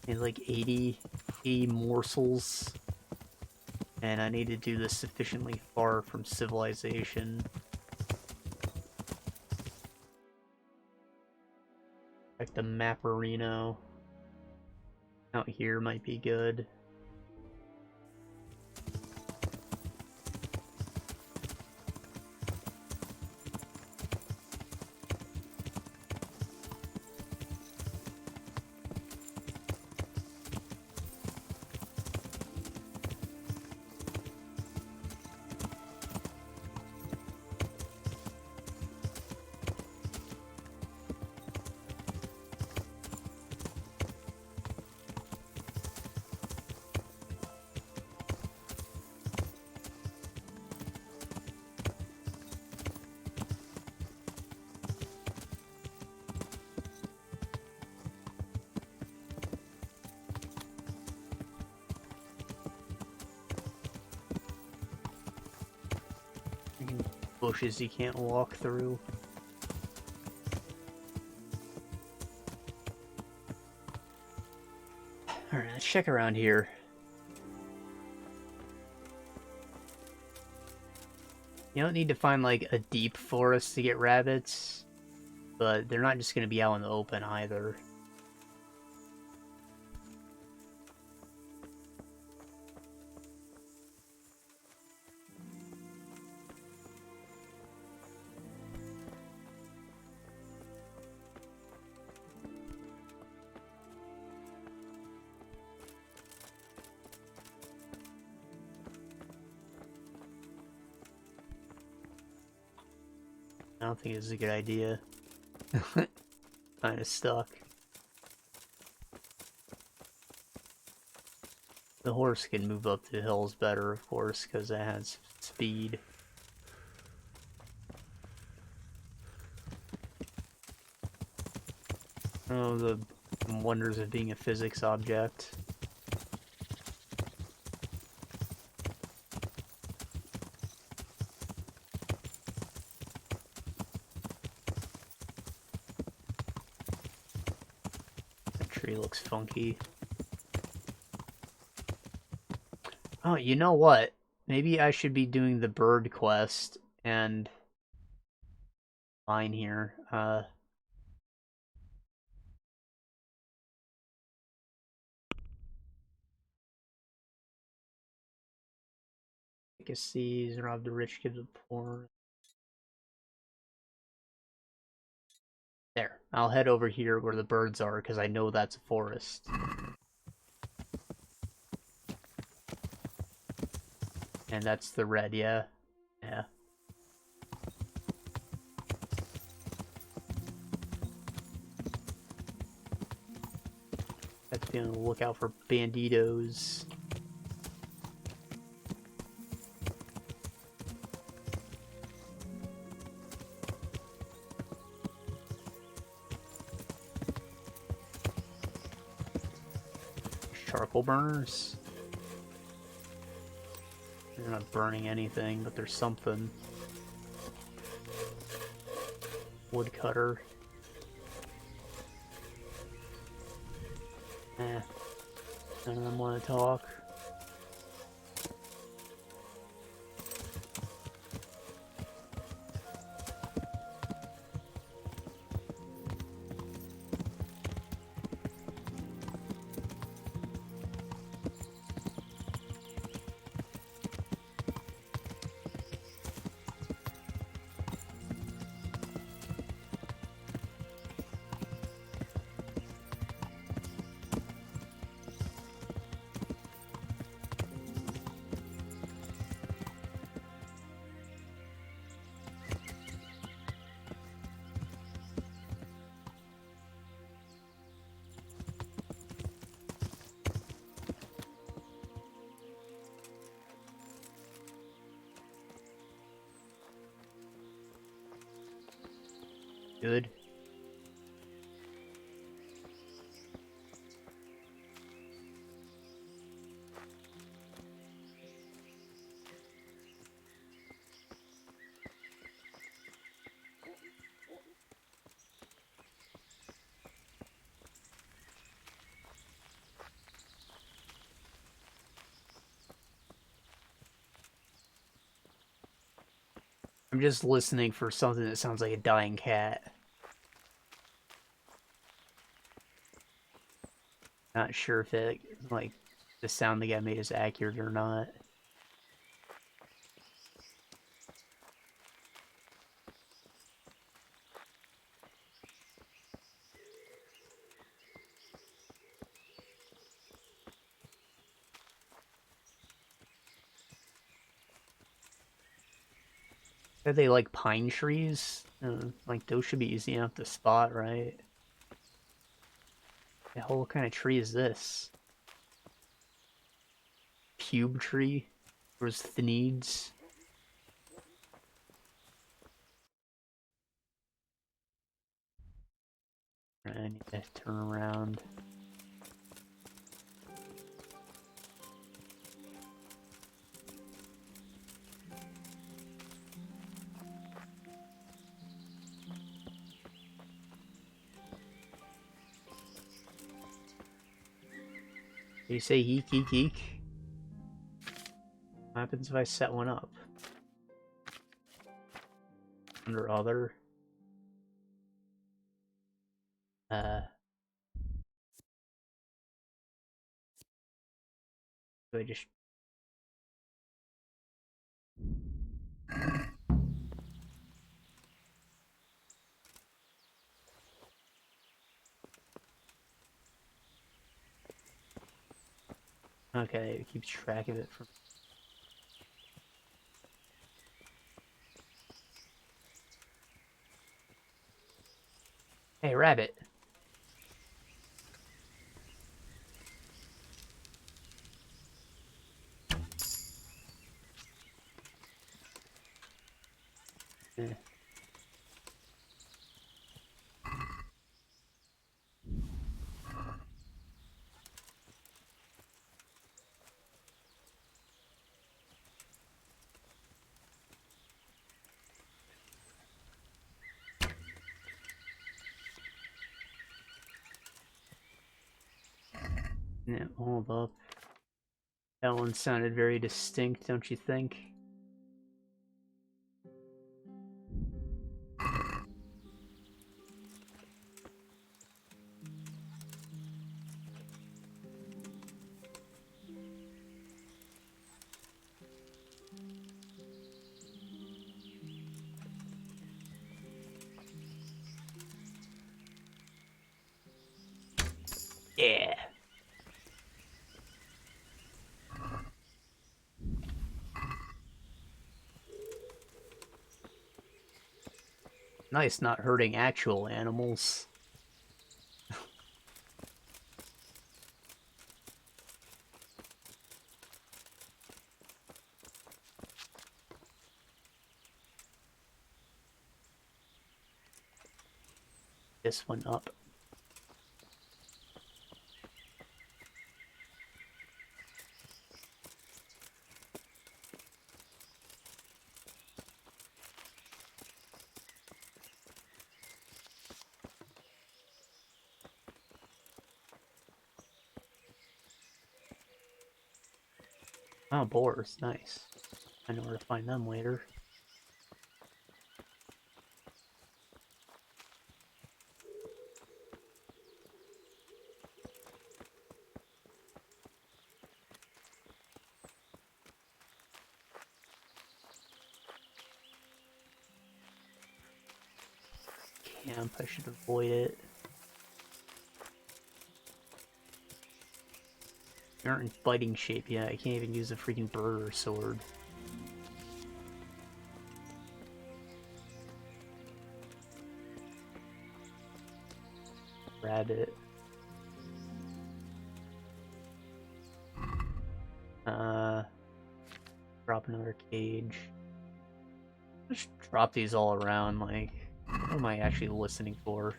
Need like 80 morsels. And I need to do this sufficiently far from civilization. Like the Mapperino. Out here might be good. bushes you can't walk through. Alright, let's check around here. You don't need to find like a deep forest to get rabbits, but they're not just going to be out in the open either. I don't think this is a good idea. Kinda stuck. The horse can move up the hills better, of course, because it has speed. Oh, the wonders of being a physics object. Tree looks funky. Oh, you know what? Maybe I should be doing the bird quest and mine here. Seas, rob the rich, give the poor. There. I'll head over here where the birds are because I know that's a forest. And that's the red, yeah. Yeah. Have to be on the lookout for banditos. Charcoal burners. They're not burning anything, but there's something. Woodcutter. Eh. None of them want to talk. Good. I'm just listening for something that sounds like a dying cat. Not sure if it, like, the sound the guy made is accurate or not. Are they like pine trees? Like, those should be easy enough to spot, right? The hell, what kind of tree is this? Pube tree? Where's Thneeds? I need to turn around. Did you say eek, eek, eek? What happens if I set one up? Under other. Do I just... Okay, it keeps track of it from... Hey, rabbit. Eh. Yeah, hold up. That one sounded very distinct, don't you think? Yeah. Nice not hurting actual animals. This one up. Oh, boars, nice. I know where to find them later. Camp, I should avoid it. You aren't in fighting shape yet, I can't even use a freaking bird or sword. Rabbit. Drop another cage. Just drop these all around, like, what am I actually listening for?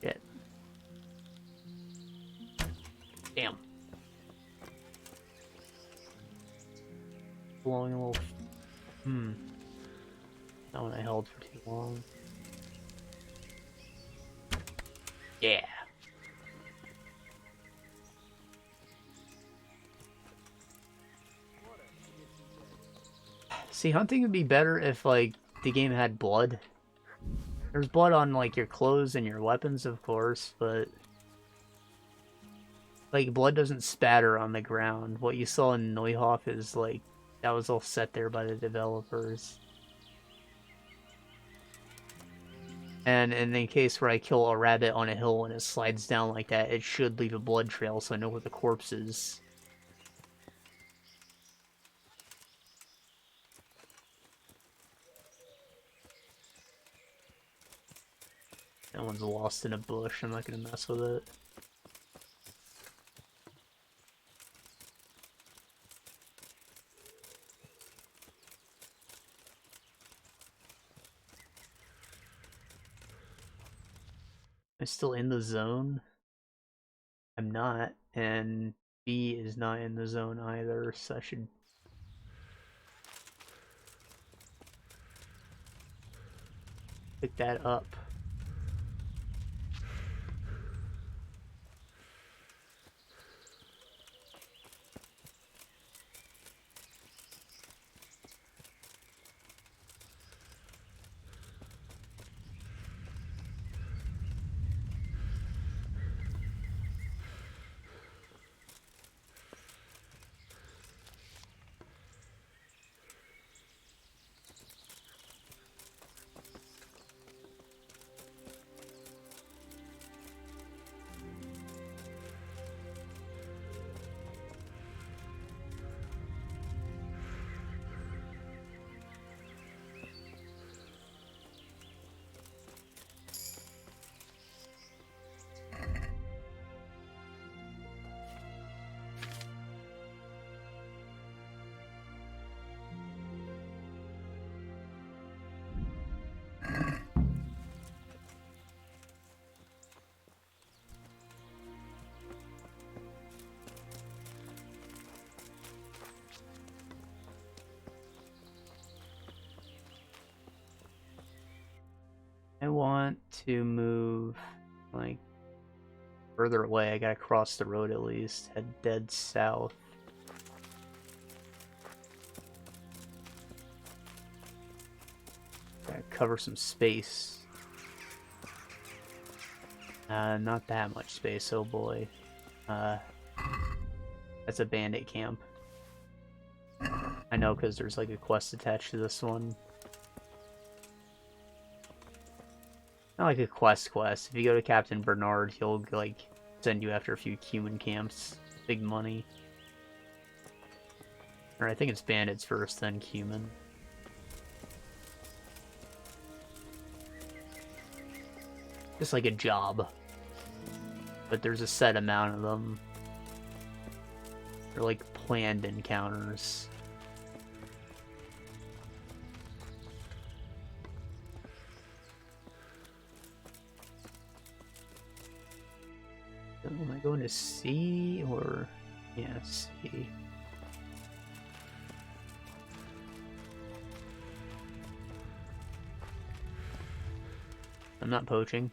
Shit. Damn. Blowing a little... That one I held for too long. Yeah. See, hunting would be better if, like, the game had blood. There's blood on, like, your clothes and your weapons, of course, but... Like, blood doesn't spatter on the ground. What you saw in Neuhof is, like, that was all set there by the developers. And in the case where I kill a rabbit on a hill and it slides down like that, it should leave a blood trail so I know where the corpse is. That one's lost in a bush, I'm not gonna mess with it. I'm still in the zone. I'm not, and B is not in the zone either, so I should... pick that up. I want to move, like, further away. I gotta cross the road at least. Head dead south. Gotta cover some space. Not that much space, oh boy. That's a bandit camp. I know, because there's like a quest attached to this one. Not like a quest. If you go to Captain Bernard, he'll like send you after a few human camps. Big money. Or I think it's bandits first, then human. Just like a job. But there's a set amount of them. They're like planned encounters. So am I going to C or... yeah, C. I'm not poaching.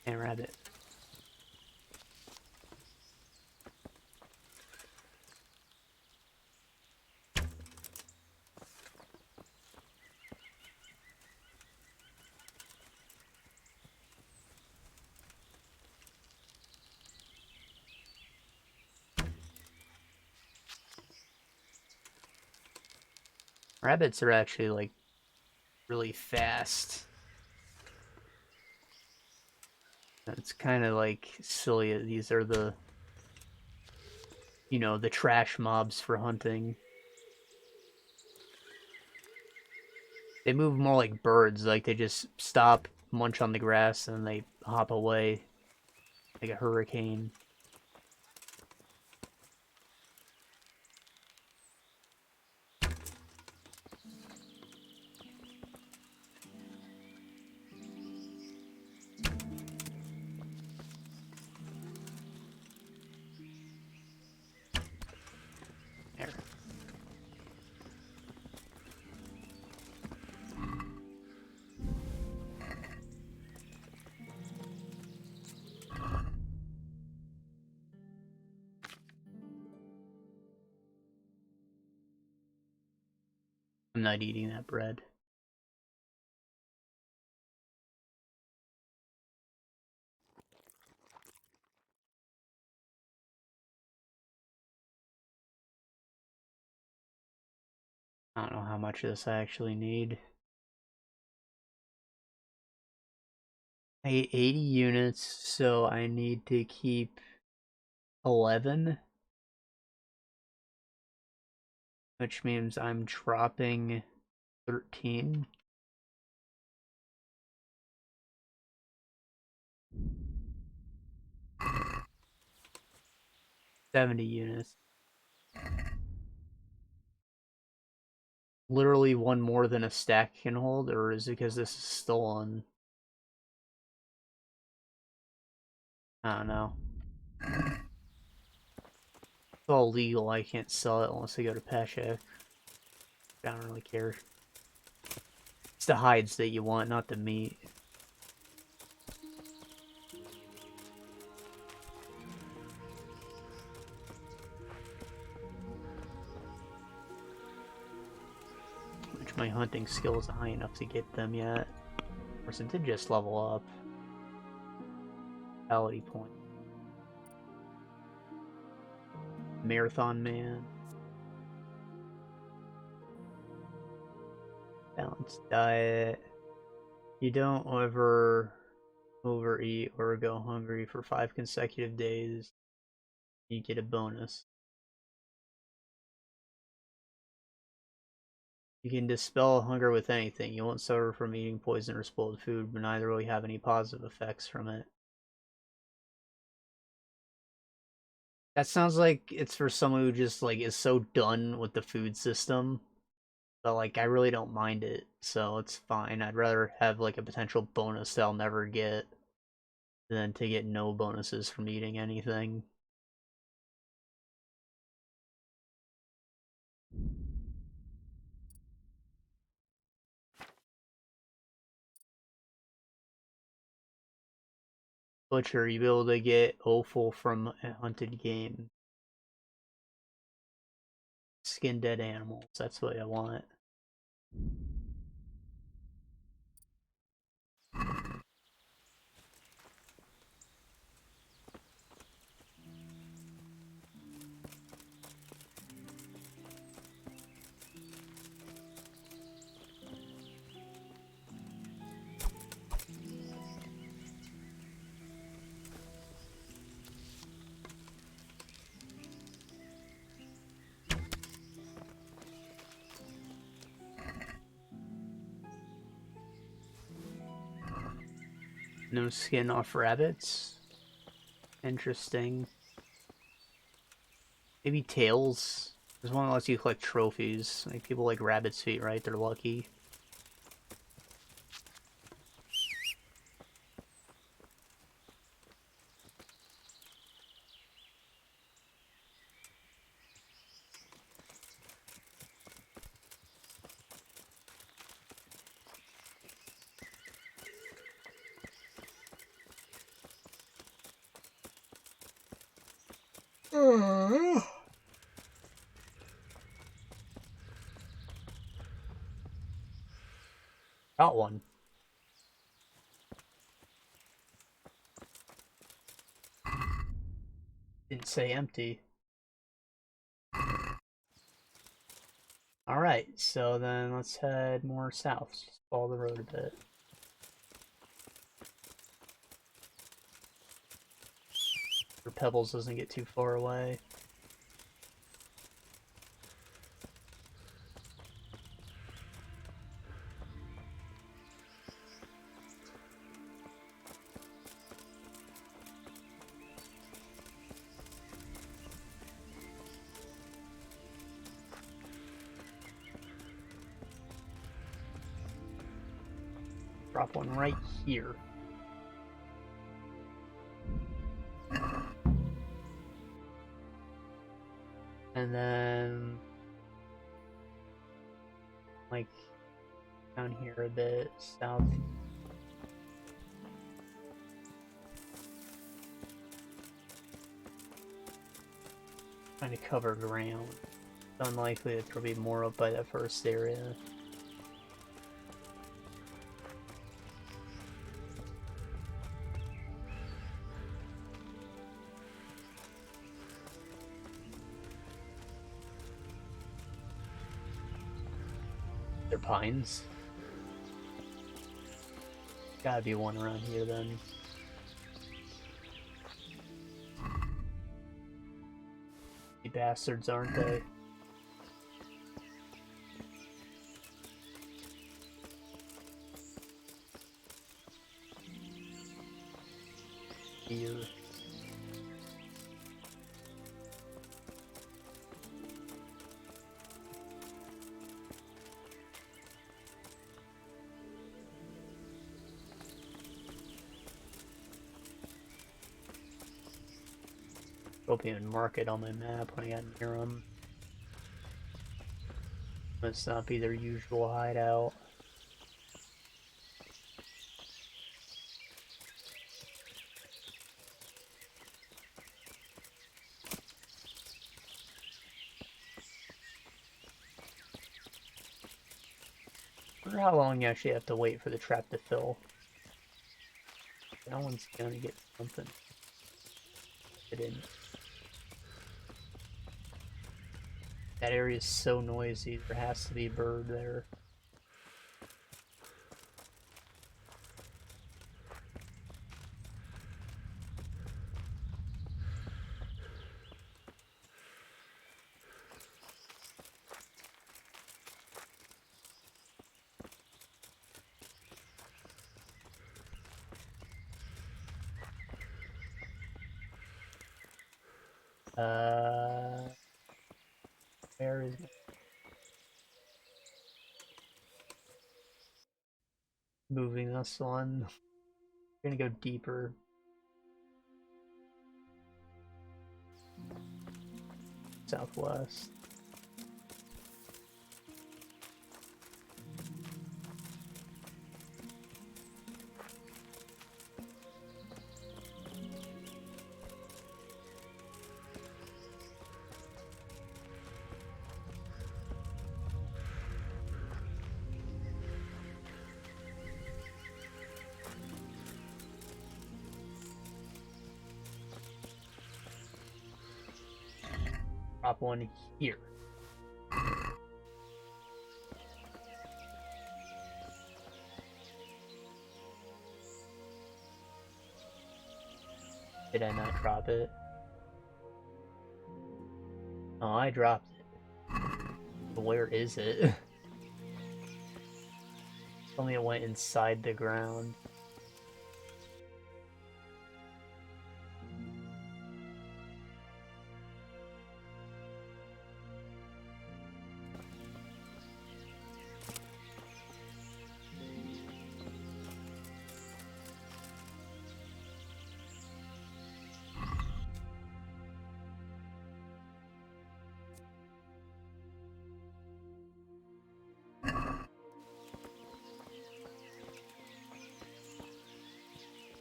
Hey, rabbit. Rabbits are actually, like, really fast. It's kind of, like, silly. These are the, you know, the trash mobs for hunting. They move more like birds. Like, they just stop, munch on the grass, and they hop away. Like a hurricane. There. I'm not eating that bread. I don't know how much of this I actually need. I ate 80 units, so I need to keep 11. Which means I'm dropping 13. $70 units. literally one more than a stack can hold, or is it because this is stolen? I don't know. It's all legal, I can't sell it unless I go to Peshek. I don't really care. It's the hides that you want, not the meat. Which my hunting skill isn't high enough to get them yet. Of course, it did just level up. Vitality point. Marathon Man. Balanced diet. You don't ever overeat or go hungry for 5 consecutive days. You get a bonus. You can dispel hunger with anything. You won't suffer from eating poison or spoiled food, but neither will you have any positive effects from it. That sounds like it's for someone who just, like, is so done with the food system. But, like, I really don't mind it, so it's fine. I'd rather have, like, a potential bonus that I'll never get than to get no bonuses from eating anything. Butcher, you be able to get offal from a hunted game. Skin dead animals, that's what I want. No skin off rabbits. Interesting. Maybe tails. There's one that lets you collect trophies. Like people like rabbit's feet, right? They're lucky. Got one. Didn't say empty. Alright, so then let's head more south. Just follow the road a bit. Or Pebbles doesn't get too far away. Drop one right here. And then, like, down here a bit, south. Trying to cover ground. It's unlikely that there'll be more up by that first area. They're pines. Gotta be one around here then. You bastards, aren't they? Here. Hope you even mark it on my map when I got near them. Must not be their usual hideout. I wonder how long you actually have to wait for the trap to fill. No one's gonna get something. It in. That area is so noisy, there has to be a bird there. Where is it? Moving us on. We're gonna go deeper. Southwest. Drop one here. Did I not drop it? Oh, I dropped it. But where is it? Tell me it went inside the ground.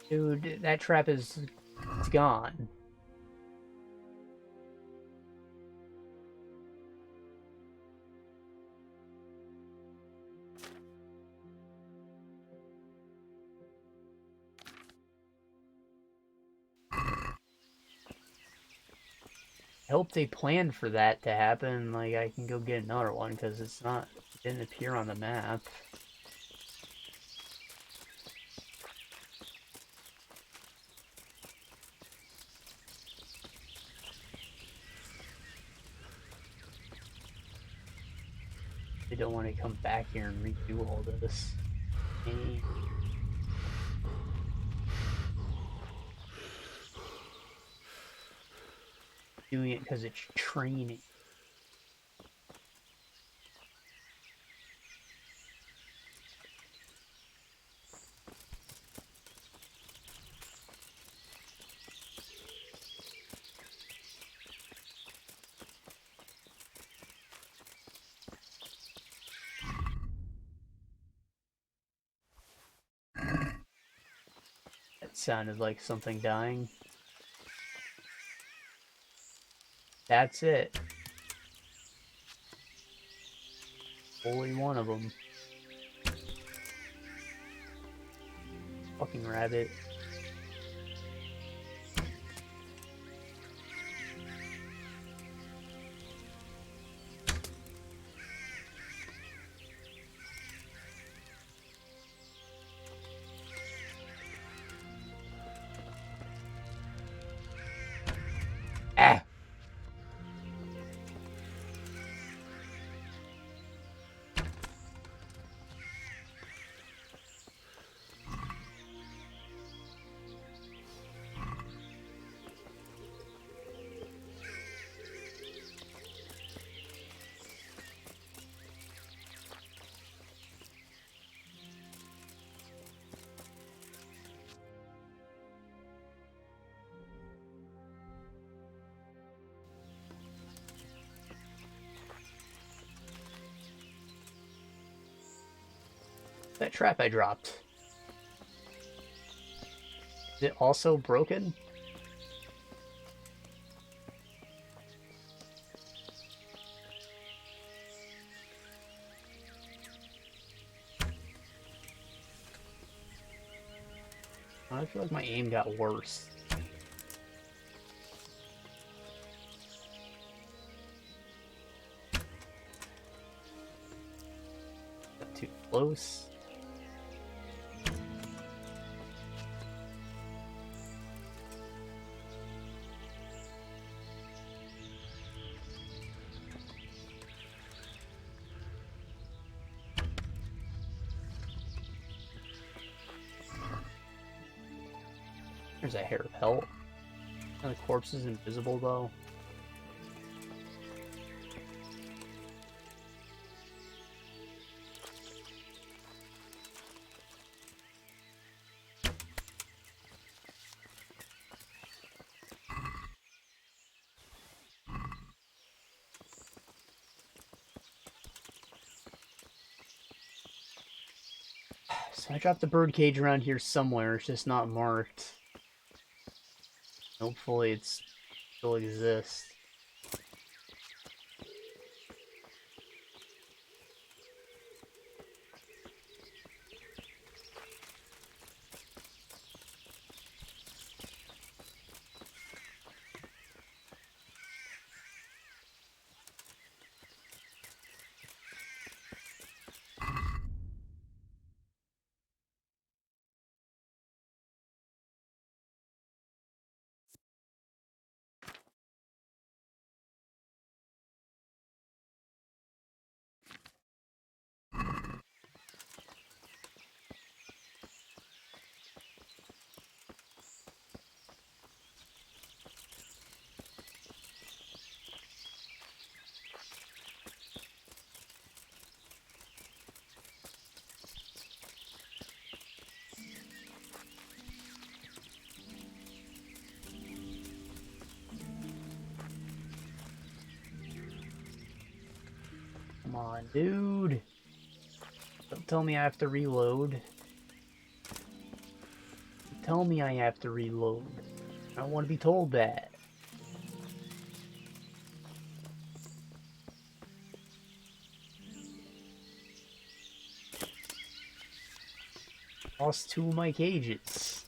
Dude, that trap is gone. I hope they planned for that to happen, like I can go get another one, because it didn't appear on the map. They don't want to come back here and redo all this. Hey. Doing it because it's training. That sounded like something dying. That's it. Only one of them. Fucking rabbit. Ah! That trap I dropped. Is it also broken? I feel like my aim got worse. Got too close. There's a hair pelt. The corpse is invisible though. So I dropped the bird cage around here somewhere, it's just not marked. Hopefully it still exists. Come on, dude. Don't tell me I have to reload. Tell me I have to reload. I don't want to be told that. Lost 2 of my cages.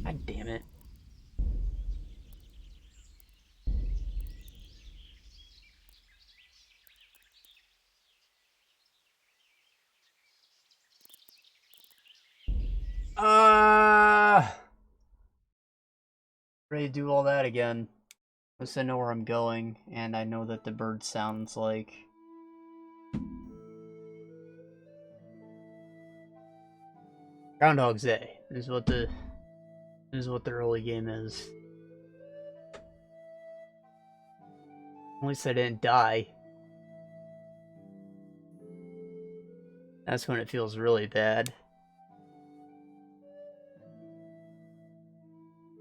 God damn it. Ready to do all that again. At least I know where I'm going, and I know that the bird sounds like. Groundhog's Day is what the early game is. At least I didn't die. That's when it feels really bad.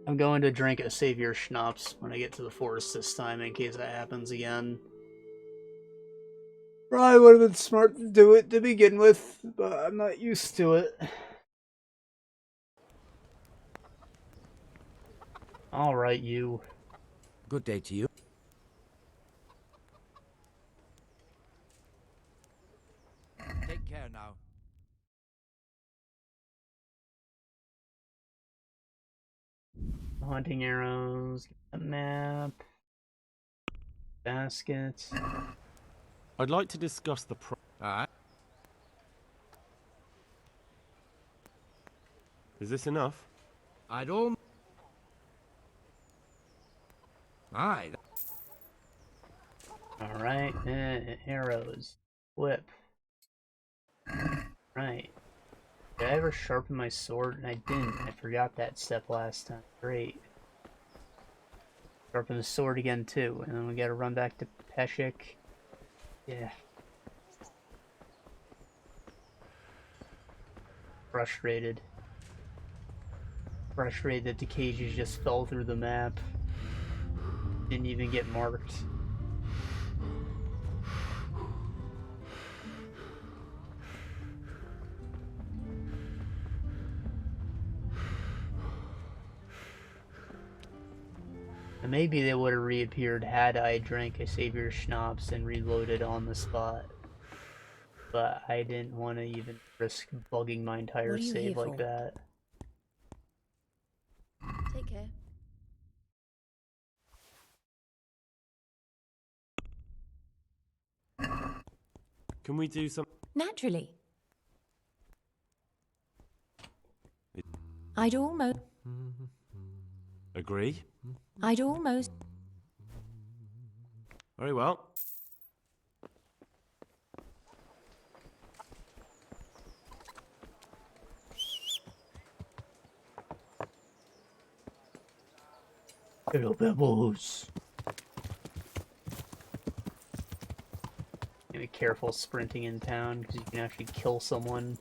I'm going to drink a savior schnapps when I get to the forest this time in case that happens again. Probably would have been smart to do it to begin with, but I'm not used to it. Alright, you. Good day to you. Take care now. Hunting arrows, a map, basket. I'd like to discuss the Is this enough? I'd all. Aye. Alright, arrows. Whip. Right. Did I ever sharpen my sword? And I didn't. I forgot that step last time. Great. Sharpen the sword again too, and then we gotta run back to Peshek. Yeah. Frustrated. Frustrated that the cages just fell through the map. Didn't even get marked. And maybe they would have reappeared had I drank a Savior Schnapps and reloaded on the spot. But I didn't want to even risk bugging my entire save like that. Take care. Can we do some? Naturally. I'd almost... Agree? I'd almost... Very well. Hello, Pebbles. Be careful sprinting in town, because you can actually kill someone.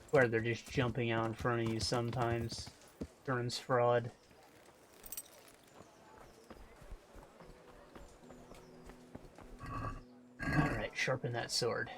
Where they're just jumping out in front of you sometimes. Turns fraud. Alright, sharpen that sword.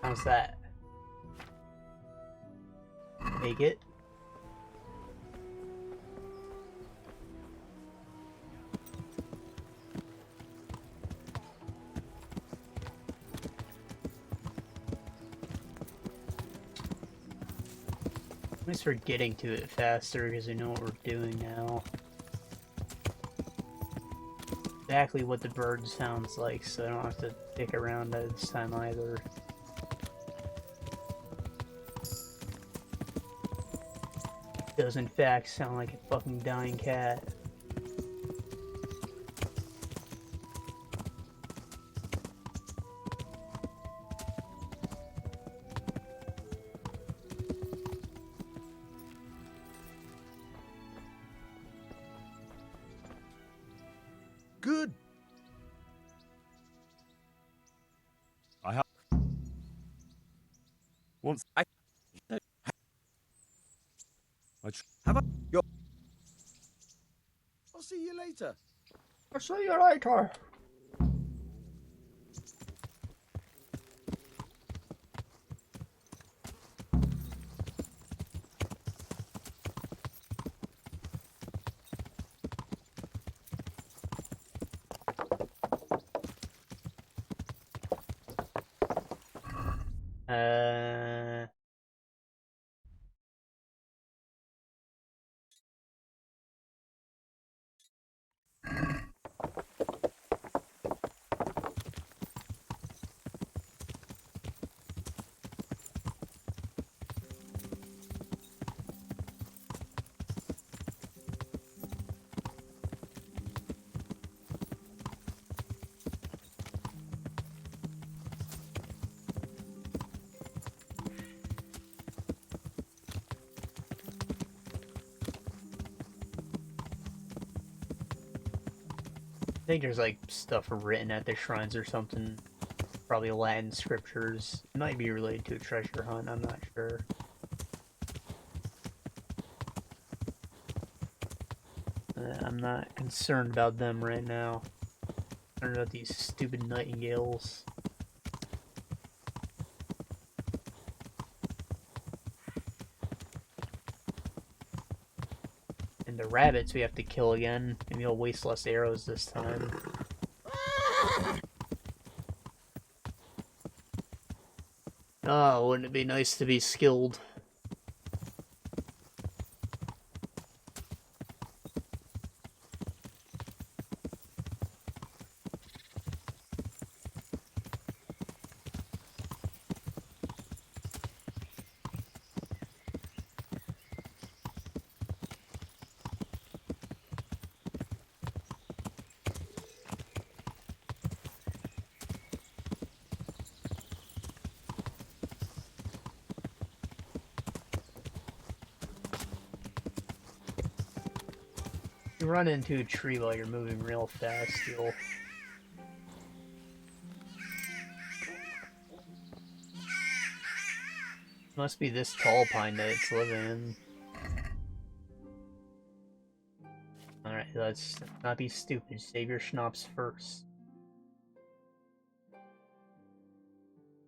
How's that? Make it? At least we're getting to it faster because we know what we're doing now. Exactly what the bird sounds like, so I don't have to stick around this time either. Does in fact sound like a fucking dying cat. Good. I have. Once I. Have a. I'll see you later. I'll see you later. I think there's like stuff written at the shrines or something. Probably Latin scriptures. It might be related to a treasure hunt, I'm not sure. I'm not concerned about them right now. I'm concerned about these stupid nightingales. And the rabbits we have to kill again. Maybe I'll waste less arrows this time. Oh, wouldn't it be nice to be skilled? You run into a tree while you're moving real fast, you'll... Must be this tall pine that it's living in. Alright, let's not be stupid. Save your schnapps first.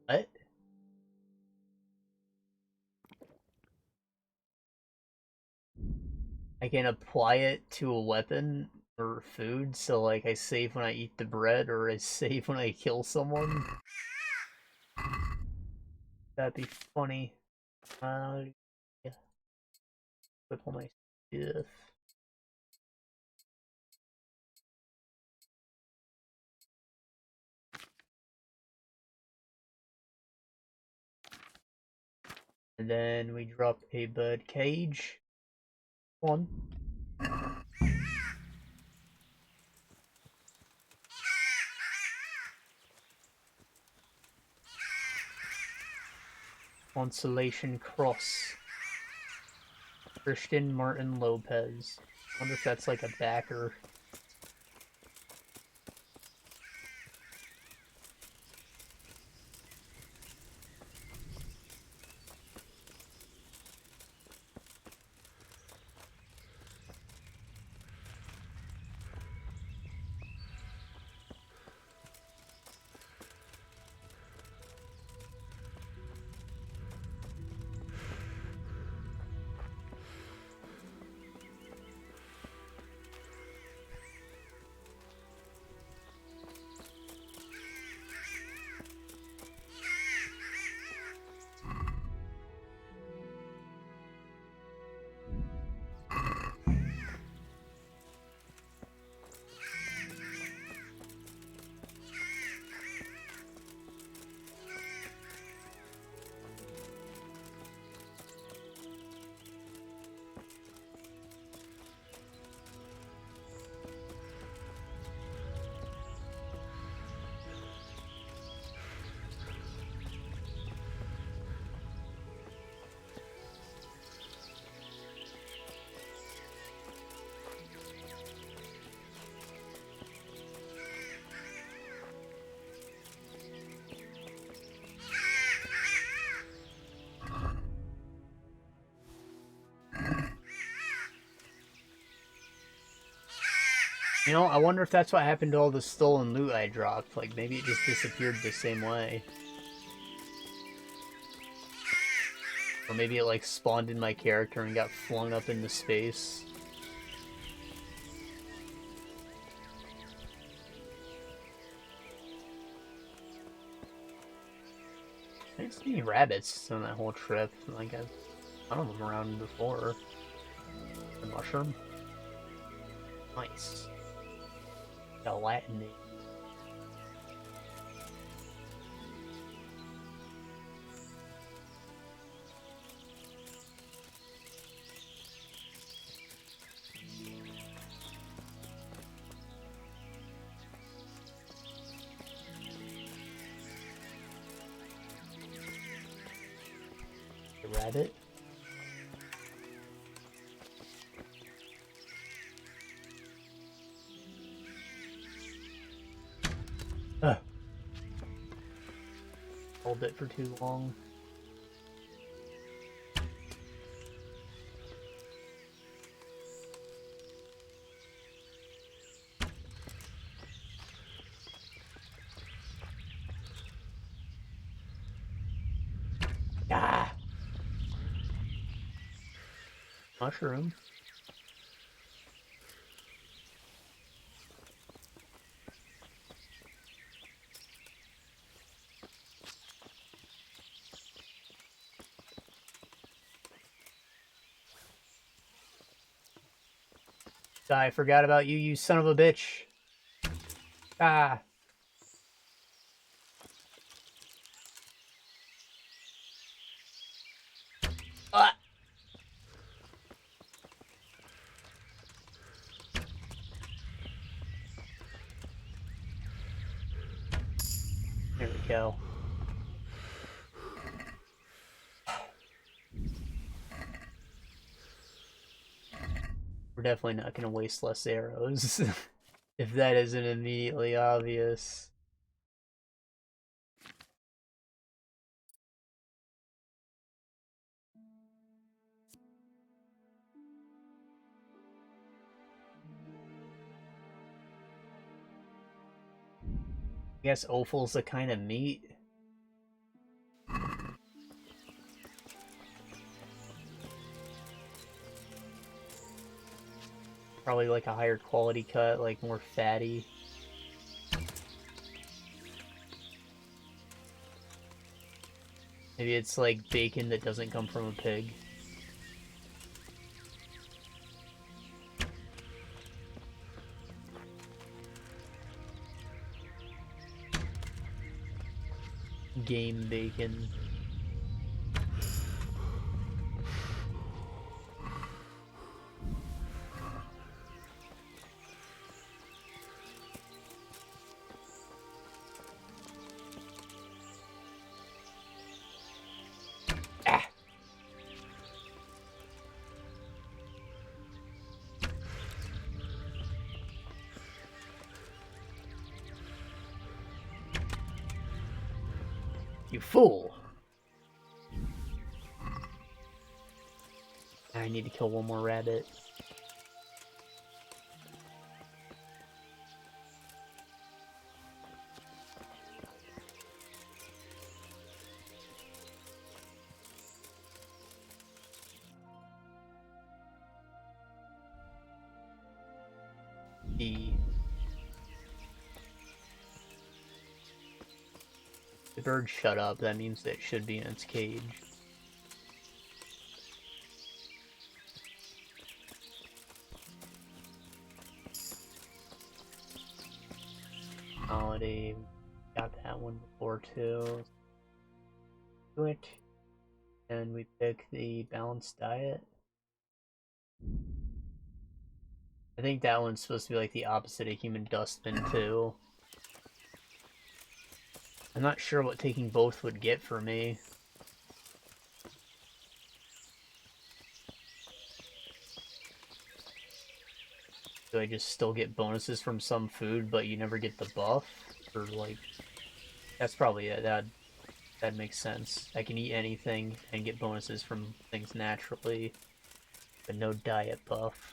What? I can apply it to a weapon or food, so like I save when I eat the bread or I save when I kill someone. That'd be funny. Yeah. Whip all my stuff. And then we drop a bird cage. One. Consolation Cross. Christian Martin Lopez. I wonder if that's like a backer. You know, I wonder if that's what happened to all the stolen loot I dropped. Like, maybe it just disappeared the same way. Or maybe it, like, spawned in my character and got flung up into space. I didn't see any rabbits on that whole trip. Like, I've found them around before. The mushroom. Nice. A Latin name. The rabbit. Hold it for too long. Mushroom. I forgot about you, you son of a bitch. Ah. Ah. There we go. We're definitely not going to waste less arrows. If that isn't immediately obvious. I guess offal's a kind of meat. Probably like a higher quality cut, like more fatty. Maybe it's like bacon that doesn't come from a pig. Game bacon. You fool! I need to kill one more rabbit. The bird shut up, that means that it should be in its cage. Holiday, got that one before too. Do it. And we pick the balanced diet. I think that one's supposed to be like the opposite of human dustbin too. I'm not sure what taking both would get for me. Do I just still get bonuses from some food, but you never get the buff? Or like, that's probably it. That makes sense. I can eat anything and get bonuses from things naturally, but no diet buff.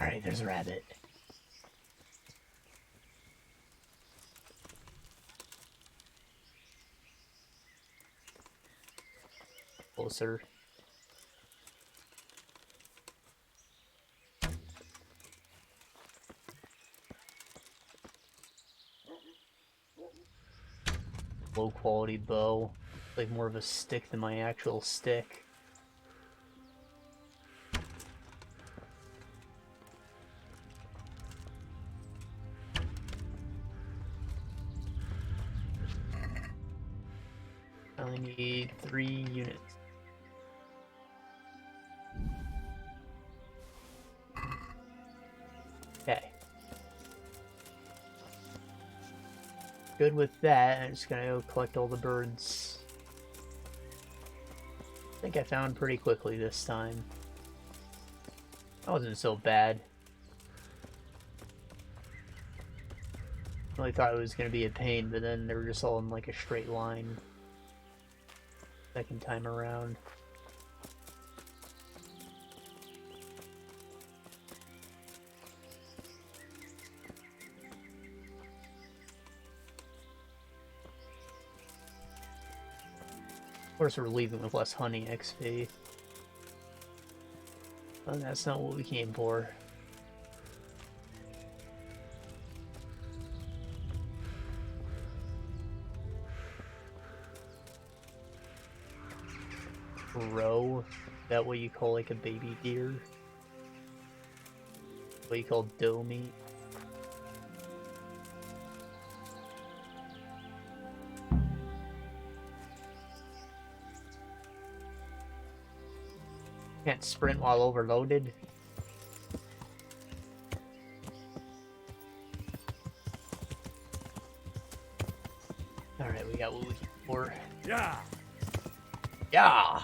Alright, there's a rabbit. Closer. Low quality bow. Like more of a stick than my actual stick. I only need 3 units. Okay. Good with that, I'm just gonna go collect all the birds. I think I found pretty quickly this time. That wasn't so bad. I really thought it was gonna be a pain, but then they were just all in like a straight line. Second time around. course, we're leaving with less hunting XP. But that's not what we came for. Roe? That what you call like a baby deer? What you call doe meat? Can't sprint while overloaded. Alright, we got what we came for. Yeah! Yeah!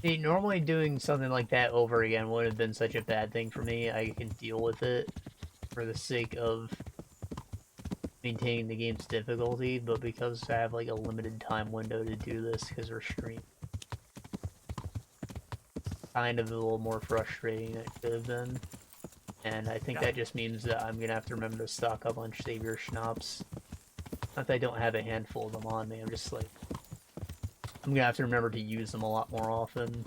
See, normally doing something like that over again wouldn't have been such a bad thing for me. I can deal with it for the sake of maintaining the game's difficulty, but because I have like a limited time window to do this because we're streaming, kind of a little more frustrating than it could have been. And I think that just means that I'm gonna have to remember to stock up on Savior Schnapps. Not that I don't have a handful of them on me, I'm just like, I'm gonna have to remember to use them a lot more often.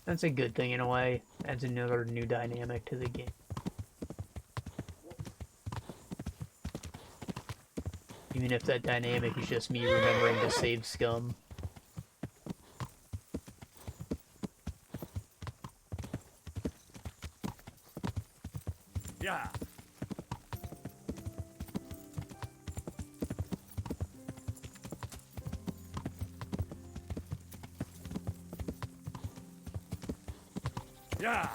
That's a good thing in a way. Adds another new dynamic to the game. Even if that dynamic is just me remembering to save scum. Yeah! Yeah!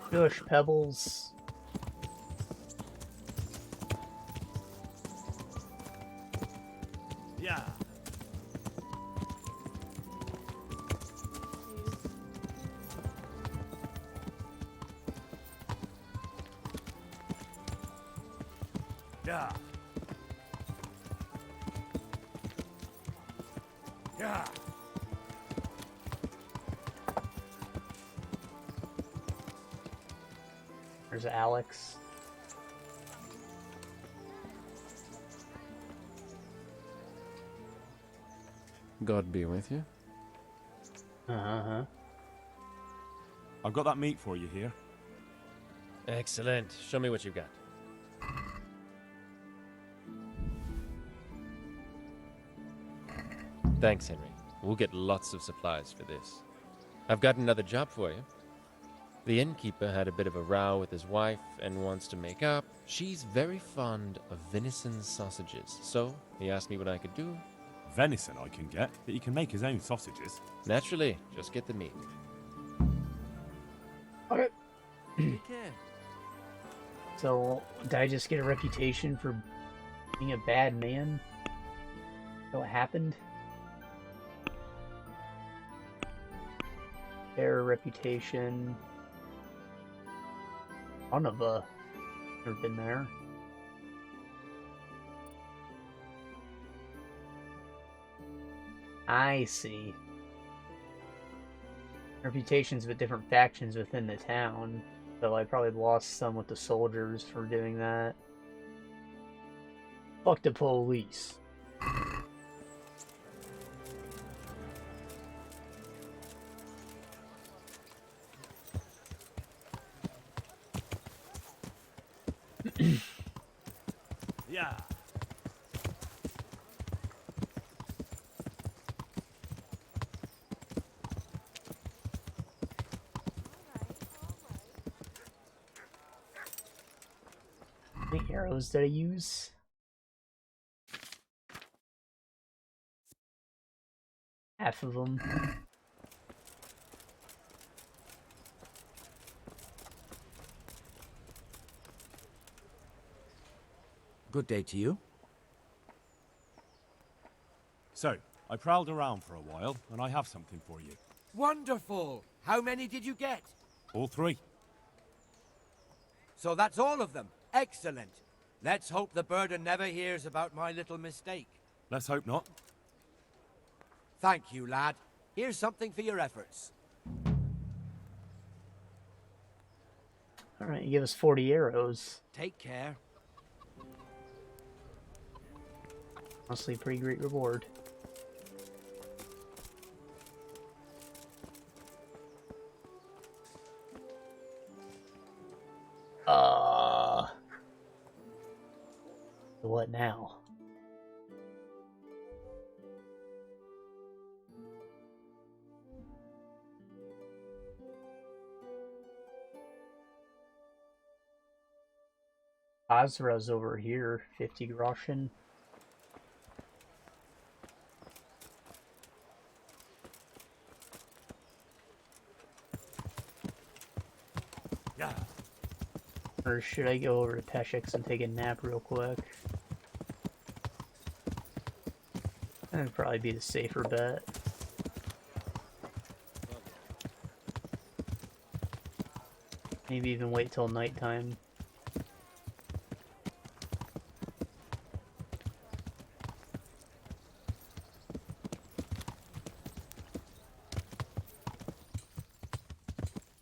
Shush, Pebbles. Yeah! Yeah! Yeah! There's Alex. God be with you. Uh-huh. I've got that meat for you here. Excellent. Show me what you've got. Thanks, Henry. We'll get lots of supplies for this. I've got another job for you. The innkeeper had a bit of a row with his wife and wants to make up. She's very fond of venison sausages, so he asked me what I could do. Venison I can get, but he can make his own sausages. Naturally, just get the meat. Okay. Take care. So, did I just get a reputation for being a bad man? Is that what happened? Fair reputation. Never been there. I see. Reputations with different factions within the town. So I probably lost some with the soldiers for doing that. Fuck the police. Yeah! How many arrows did I use? Half of them. Good day to you. So, I prowled around for a while, and I have something for you. Wonderful! How many did you get? All 3. So that's all of them. Excellent. Let's hope the birder never hears about my little mistake. Let's hope not. Thank you, lad. Here's something for your efforts. Alright, you give us 40 arrows. Take care. Honestly, a pretty great reward. What now? Azra's over here, 50 groschen. Yeah. Or should I go over to Peshek's and take a nap real quick? That'd probably be the safer bet. Maybe even wait till nighttime.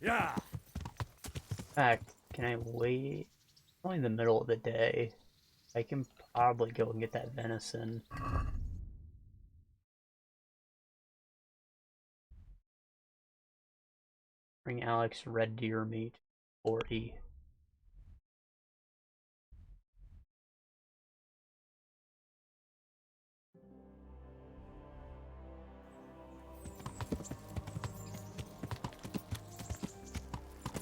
Yeah. In fact, can I wait? Only in the middle of the day. I can probably go and get that venison. Bring Alex red deer meat. 40.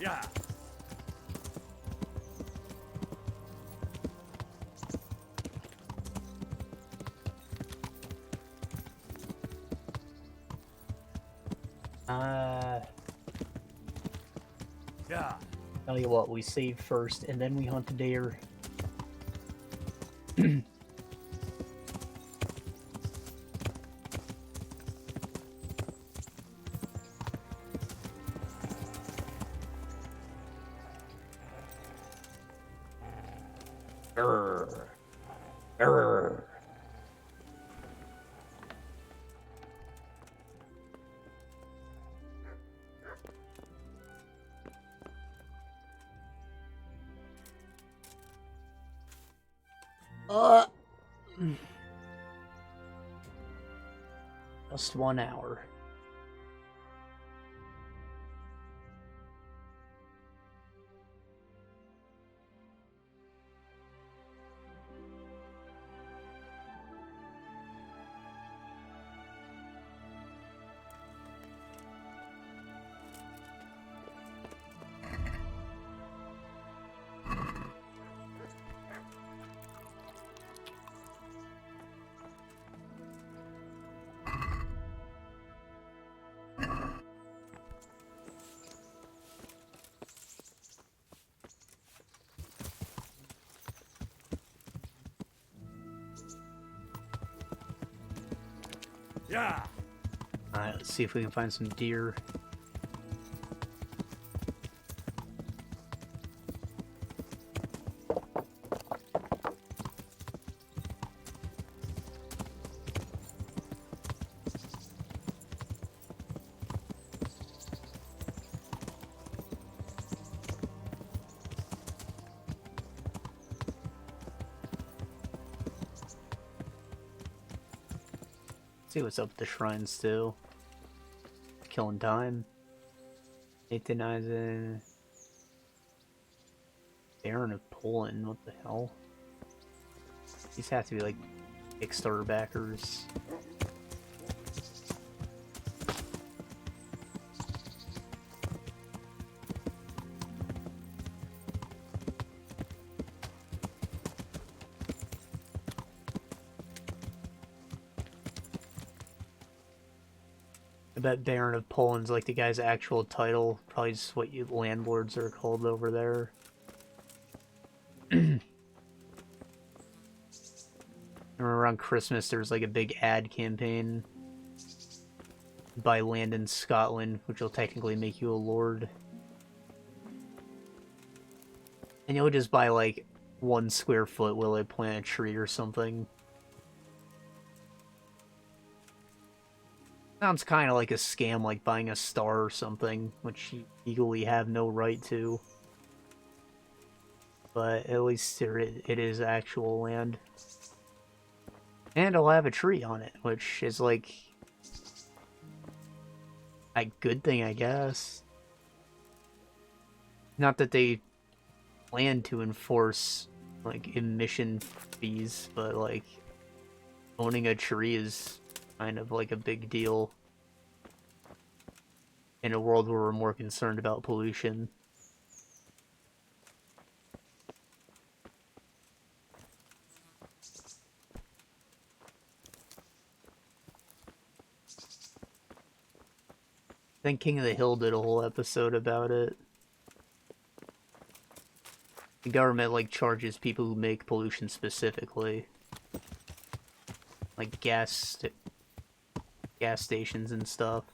Yeah. Yeah. Tell you what, we save first and then we hunt the deer. Grr. Grr. Just 1 hour. Yeah. Alright, let's see if we can find some deer. See what's up with the shrines too. Killing time. Euthanizing. Baron of Poland, what the hell? These have to be like Kickstarter backers. bet Baron of Poland's like the guy's actual title. Probably just what you landlords are called over there. Remember around Christmas there was like a big ad campaign. Buy land in Scotland, which will technically make you a lord. And you'll just buy like 1 square foot while they plant a tree or something. Sounds kind of like a scam, like buying a star or something, which you legally have no right to. But at least it is actual land. And it'll have a tree on it, which is like a good thing, I guess. Not that they plan to enforce like emission fees, but like owning a tree is kind of like a big deal in a world where we're more concerned about pollution. I think King of the Hill did a whole episode about it. The government, like, charges people who make pollution specifically. Like gas stations and stuff.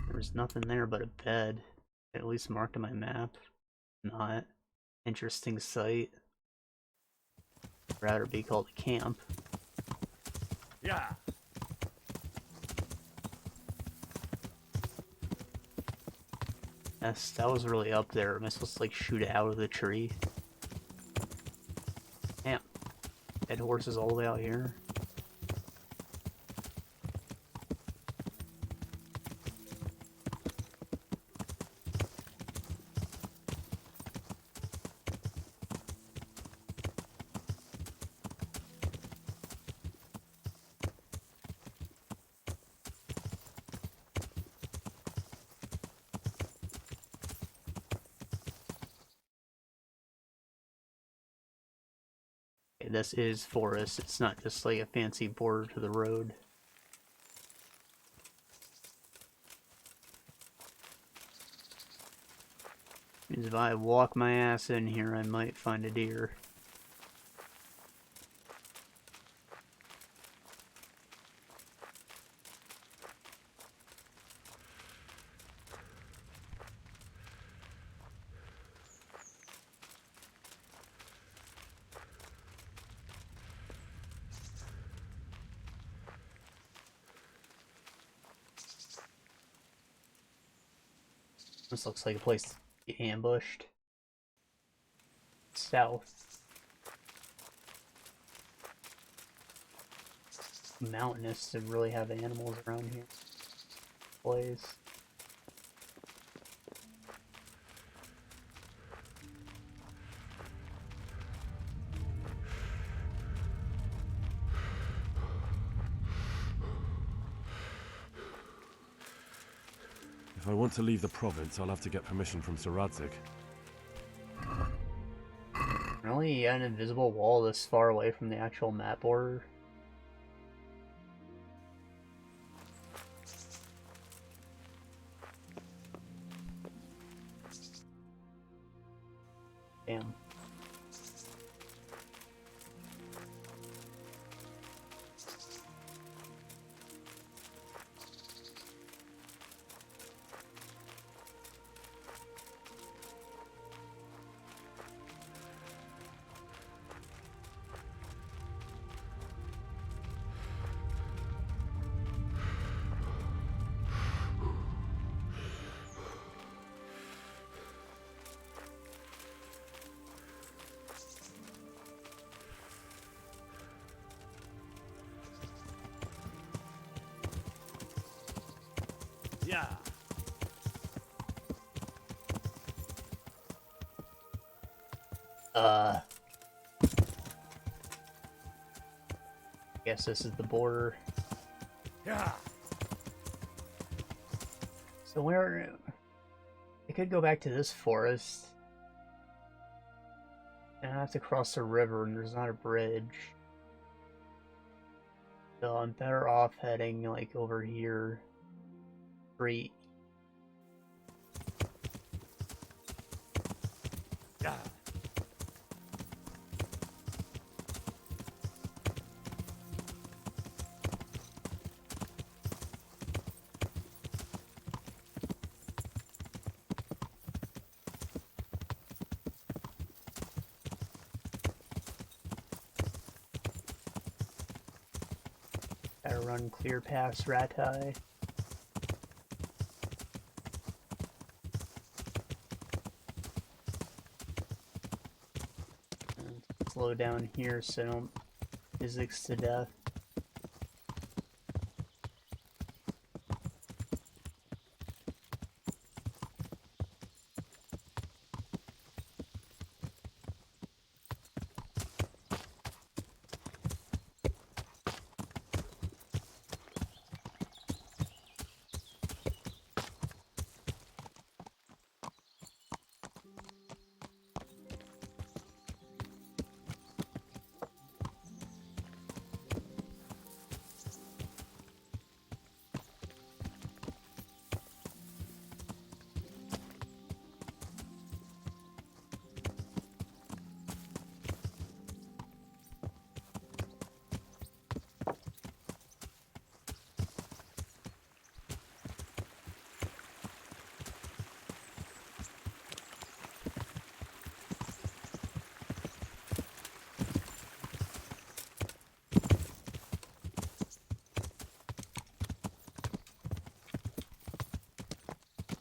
There's nothing there but a bed. At least marked on my map. Not. Interesting site. Rather be called a camp. Yeah. Yes, that was really up there. Am I supposed to like shoot it out of the tree? Damn. Dead horses all the way out here. This is forest, it's not just like a fancy border to the road. Means if I walk my ass in here, I might find a deer. This looks like a place to be ambushed. South. Mountainous to really have animals around here. Place. If I want to leave the province, I'll have to get permission from Sir Radzig. Really, an invisible wall this far away from the actual map border? Damn. Yeah. Guess this is the border. Yeah. So where... I could go back to this forest. And I have to cross the river and there's not a bridge. So I'm better off heading like over here. Straight. Yeah. Gotta run clear past Ratai. Slow down here so I don't physics to death.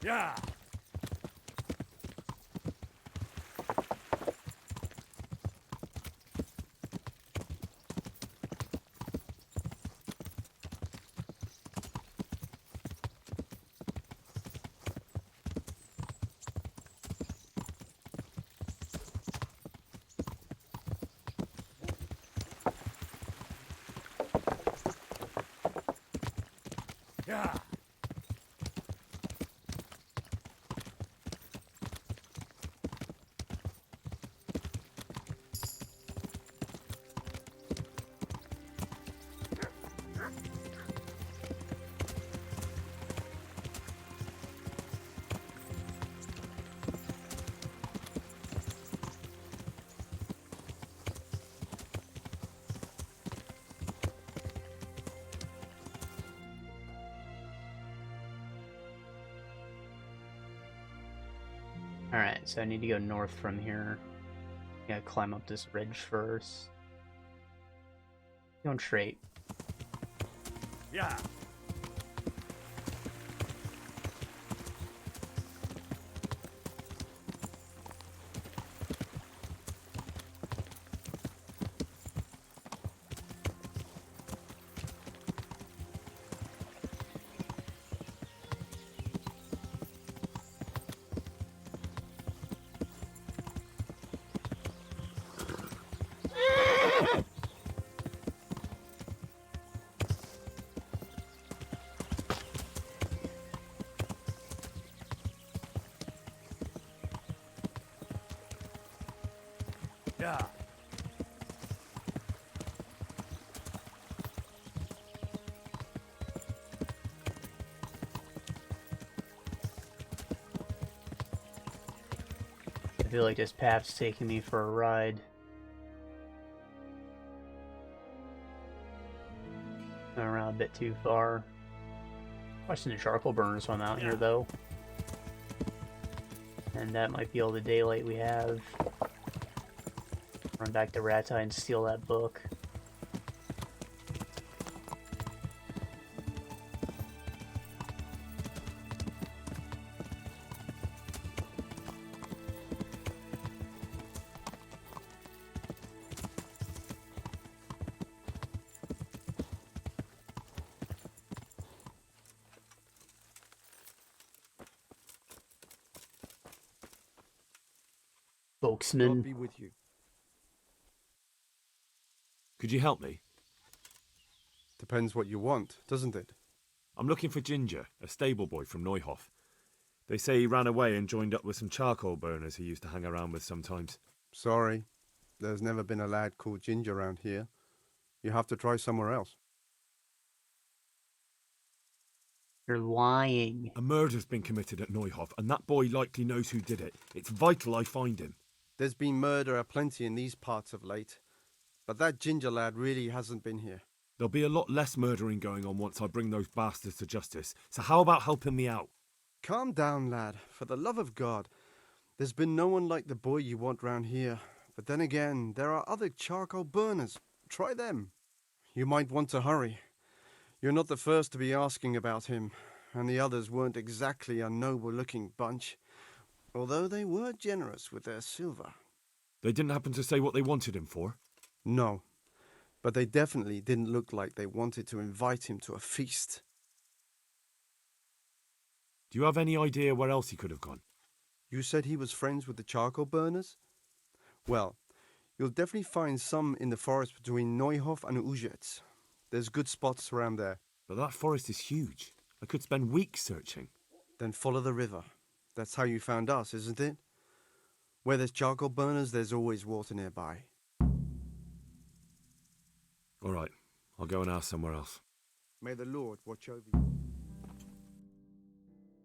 Yeah. Yeah. Alright, so I need to go north from here. Gotta climb up this ridge first. Going straight. Yeah. Yeah. I feel like this path's taking me for a ride. Went around a bit too far. Watching the charcoal burners while I'm out here though. And that might be all the daylight we have. Run back to Ratai and steal that book. Spokesman. God be with you. Could you help me? Depends what you want, doesn't it? I'm looking for Ginger, a stable boy from Neuhof. They say he ran away and joined up with some charcoal burners he used to hang around with sometimes. Sorry, there's never been a lad called Ginger around here. You have to try somewhere else. You're lying. A murder's been committed at Neuhof, and that boy likely knows who did it. It's vital I find him. There's been murder aplenty in these parts of late, but that Ginger lad really hasn't been here. There'll be a lot less murdering going on once I bring those bastards to justice, so how about helping me out? Calm down, lad, for the love of God. There's been no one like the boy you want round here, but then again, there are other charcoal burners. Try them. You might want to hurry. You're not the first to be asking about him, and the others weren't exactly a noble-looking bunch, although they were generous with their silver. They didn't happen to say what they wanted him for? No, but they definitely didn't look like they wanted to invite him to a feast. Do you have any idea where else he could have gone? You said he was friends with the charcoal burners? Well, you'll definitely find some in the forest between Neuhof and Ujetz. There's good spots around there. But that forest is huge. I could spend weeks searching. Then follow the river. That's how you found us, isn't it? Where there's charcoal burners, there's always water nearby. All right, I'll go and ask somewhere else. May the Lord watch over you.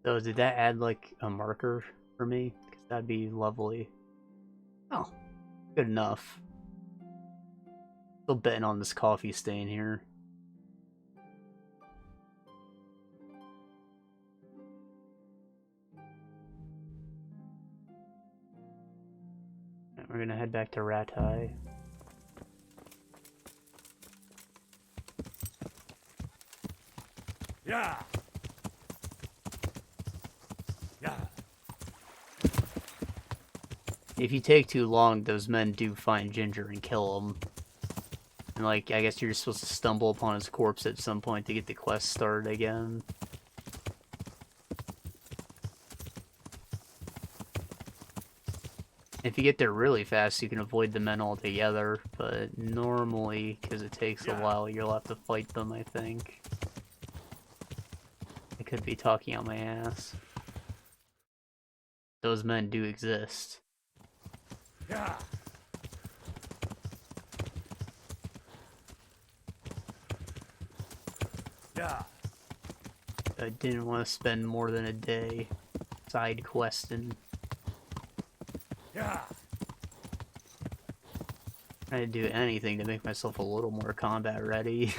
So did that add like a marker for me? Because that'd be lovely. Oh, good enough. Still betting on this coffee stain here. We're gonna head back to Ratai. Yeah. Yeah. If you take too long, those men do find Ginger and kill him. And like, I guess you're supposed to stumble upon his corpse at some point to get the quest started again. If you get there really fast, you can avoid the men altogether, but normally, because it takes a while, you'll have to fight them, I think. I could be talking on my ass. Those men do exist. Yeah. Yeah. I didn't want to spend more than a day side questing. Yeah. Trying to do anything to make myself a little more combat ready.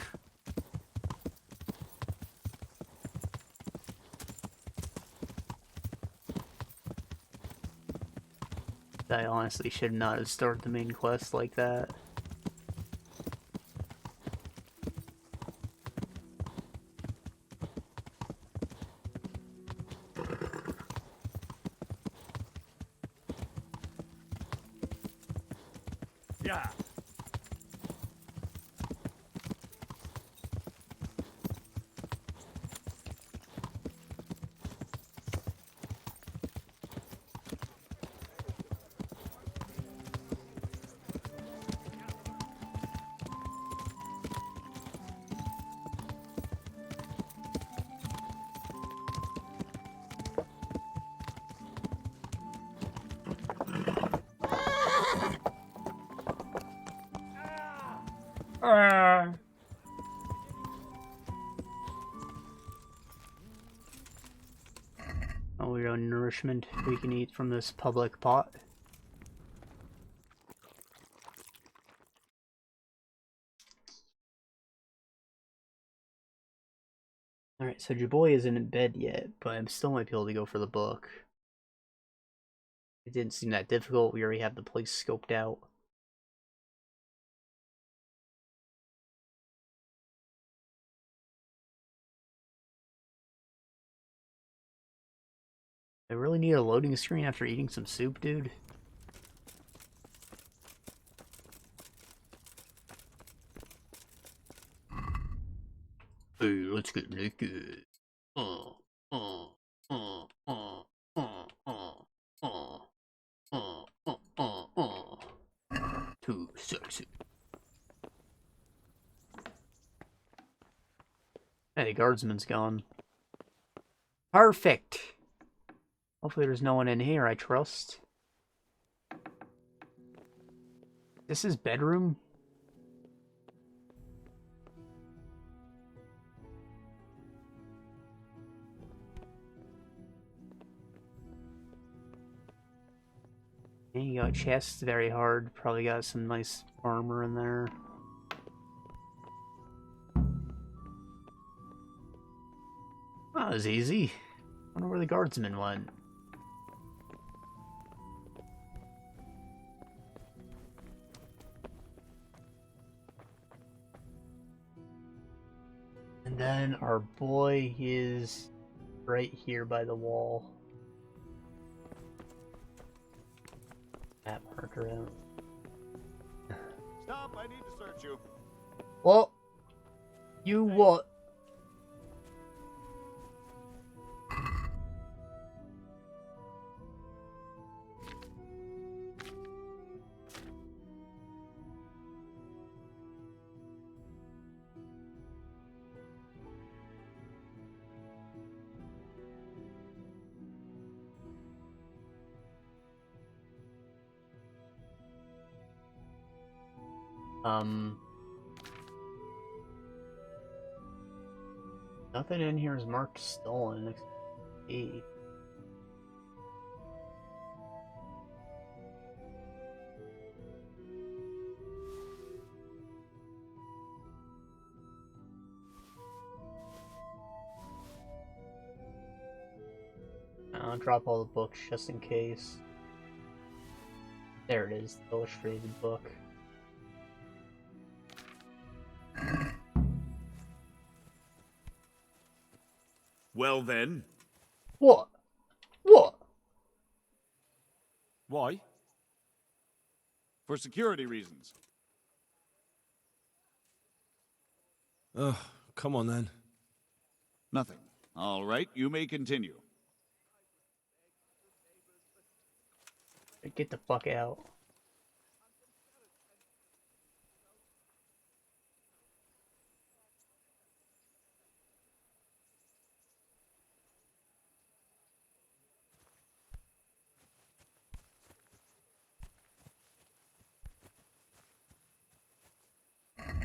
I honestly should not have started the main quest like that. Yeah. Oh, we got nourishment we can eat from this public pot. Alright, so Jaboy isn't in bed yet, but I still might be able to go for the book. It didn't seem that difficult. We already have the place scoped out. I really need a loading screen after eating some soup, dude. Hey, let's get naked. 2 sexy. the guardsman's gone. Perfect. Hopefully there's no one in here, I trust. This is bedroom? And you got chests very hard. Probably got some nice armor in there. That was easy. I wonder where the guardsman went. And then our boy is right here by the wall. Map marker out. Stop, I need to search you. Well, you what? Nothing in here is marked stolen. Except I'll drop all the books just in case. There it is, the illustrated book. Well then. What? What? Why? For security reasons. Ugh, come on then. Nothing. All right, you may continue. Get the fuck out.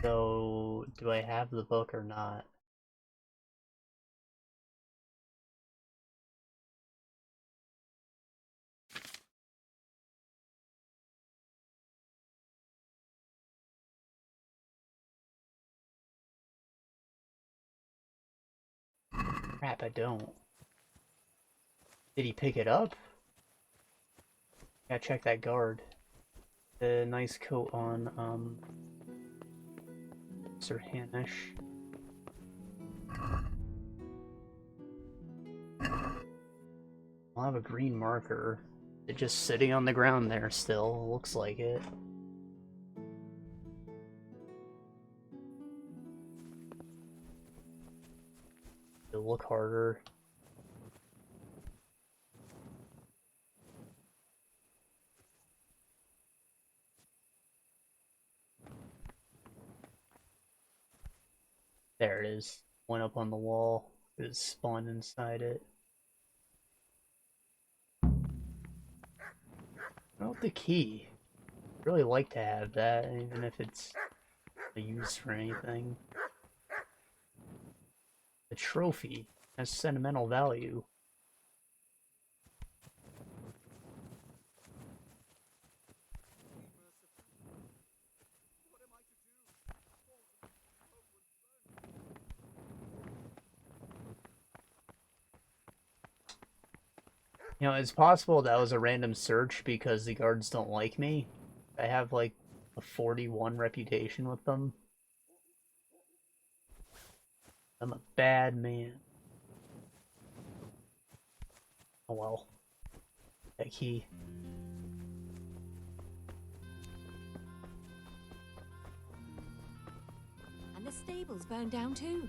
So, do I have the book or not? Crap, I don't. Did he pick it up? Gotta check that guard. The nice coat on, Sir Hamish. I'll have a green marker. It's just sitting on the ground there still. Looks like it. It'll look harder. There it is. Went up on the wall. It spawned inside it. Oh, the key. I'd really like to have that, even if it's not used for anything. The trophy has sentimental value. You know, it's possible that was a random search because the guards don't like me. I have like a 41 reputation with them. I'm a bad man. Oh well. That key. And the stable's burned down too.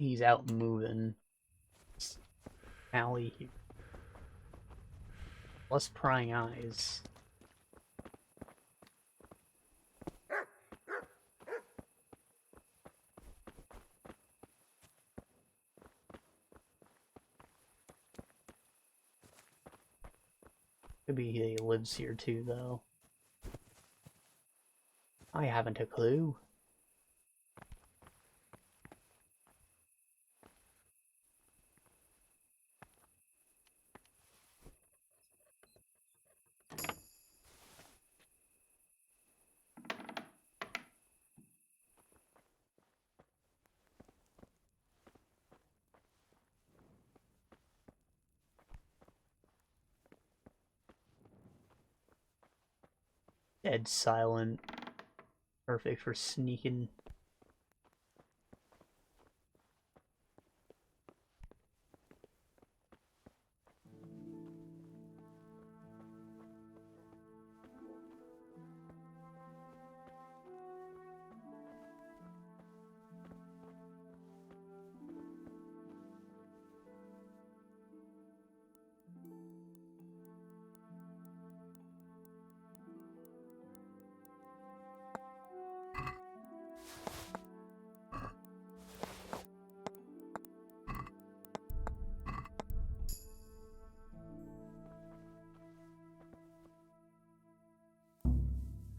he's out moving. Alley here. Less prying eyes. Could be he lives here too, though. I haven't a clue. Dead silent. Perfect for sneaking.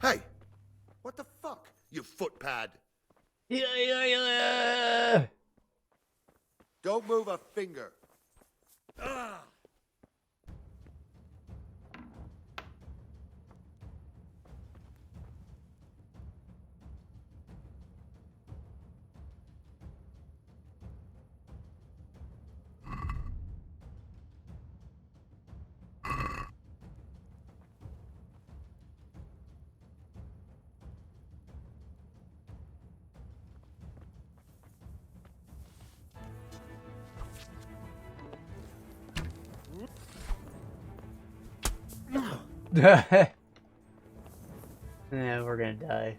Hey! What the fuck, you footpad? Yeah. Don't move a finger. Ah! Yeah, we're gonna die.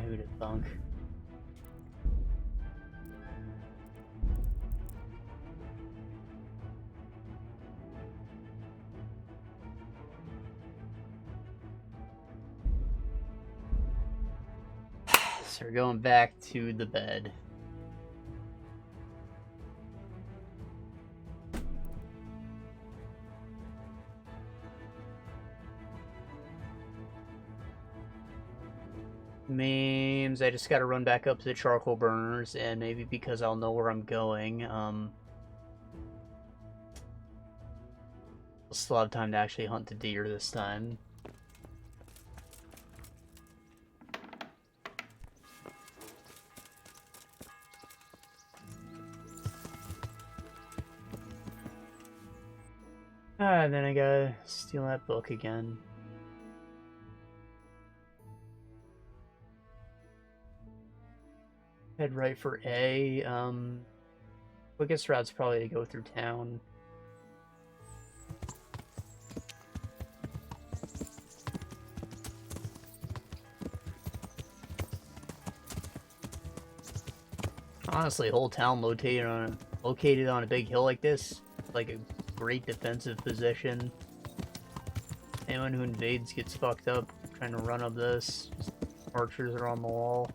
Who'd have thunk? So we're going back to the bed. Memes, I just gotta run back up to the charcoal burners, and maybe because I'll know where I'm going, I'll still have time to actually hunt the deer this time. And then I gotta steal that book again. Head right for A. Quickest route's probably to go through town. Honestly, whole town located on a big hill like this, like a great defensive position. Anyone who invades gets fucked up trying to run up this. Just archers are on the wall.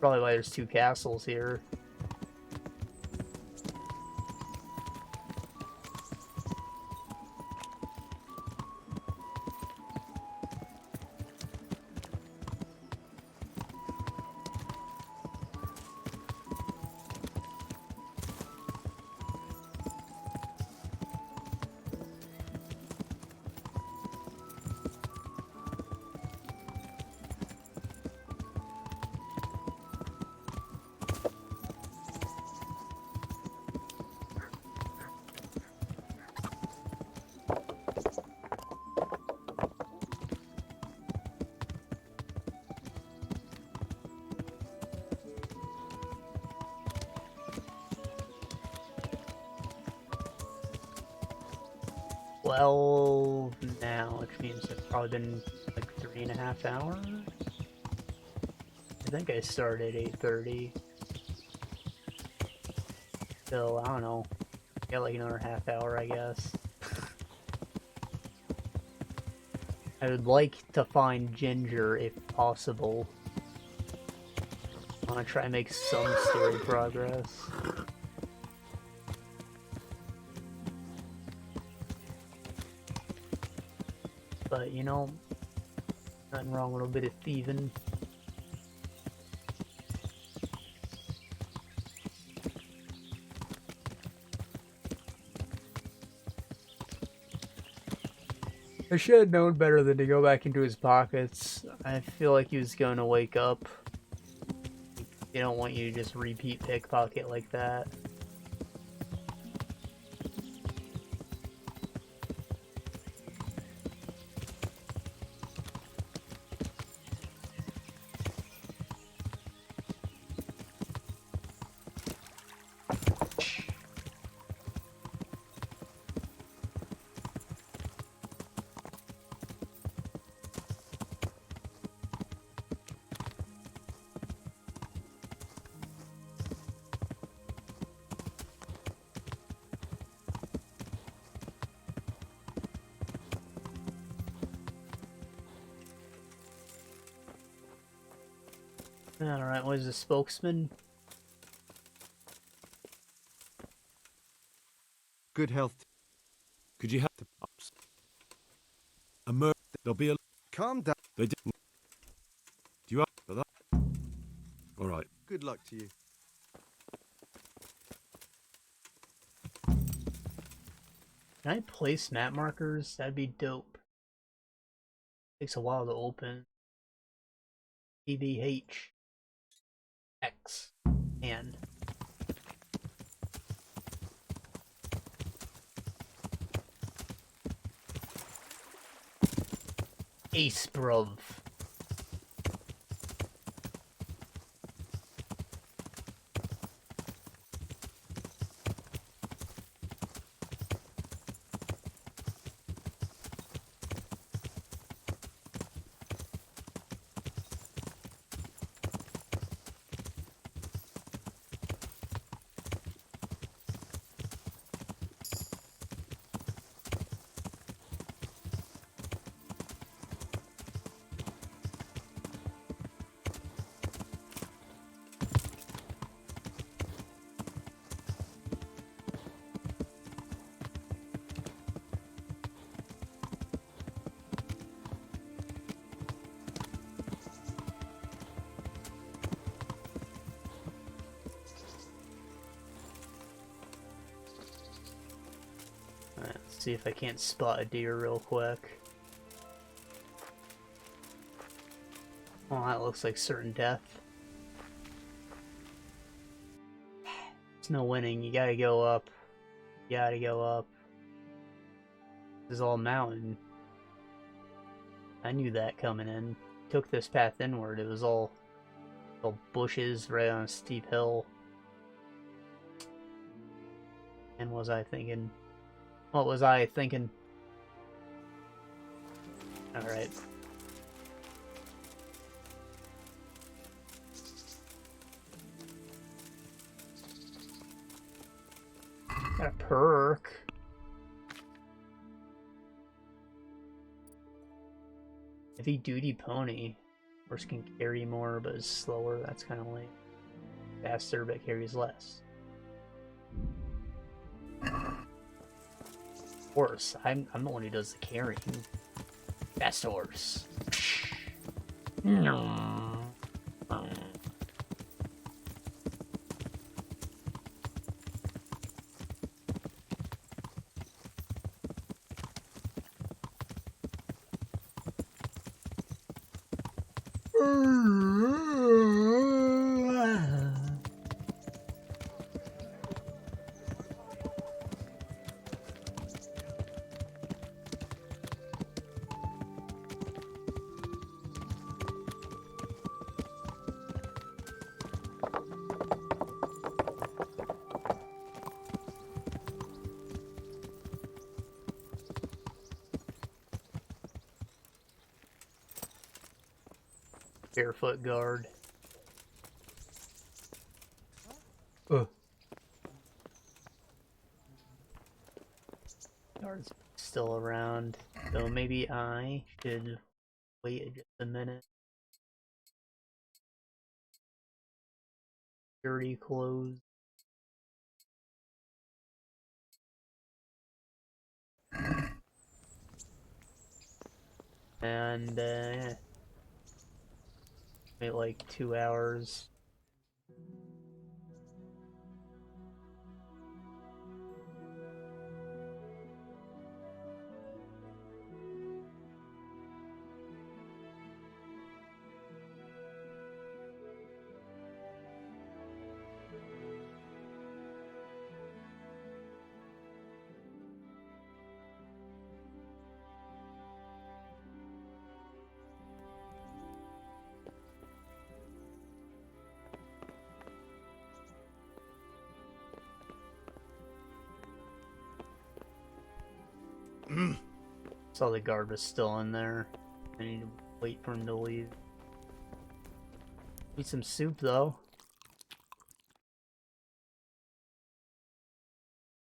Probably why there's two castles here. 12 now, which means it's probably been like 3.5 hours. I think I started at 8:30. So, I don't know. Got like another half hour, I guess. I would like to find Ginger if possible. I want to try and make some story progress. But, you know, nothing wrong with a bit of thieving. I should have known better than to go back into his pockets. I feel like he was going to wake up. They don't want you to just repeat pickpocket like that. Alright, what is the spokesman? Good health. Could you help the ops? There'll be a... Calm down. They didn't... Do you up for that? Alright. Good luck to you. Can I place map markers? That'd be dope. Takes a while to open. EVH. X. And. Ace bruv. See if I can't spot a deer real quick. Oh, that looks like certain death. There's no winning. You gotta go up. You gotta go up. This is all mountain. I knew that coming in. Took this path inward. It was all bushes right on a steep hill. And was I thinking? What was I thinking? Alright. Got a perk. Heavy duty pony. Horse can carry more but is slower. That's kind of lame. Faster but carries less. Horse. I'm the one who does the carrying. Fast horse. Barefoot guard. Guard's still around, so maybe I should wait just a minute. Security closed. And wait like 2 hours. Saw the guard was still in there. I need to wait for him to leave. Eat some soup though.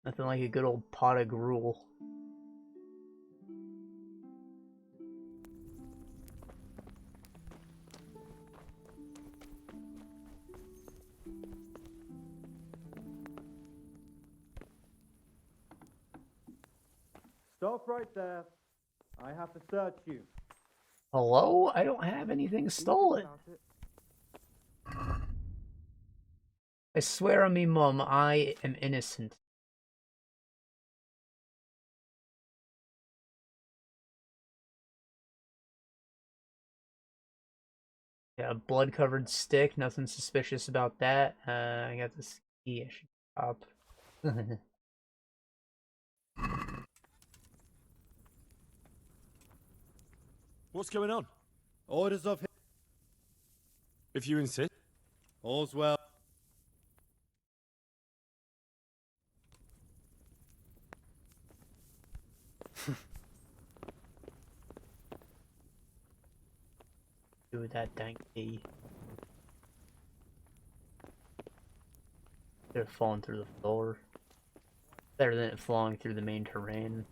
Nothing like a good old pot of gruel. Stop right there. I have to search you. Hello? I don't have anything stolen. I swear on me, Mum, I am innocent. Yeah, blood-covered stick. Nothing suspicious about that. I got this key. I should stop. What's going on? Orders of him. If you insist. All's well. Do with that dang key. Could have fallen through the floor. Better than it falling through the main terrain.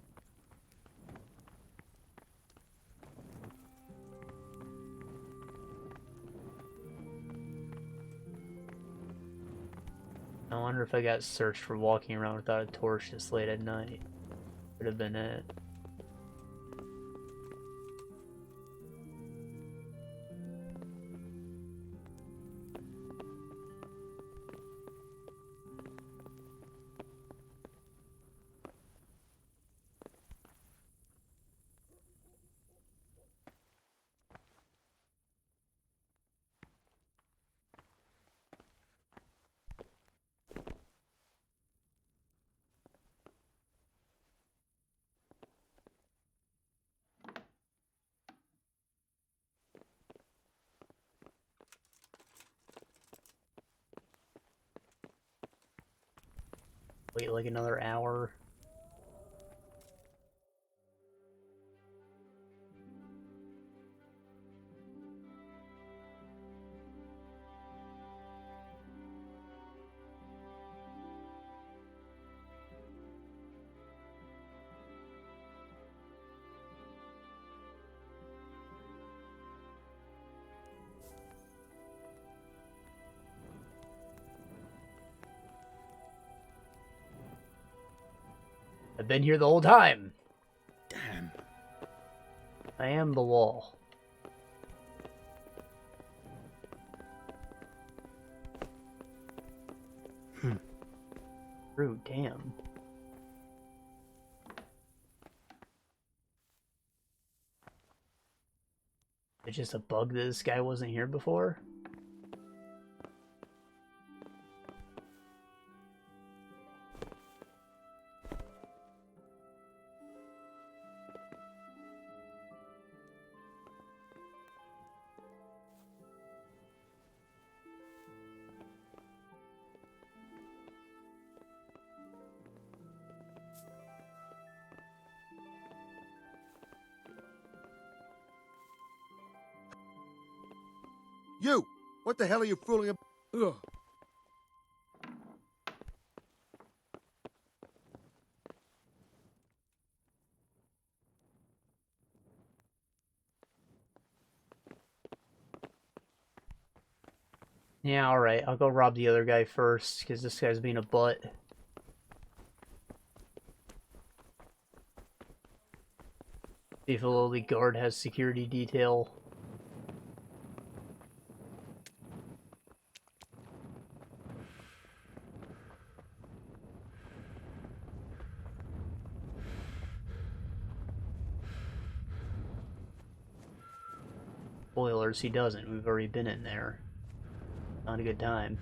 I wonder if I got searched for walking around without a torch this late at night. Could have been it. Wait like another hour. I've been here the whole time. Damn. I am the wall. True, damn. It's just a bug that this guy wasn't here before? You! What the hell are you fooling about? Ugh. Yeah, alright. I'll go rob the other guy first, because this guy's being a butt. See if a lowly guard has security detail. Spoilers, he doesn't. We've already been in there. Not a good time.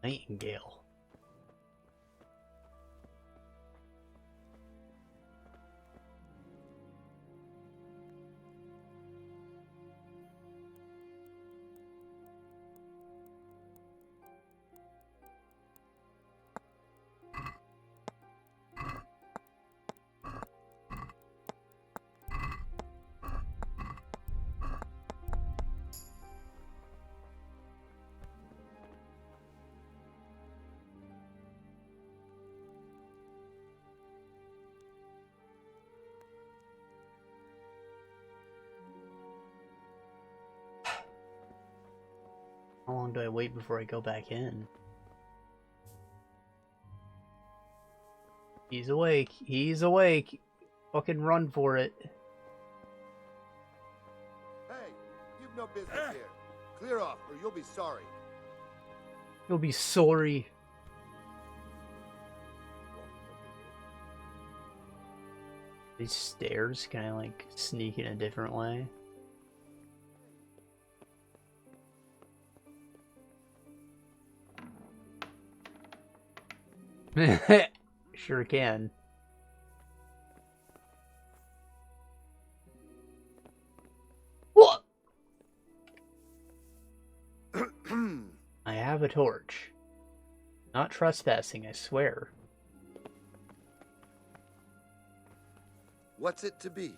Nightingale. How long do I wait before I go back in? He's awake. He's awake. Fucking run for it. Hey, you've no business here. Clear off, or you'll be sorry. You'll be sorry. These stairs, can I like sneak in a different way? Sure can. What? I have a torch. Not trespassing, I swear. What's it to be?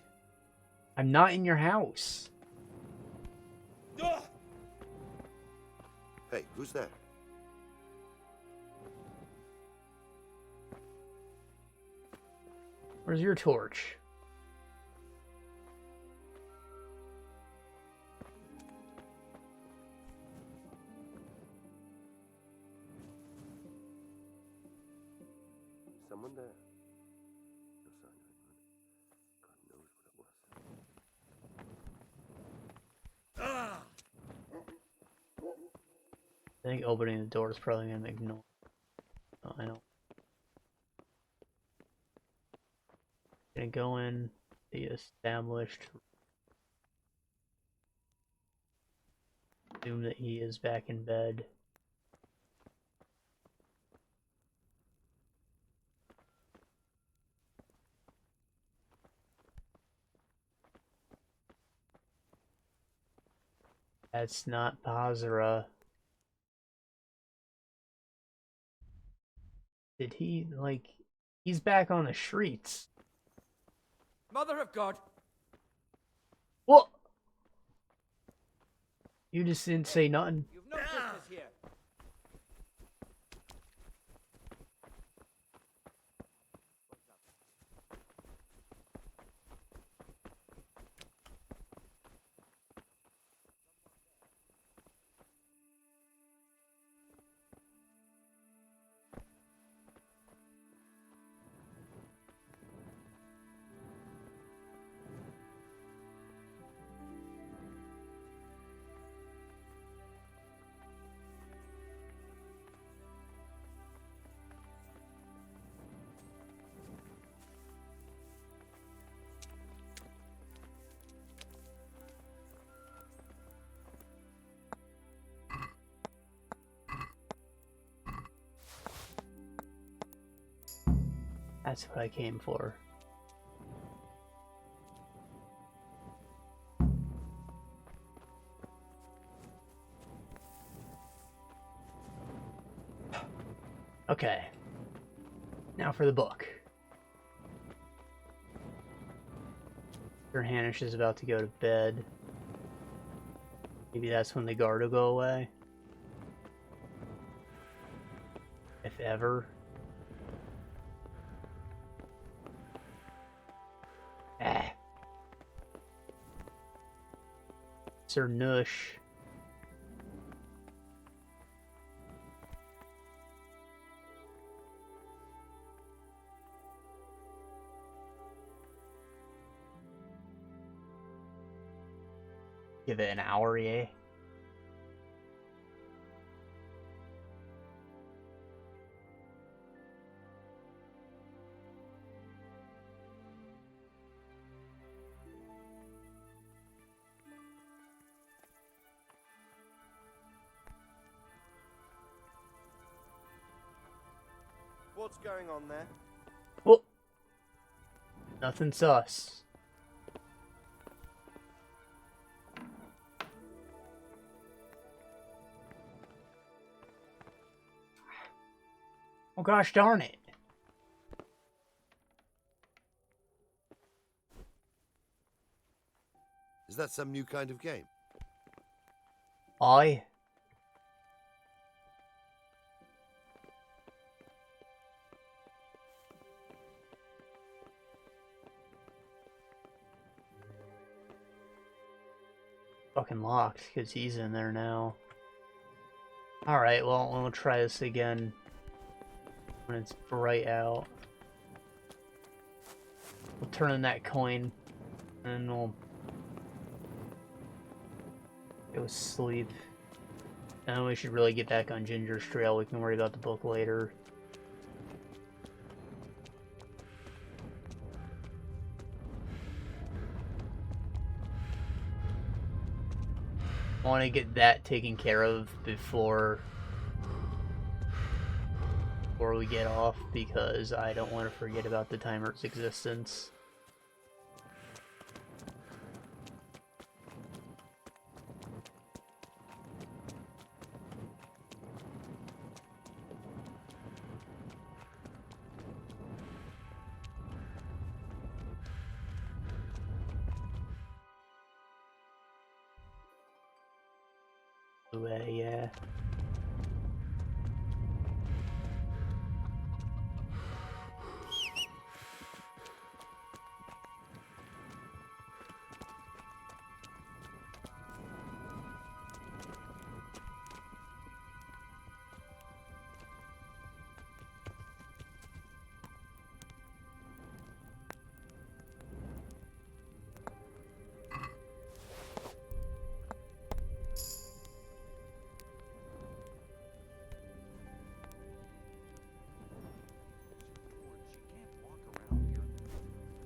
I'm not in your house. Hey, who's there? Where's your torch? Someone there. No sign of anyone. God knows what it was. I think opening the door is probably gonna make noise. Oh, I don't. Gonna go in, the established. Assume that he is back in bed. That's not Basra. Did he, like, he's back on the streets. Mother of God! What? You just didn't say nothing. You've no business here. That's what I came for. Okay. Now for the book. Sir Hanish is about to go to bed. Maybe that's when the guard will go away. If ever. Ah. Sir Nush. Give it an hour, yeah. What's going on there? Well, nothing sus. Oh gosh darn it. Is that some new kind of game? Aye. Fucking locked because he's in there now. Alright, well, we'll try this again when it's bright out. We'll turn in that coin and we'll go sleep. And we should really get back on Ginger's trail. We can worry about the book later. I want to get that taken care of before we get off, because I don't want to forget about the timer's existence. Yeah.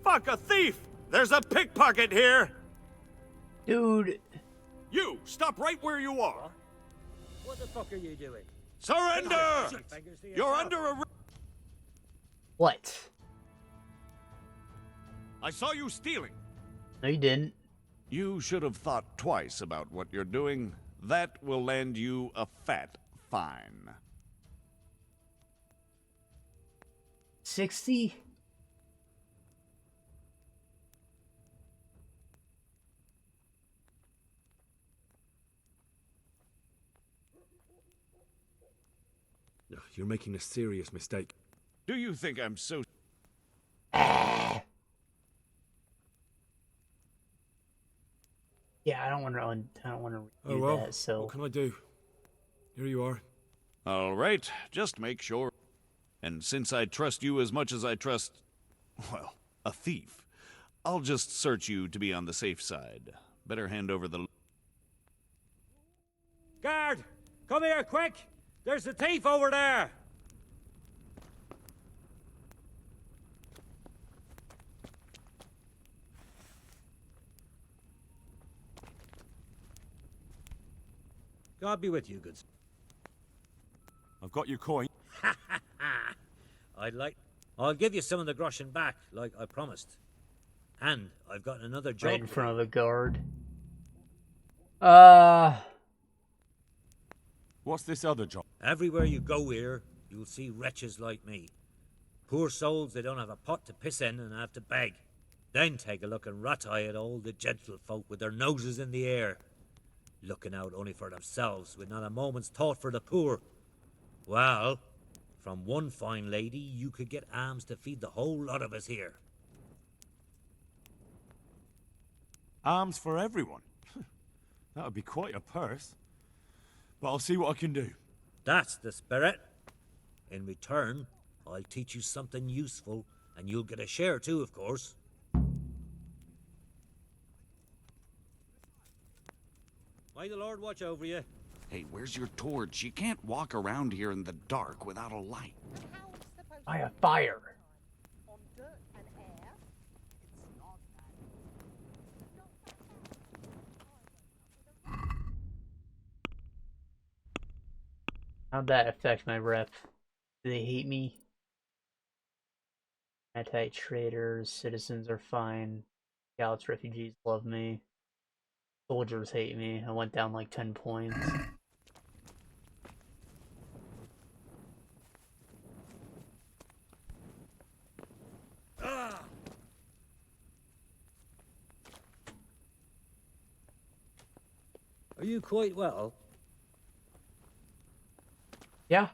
Fuck a thief! There's a pickpocket here! Dude. You, stop right where you are! What the fuck are you doing? Surrender! You're under arrest! What? I saw you stealing. No, you didn't. You should have thought twice about what you're doing. That will land you a fat fine. 60? You're making a serious mistake. Do you think I'm so... Yeah, I don't want to Oh do well, that, so... what can I do? Here you are. All right, just make sure. And since I trust you as much as I trust, well, a thief, I'll just search you to be on the safe side. Better hand over the... Guard! Come here, quick! There's a thief over there! God be with you, goods. I've got your coin. I'd like I'll give you some of the groschen back, like I promised. And I've got another job. Right in front of a guard. What's this other job? Everywhere you go here, you'll see wretches like me. Poor souls they don't have a pot to piss in and have to beg. Then take a look and rat-eye at all the gentlefolk with their noses in the air, looking out only for themselves with not a moment's thought for the poor. Well, from one fine lady you could get alms to feed the whole lot of us here. Arms for everyone? That would be quite a purse. But I'll see what I can do. That's the spirit. In return, I'll teach you something useful, and you'll get a share too, of course. May the Lord watch over you. Hey, where's your torch? You can't walk around here in the dark without a light. By a fire. How'd that affect my rep? Do they hate me? Anti-traitors, citizens are fine. Scouts, refugees love me. Soldiers hate me. I went down like 10 points. Ah! Are you quite well? Yeah.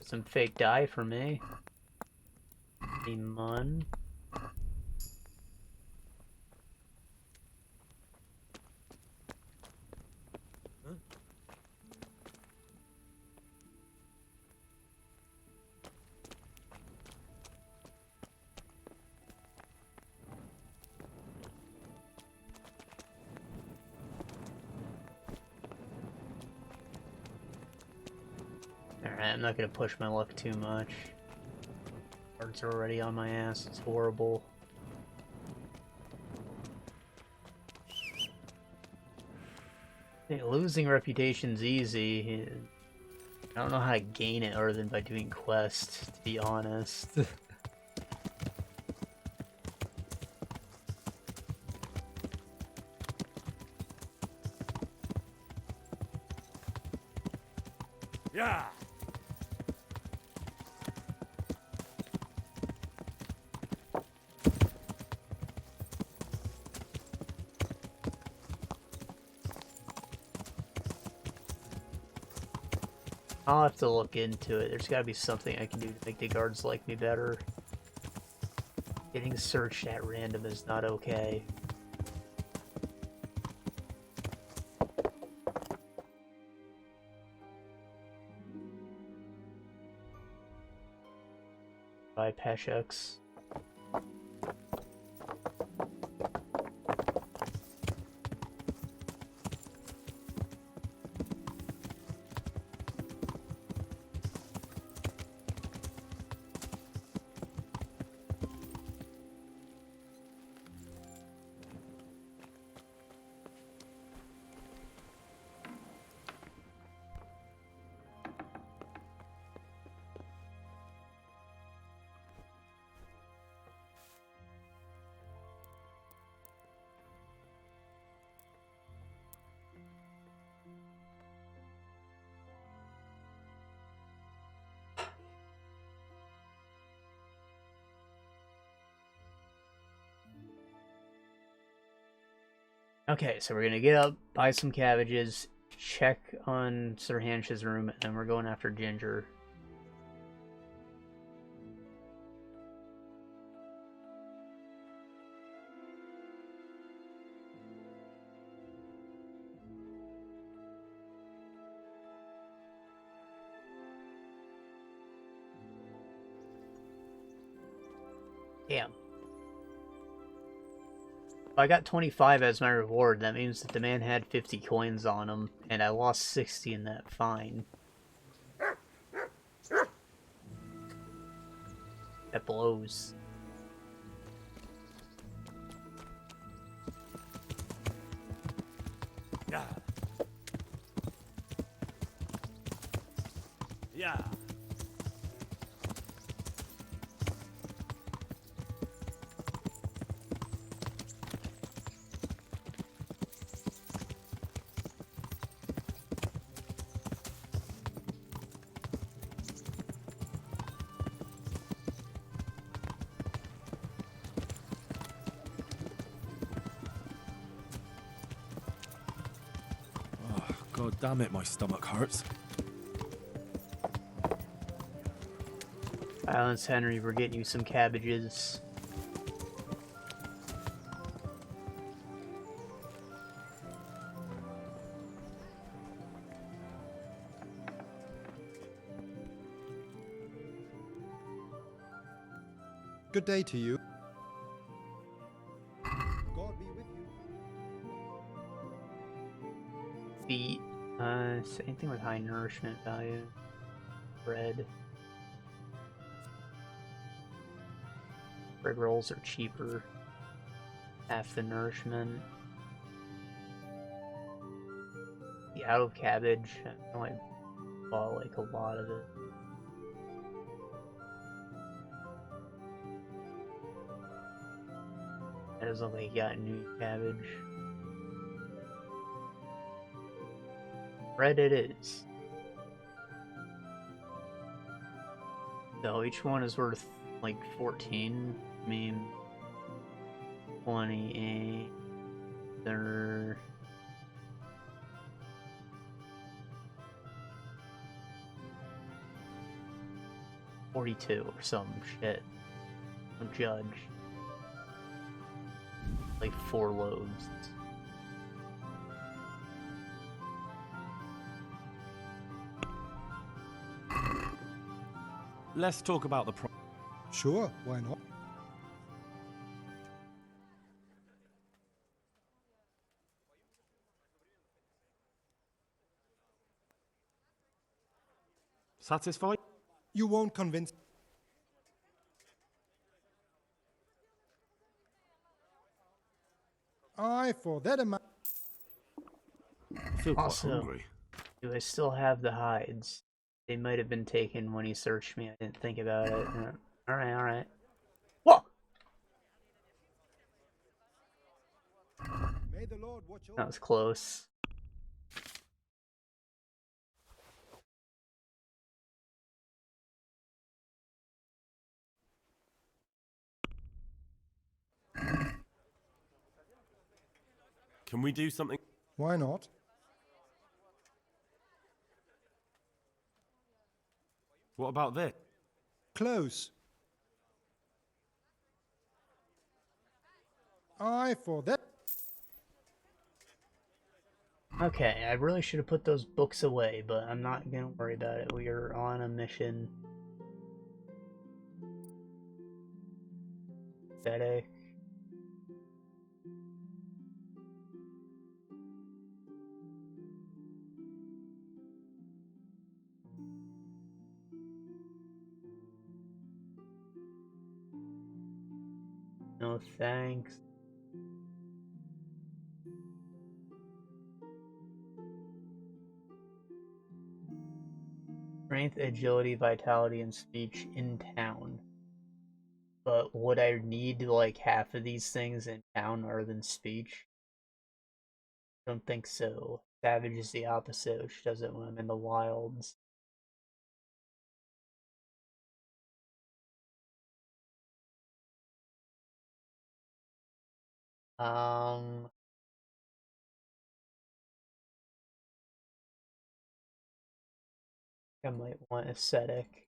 Some fake dye for me. Mun. Alright, I'm not gonna push my luck too much. Cards are already on my ass, it's horrible. Hey, losing reputation's easy. I don't know how to gain it other than by doing quests, to be honest. Yeah. I'll have to look into it. There's gotta be something I can do to make the guards like me better. Getting searched at random is not okay. By Peshux. Okay, so we're gonna get up, buy some cabbages, check on Sir Hansh's room, and then we're going after Ginger. Damn. I got 25 as my reward. That means that the man had 50 coins on him, and I lost 60 in that fine. That blows. Yeah. Yeah. Oh, God damn it, my stomach hurts. Silence, Henry, we're getting you some cabbages. Good day to you. God be with you. Feet. Anything with high nourishment value. Bread. Bread rolls are cheaper. Half the nourishment. The out of cabbage. I know I bought like a lot of it. That doesn't look like you got new cabbage. Bread it is. So each one is worth like 14. I mean, 28. They're 42 or some shit. Don't judge. Like 4 loaves. Let's talk about the Sure, why not? Satisfied? You won't convince. I for that amount. I feel quite Also, hungry. do I still have the hides? They might have been taken when he searched me. I didn't think about it. Alright, alright. Whoa! May the Lord watch over. That was close. Can we do something? Why not? What about this? Close. I for that. Okay, I really should have put those books away, but I'm not gonna worry about it. We are on a mission. Pathetic. No thanks. Strength, agility, vitality, and speech in town. But would I need like half of these things in town rather than speech? I don't think so. Savage is the opposite, which does it when I'm in the wilds. I might want aesthetic.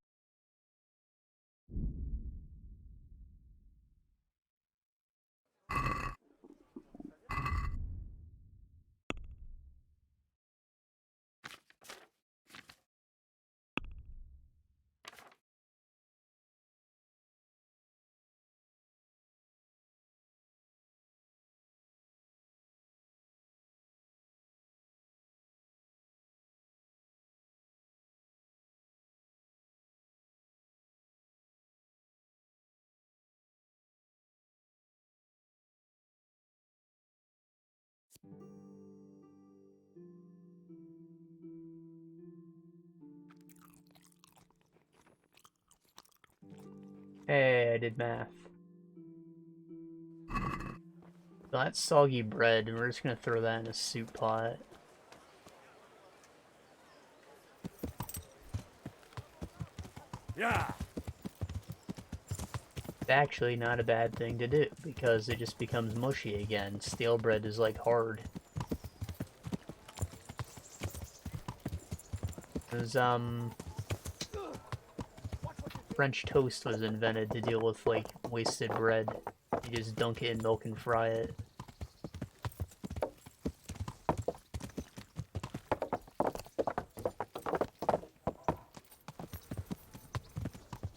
Hey, I did math. So that's soggy bread, and we're just gonna throw that in a soup pot. Yeah. It's actually not a bad thing to do, because it just becomes mushy again. Stale bread is like hard. Because, French toast was invented to deal with, like, wasted bread. You just dunk it in milk and fry it.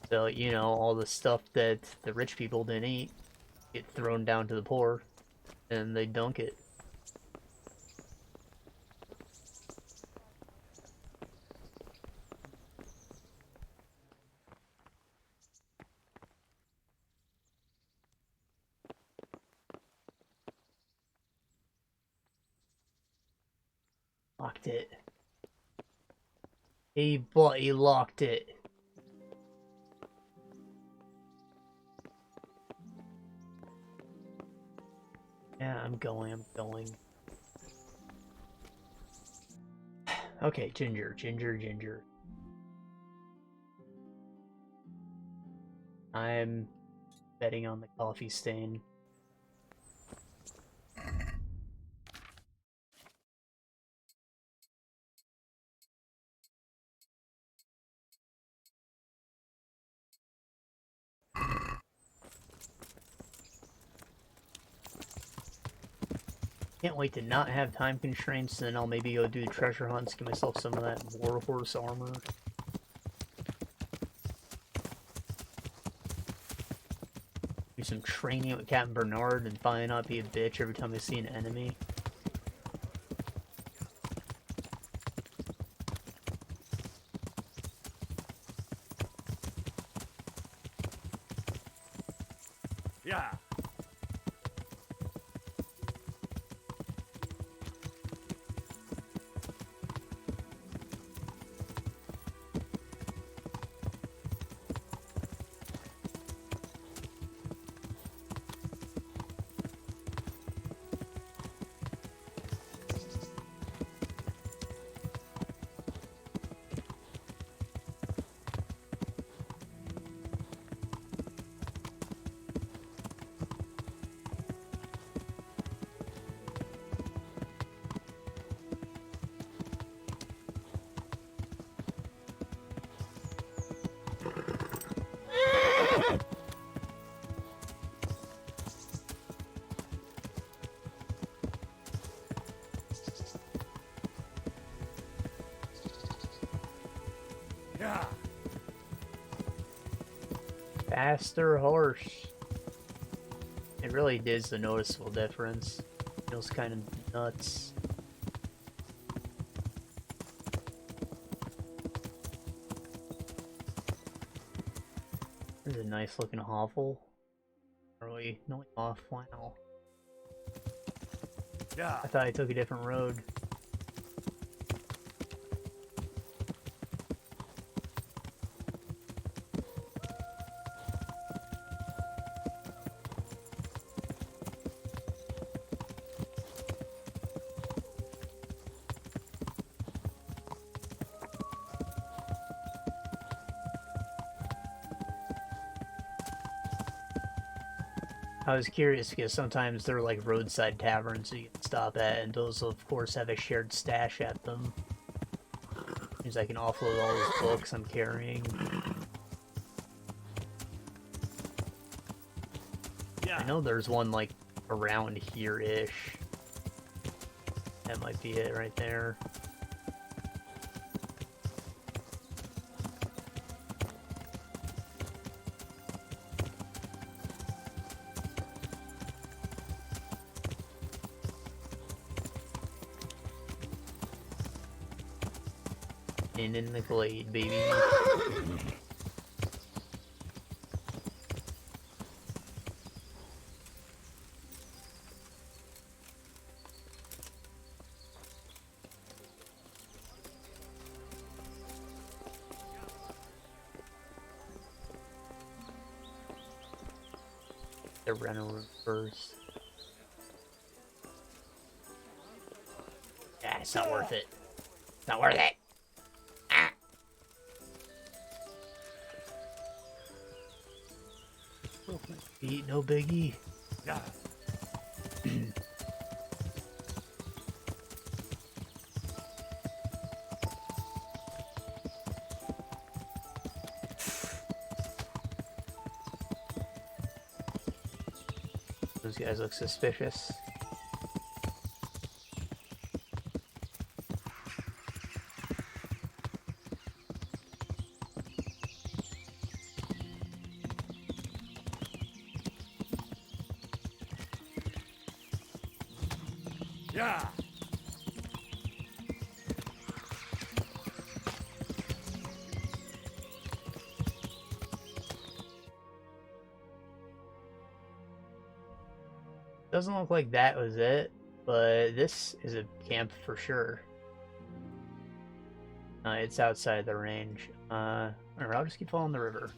So, you know, all the stuff that the rich people didn't eat get thrown down to the poor, and they dunk it. Locked it. He locked it. Yeah, I'm going. Okay, ginger. I'm betting on the coffee stain. Can't wait to not have time constraints, and then I'll maybe go do treasure hunts, get myself some of that warhorse armor. Do some training with Captain Bernard and finally not be a bitch every time I see an enemy. Yeah. Yeah. Faster horse. It really is a noticeable difference. Feels kind of nuts. This is a nice looking hovel. Really, no off. Wow. Yeah. I thought I took a different road. I was curious because sometimes they're like roadside taverns that you can stop at, and those of course have a shared stash at them. Means I can offload all these books I'm carrying. Yeah. I know there's one like around here-ish. That might be it right there. And in the glade, baby. The rental reverse. Yeah, it's not worth it. It's not worth it. Ah. Broke my feet, no biggie. Yeah. Those guys look suspicious. Yeah. Doesn't look like that was it, but this is a camp for sure. It's outside the range. Alright, I'll just keep following the river.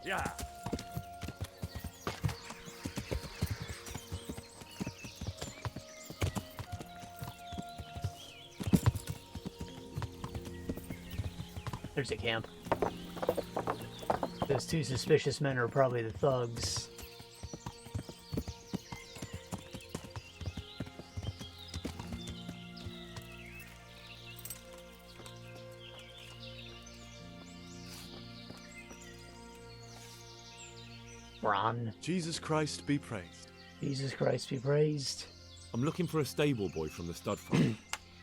Yeah. There's a camp. Those two suspicious men are probably the thugs. Ron. Jesus Christ be praised. Jesus Christ be praised. I'm looking for a stable boy from the stud farm.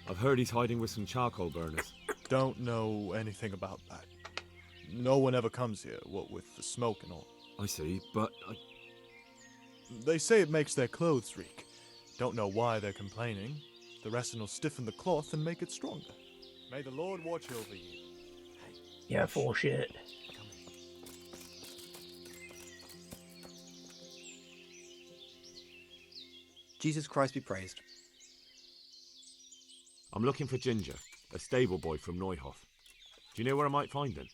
I've heard he's hiding with some charcoal burners. Don't know anything about that. No one ever comes here, what with the smoke and all. I see, but They say it makes their clothes reek. Don't know why they're complaining. The rest will stiffen the cloth and make it stronger. May the Lord watch over you. Yeah, full shit. Jesus Christ be praised. I'm looking for Ginger, a stable boy from Neuhof. Do you know where I might find him?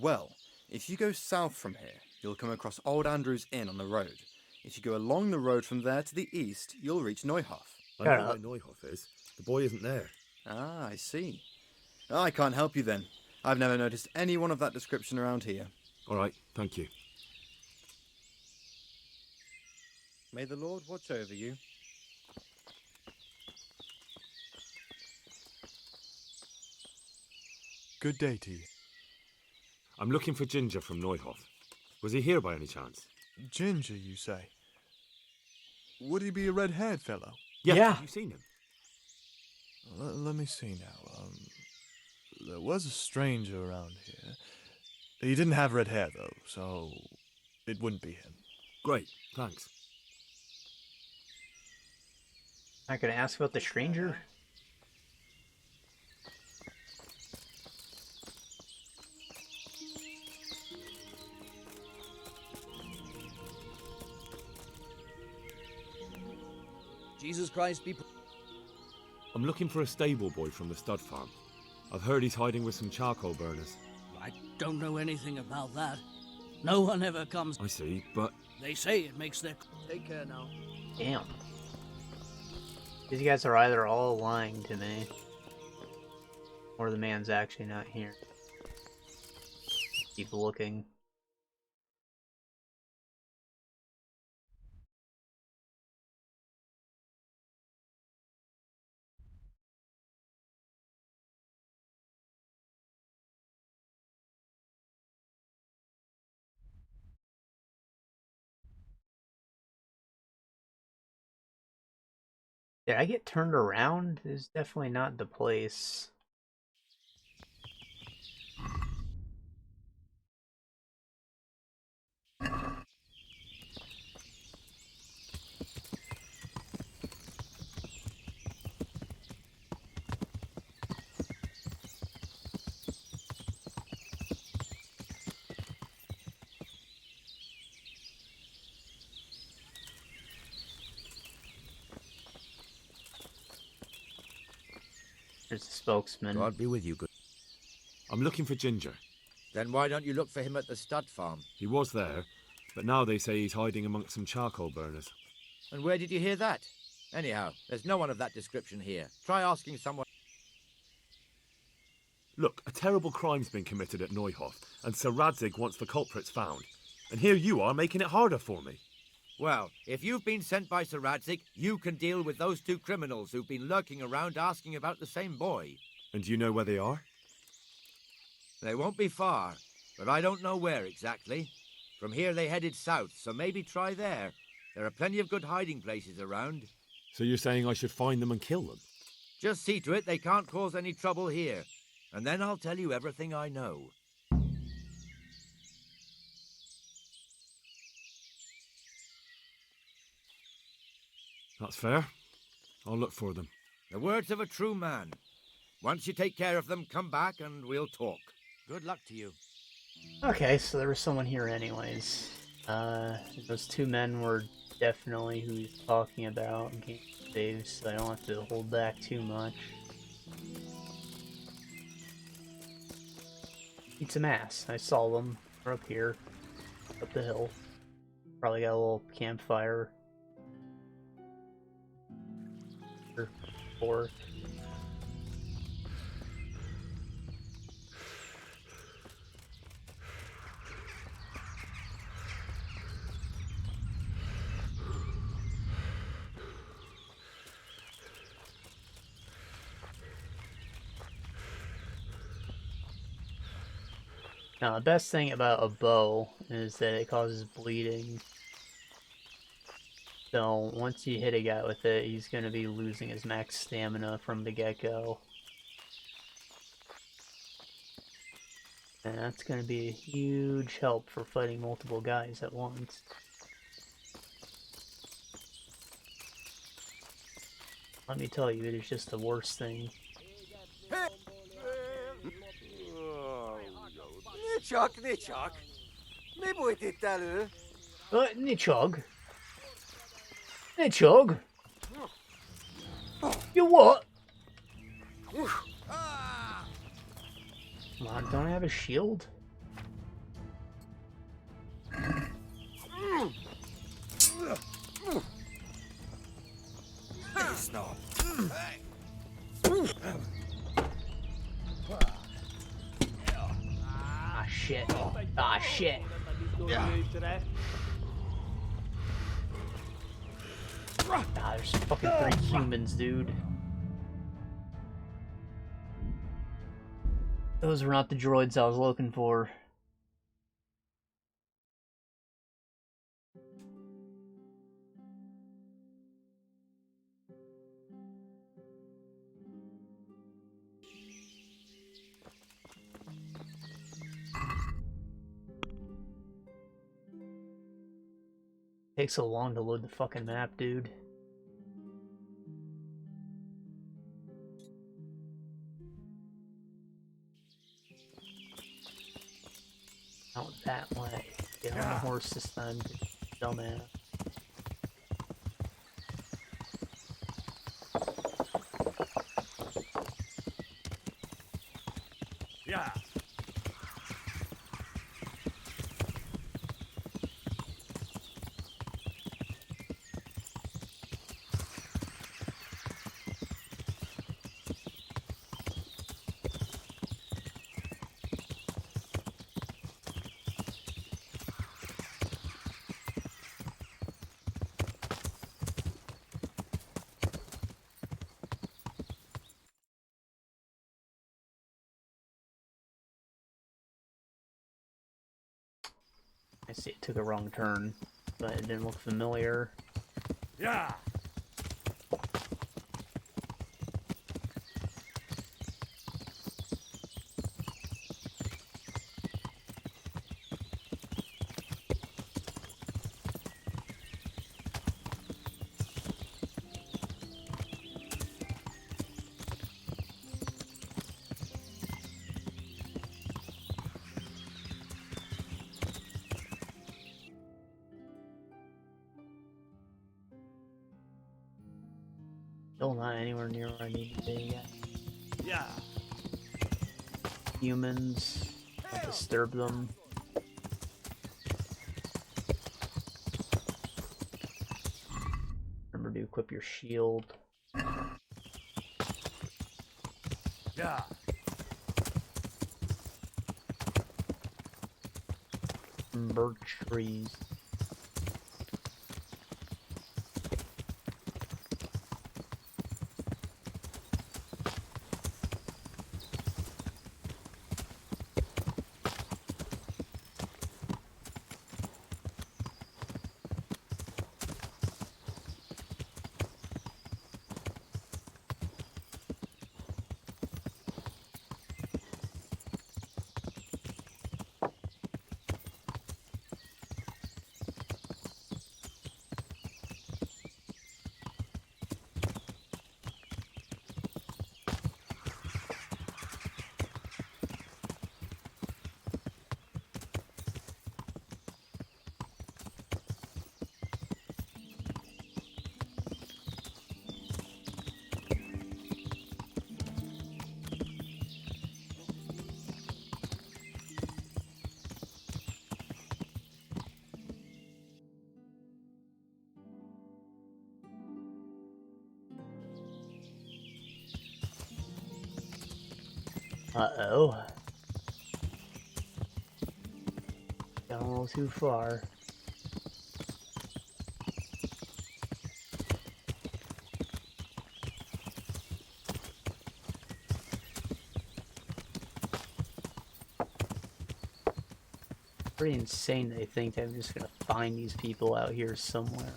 Well, if you go south from here, you'll come across Old Andrew's Inn on the road. If you go along the road from there to the east, you'll reach Neuhof. I know where Neuhof is. The boy isn't there. Ah, I see. I can't help you then. I've never noticed anyone of that description around here. All right, thank you. May the Lord watch over you. Good day to you. I'm looking for Ginger from Neuhof. Was he here by any chance? Ginger, you say? Would he be a red-haired fellow? Yeah. Have you seen him? Let me see now. There was a stranger around here. He didn't have red hair, though, so it wouldn't be him. Great, thanks. Not gonna ask about the stranger? Jesus Christ be... I'm looking for a stable boy from the stud farm. I've heard he's hiding with some charcoal burners. I don't know anything about that. No one ever comes... I see, but... They say it makes their... Take care now. Damn. These guys are either all lying to me, or the man's actually not here. Keep looking. Did I get turned around? This is definitely not the place. There's the spokesman. God be with you, good. I'm looking for Ginger, Then why don't you look for him at the stud farm? He was there, but now they say he's hiding amongst some charcoal burners. And where did you hear that? Anyhow, there's no one of that description here. Try asking someone. Look, a terrible crime's been committed at Neuhof, and Sir Radzig wants the culprits found. And here you are making it harder for me. Well, if you've been sent by Sir Radzig, you can deal with those two criminals who've been lurking around asking about the same boy. And do you know where they are? They won't be far, but I don't know where exactly. From here they headed south, so maybe try there. There are plenty of good hiding places around. So you're saying I should find them and kill them? Just see to it they can't cause any trouble here. And then I'll tell you everything I know. That's fair. I'll look for them. The words of a true man. Once you take care of them, come back and we'll talk. Good luck to you. Okay, so there was someone here anyways. Those two men were definitely who he's talking about in game saves, so I don't have to hold back too much. Eat some ass. I saw them. They're up here. Up the hill. Probably got a little campfire. Or now, the best thing about a bow is that it causes bleeding. So, once you hit a guy with it, he's going to be losing his max stamina from the get-go. And that's going to be a huge help for fighting multiple guys at once. Let me tell you, it is just the worst thing. Nichok. Me budete itt elő. Nichog? Nichog? You what? Come on, don't I have a shield? Stop. Ah, shit. Ah, shit. Ah, there's fucking 3 humans, dude. Those were not the droids I was looking for. Takes so long to load the fucking map, dude. Out that way. Get on the horse this time, dumbass. Yeah. I see it took a wrong turn, but it didn't look familiar. Yeah. Still not anywhere near where I need to be yet. Yeah. Humans. Don't disturb them. Remember to equip your shield. Yeah. Birch trees. Uh-oh. Gone a little too far. Pretty insane they think I'm just gonna find these people out here somewhere.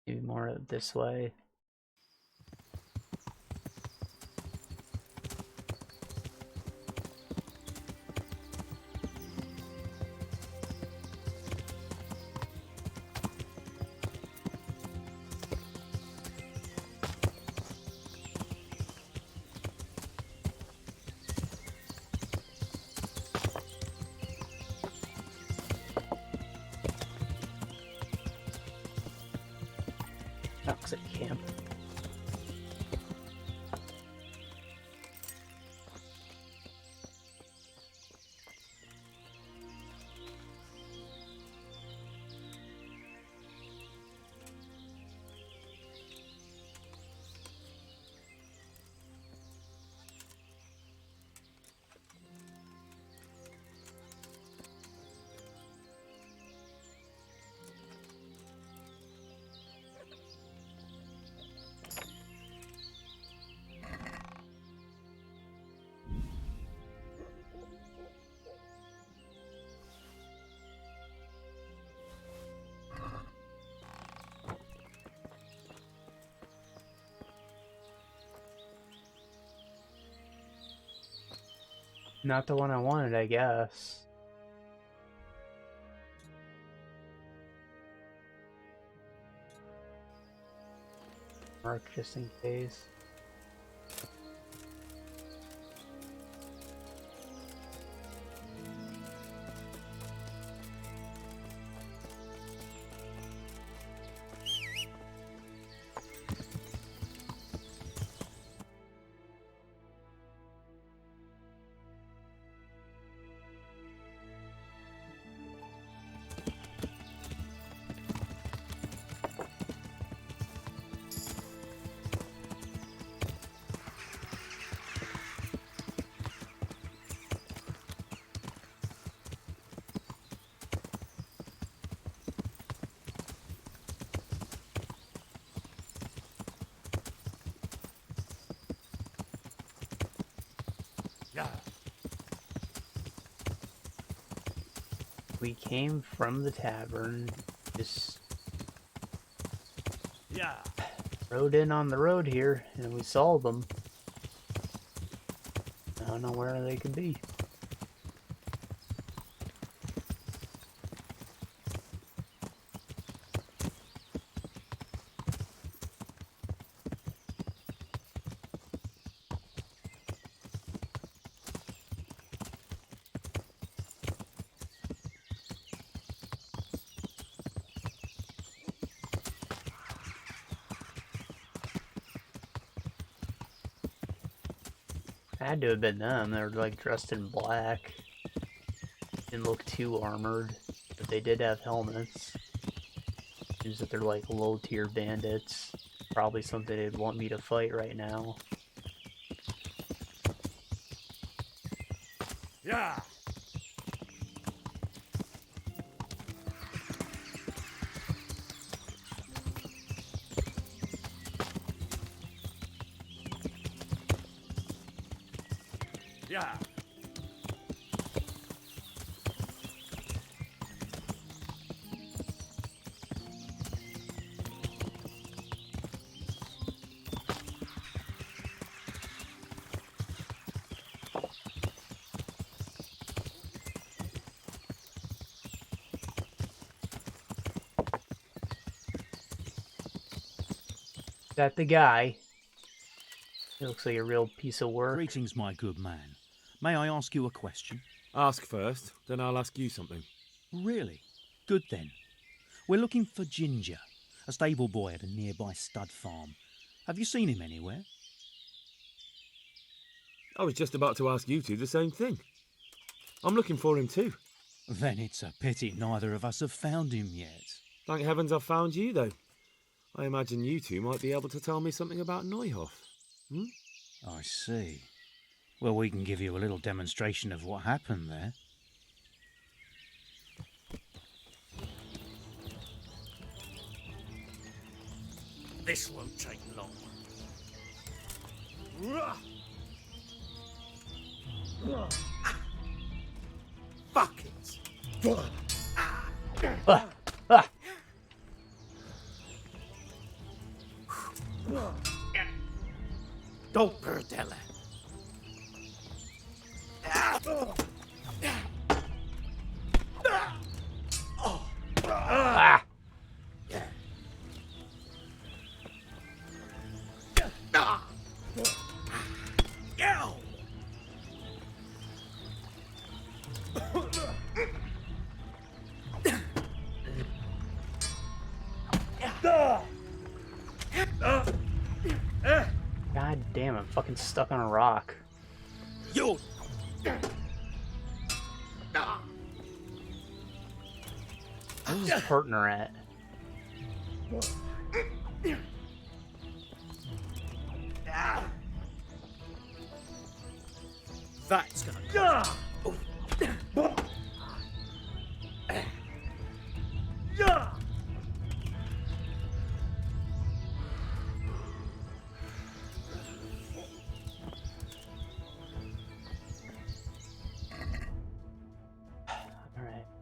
Maybe more this way. Toxic camp. Not the one I wanted, I guess. Mark just in case. Yeah. We came from the tavern, just rode in on the road here, and we saw them. I don't know where they could be. Had to have been them. They were like dressed in black. Didn't look too armored, but they did have helmets. Seems that they're like low tier bandits. Probably something they'd want me to fight right now. Yeah. Yeah. That the guy. He looks like a real piece of work. Greetings, my good man. May I ask you a question? Ask first, then I'll ask you something. Really? Good then. We're looking for Ginger, a stable boy at a nearby stud farm. Have you seen him anywhere? I was just about to ask you two the same thing. I'm looking for him too. Then it's a pity neither of us have found him yet. Thank heavens I've found you, though. I imagine you two might be able to tell me something about Neuhof. Hmm? I see. Well, we can give you a little demonstration of what happened there. This won't take long. Fuck it. Don't Burdella. God damn, I'm fucking stuck on a rock. You. Where's his partner at? That's gonna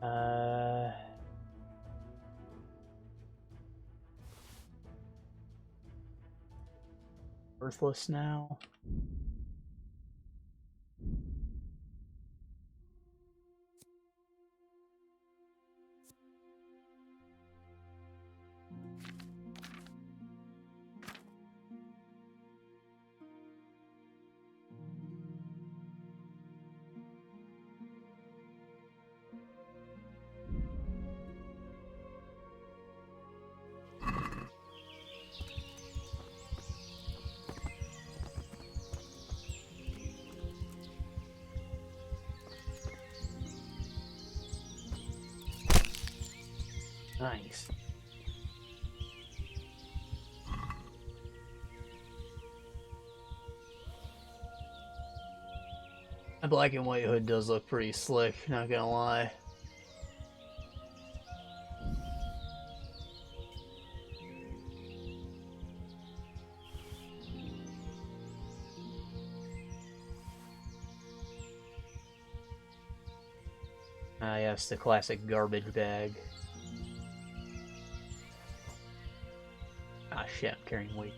Alright, worthless now. Nice. The black and white hood does look pretty slick, not gonna lie. Ah, yes, the classic garbage bag. Ah, shit, I'm carrying weight.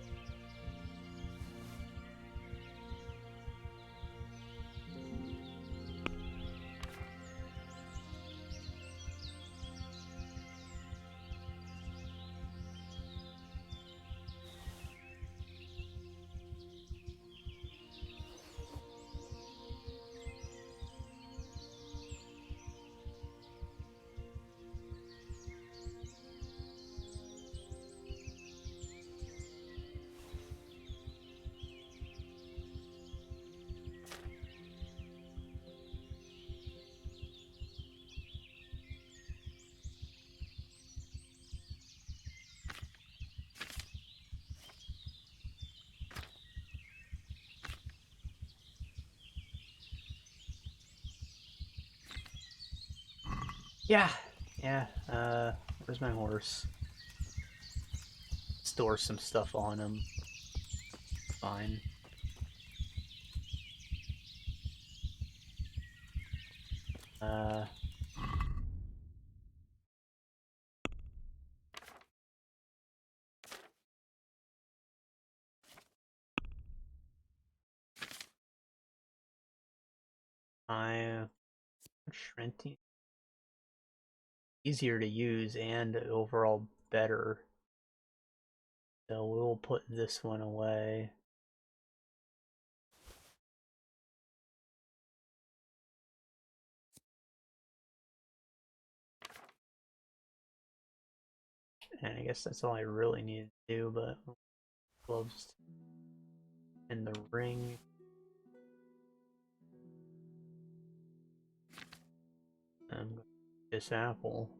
Yeah, where's my horse? Store some stuff on him. Fine. I'm shrinking. Easier to use and overall better. So we'll put this one away. And I guess that's all I really need to do, but gloves and the ring. And this apple.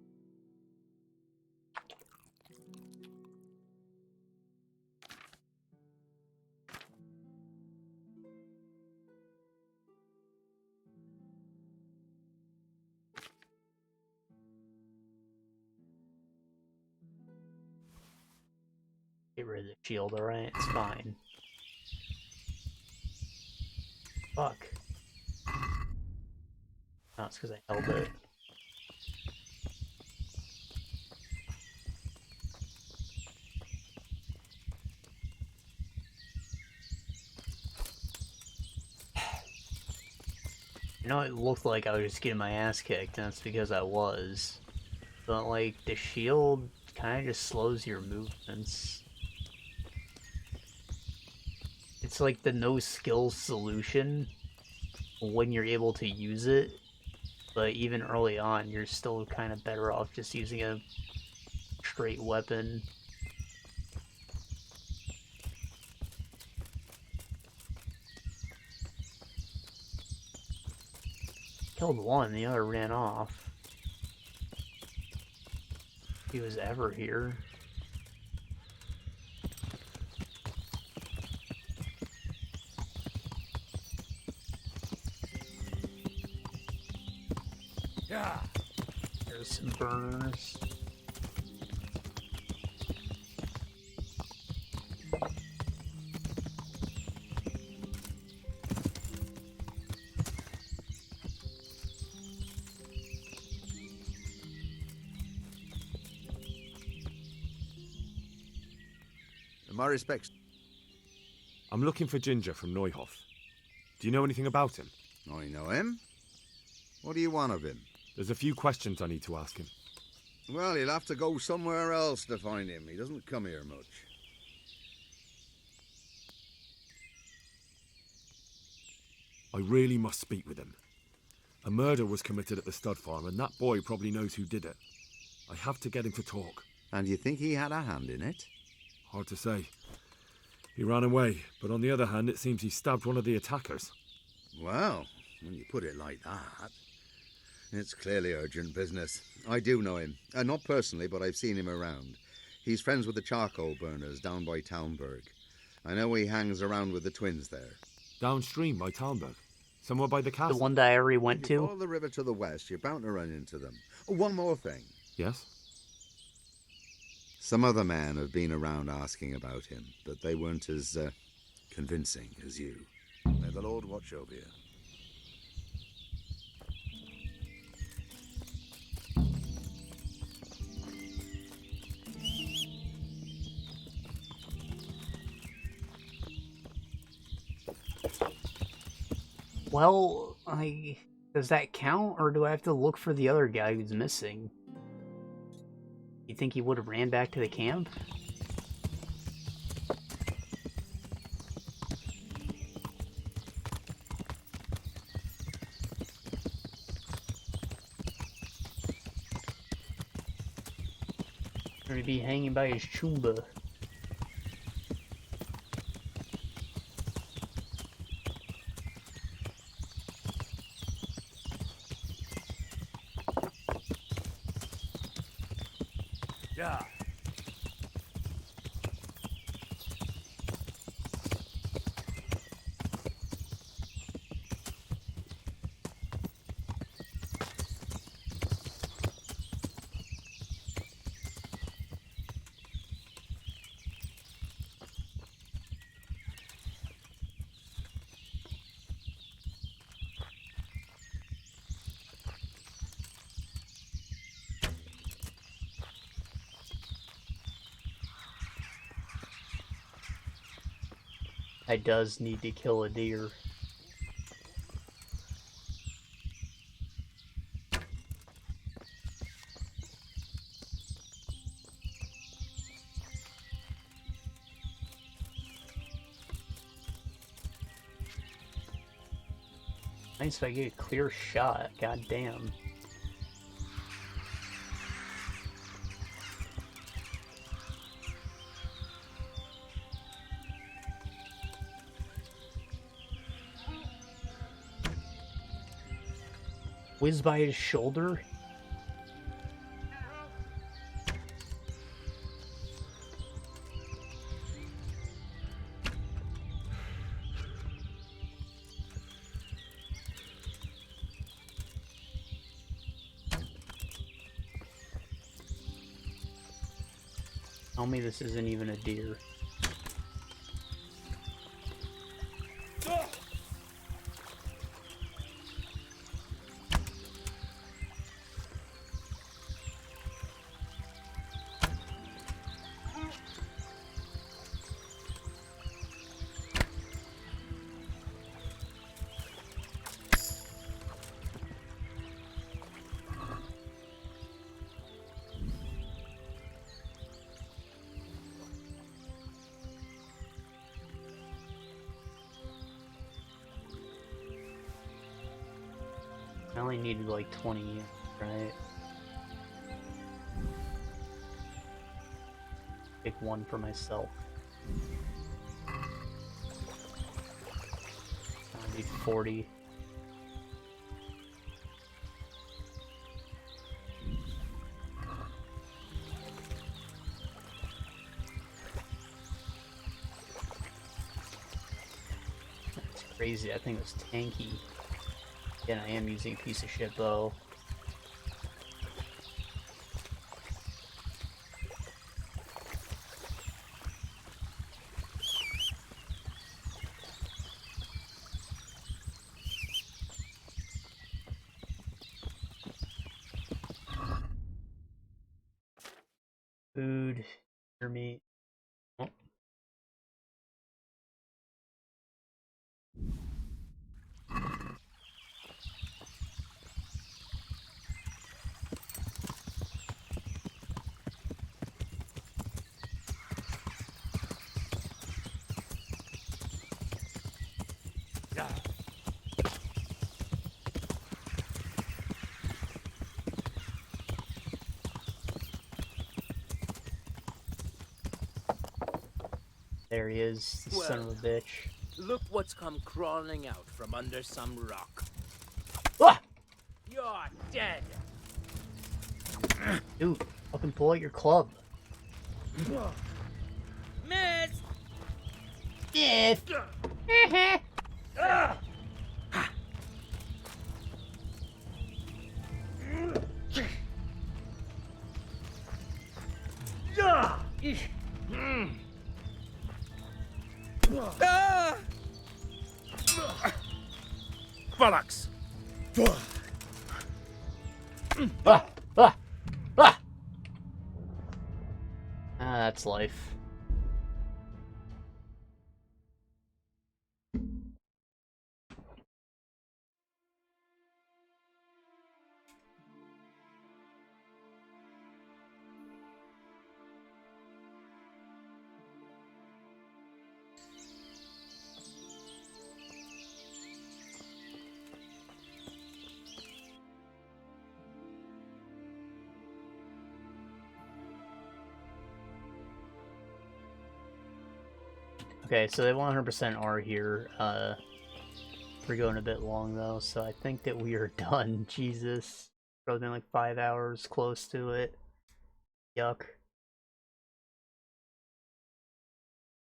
Get rid of the shield, alright? It's fine. Fuck. No, it's because I held it. You know, it looked like I was just getting my ass kicked, and that's because I was. But, like, the shield kind of just slows your movements. It's like the no skills solution when you're able to use it, but even early on, you're still kind of better off just using a straight weapon. Killed one, the other ran off. If he was ever here. Yeah. There's some burners. My respects. I'm looking for Ginger from Neuhof. Do you know anything about him? I know him. What do you want of him? There's a few questions I need to ask him. Well, you'll have to go somewhere else to find him. He doesn't come here much. I really must speak with him. A murder was committed at the stud farm, and that boy probably knows who did it. I have to get him to talk. And you think he had a hand in it? Hard to say. He ran away, but on the other hand, it seems he stabbed one of the attackers. Well, when you put it like that, it's clearly urgent business. I do know him. Not personally, but I've seen him around. He's friends with the charcoal burners down by Townburg. I know he hangs around with the twins there. Downstream by Townburg? Somewhere by the castle? The one that I already went If you to? follow the river to the west, you're bound to run into them. Oh, one more thing. Yes? Some other men have been around asking about him, but they weren't as convincing as you. May the Lord watch over you. Well, does that count, or do I have to look for the other guy who's missing? You think he would have ran back to the camp? Or he'd be hanging by his chumba. Yeah. I does need to kill a deer. Nice if I get a clear shot, god damn. Whiz by his shoulder? Tell me this isn't even a deer. I only needed like 20, right? Pick one for myself. I need 40. That's crazy, that thing was tanky. Yeah, I am using a piece of shit bow. Food, deer meat. Oh. Yeah. There he is, the son of a bitch. Look what's come crawling out from under some rock. Ah! You're dead. Dude, fucking pull out your club. Miss! Yes! Bollocks! Ah! Ah! Ah! Ah, that's life. Okay, so they 100% are here. We're going a bit long though, so I think that we are done. Jesus. Probably been like 5 hours close to it. Yuck.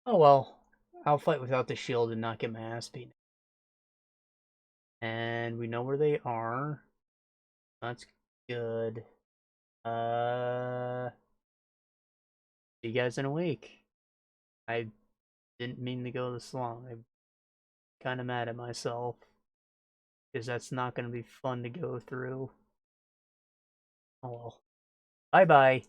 Oh well. I'll fight without the shield and not get my ass beaten. And we know where they are. That's good. See you guys in a week. I didn't mean to go this long. I'm kind of mad at myself. Because that's not going to be fun to go through. Oh well. Bye-bye.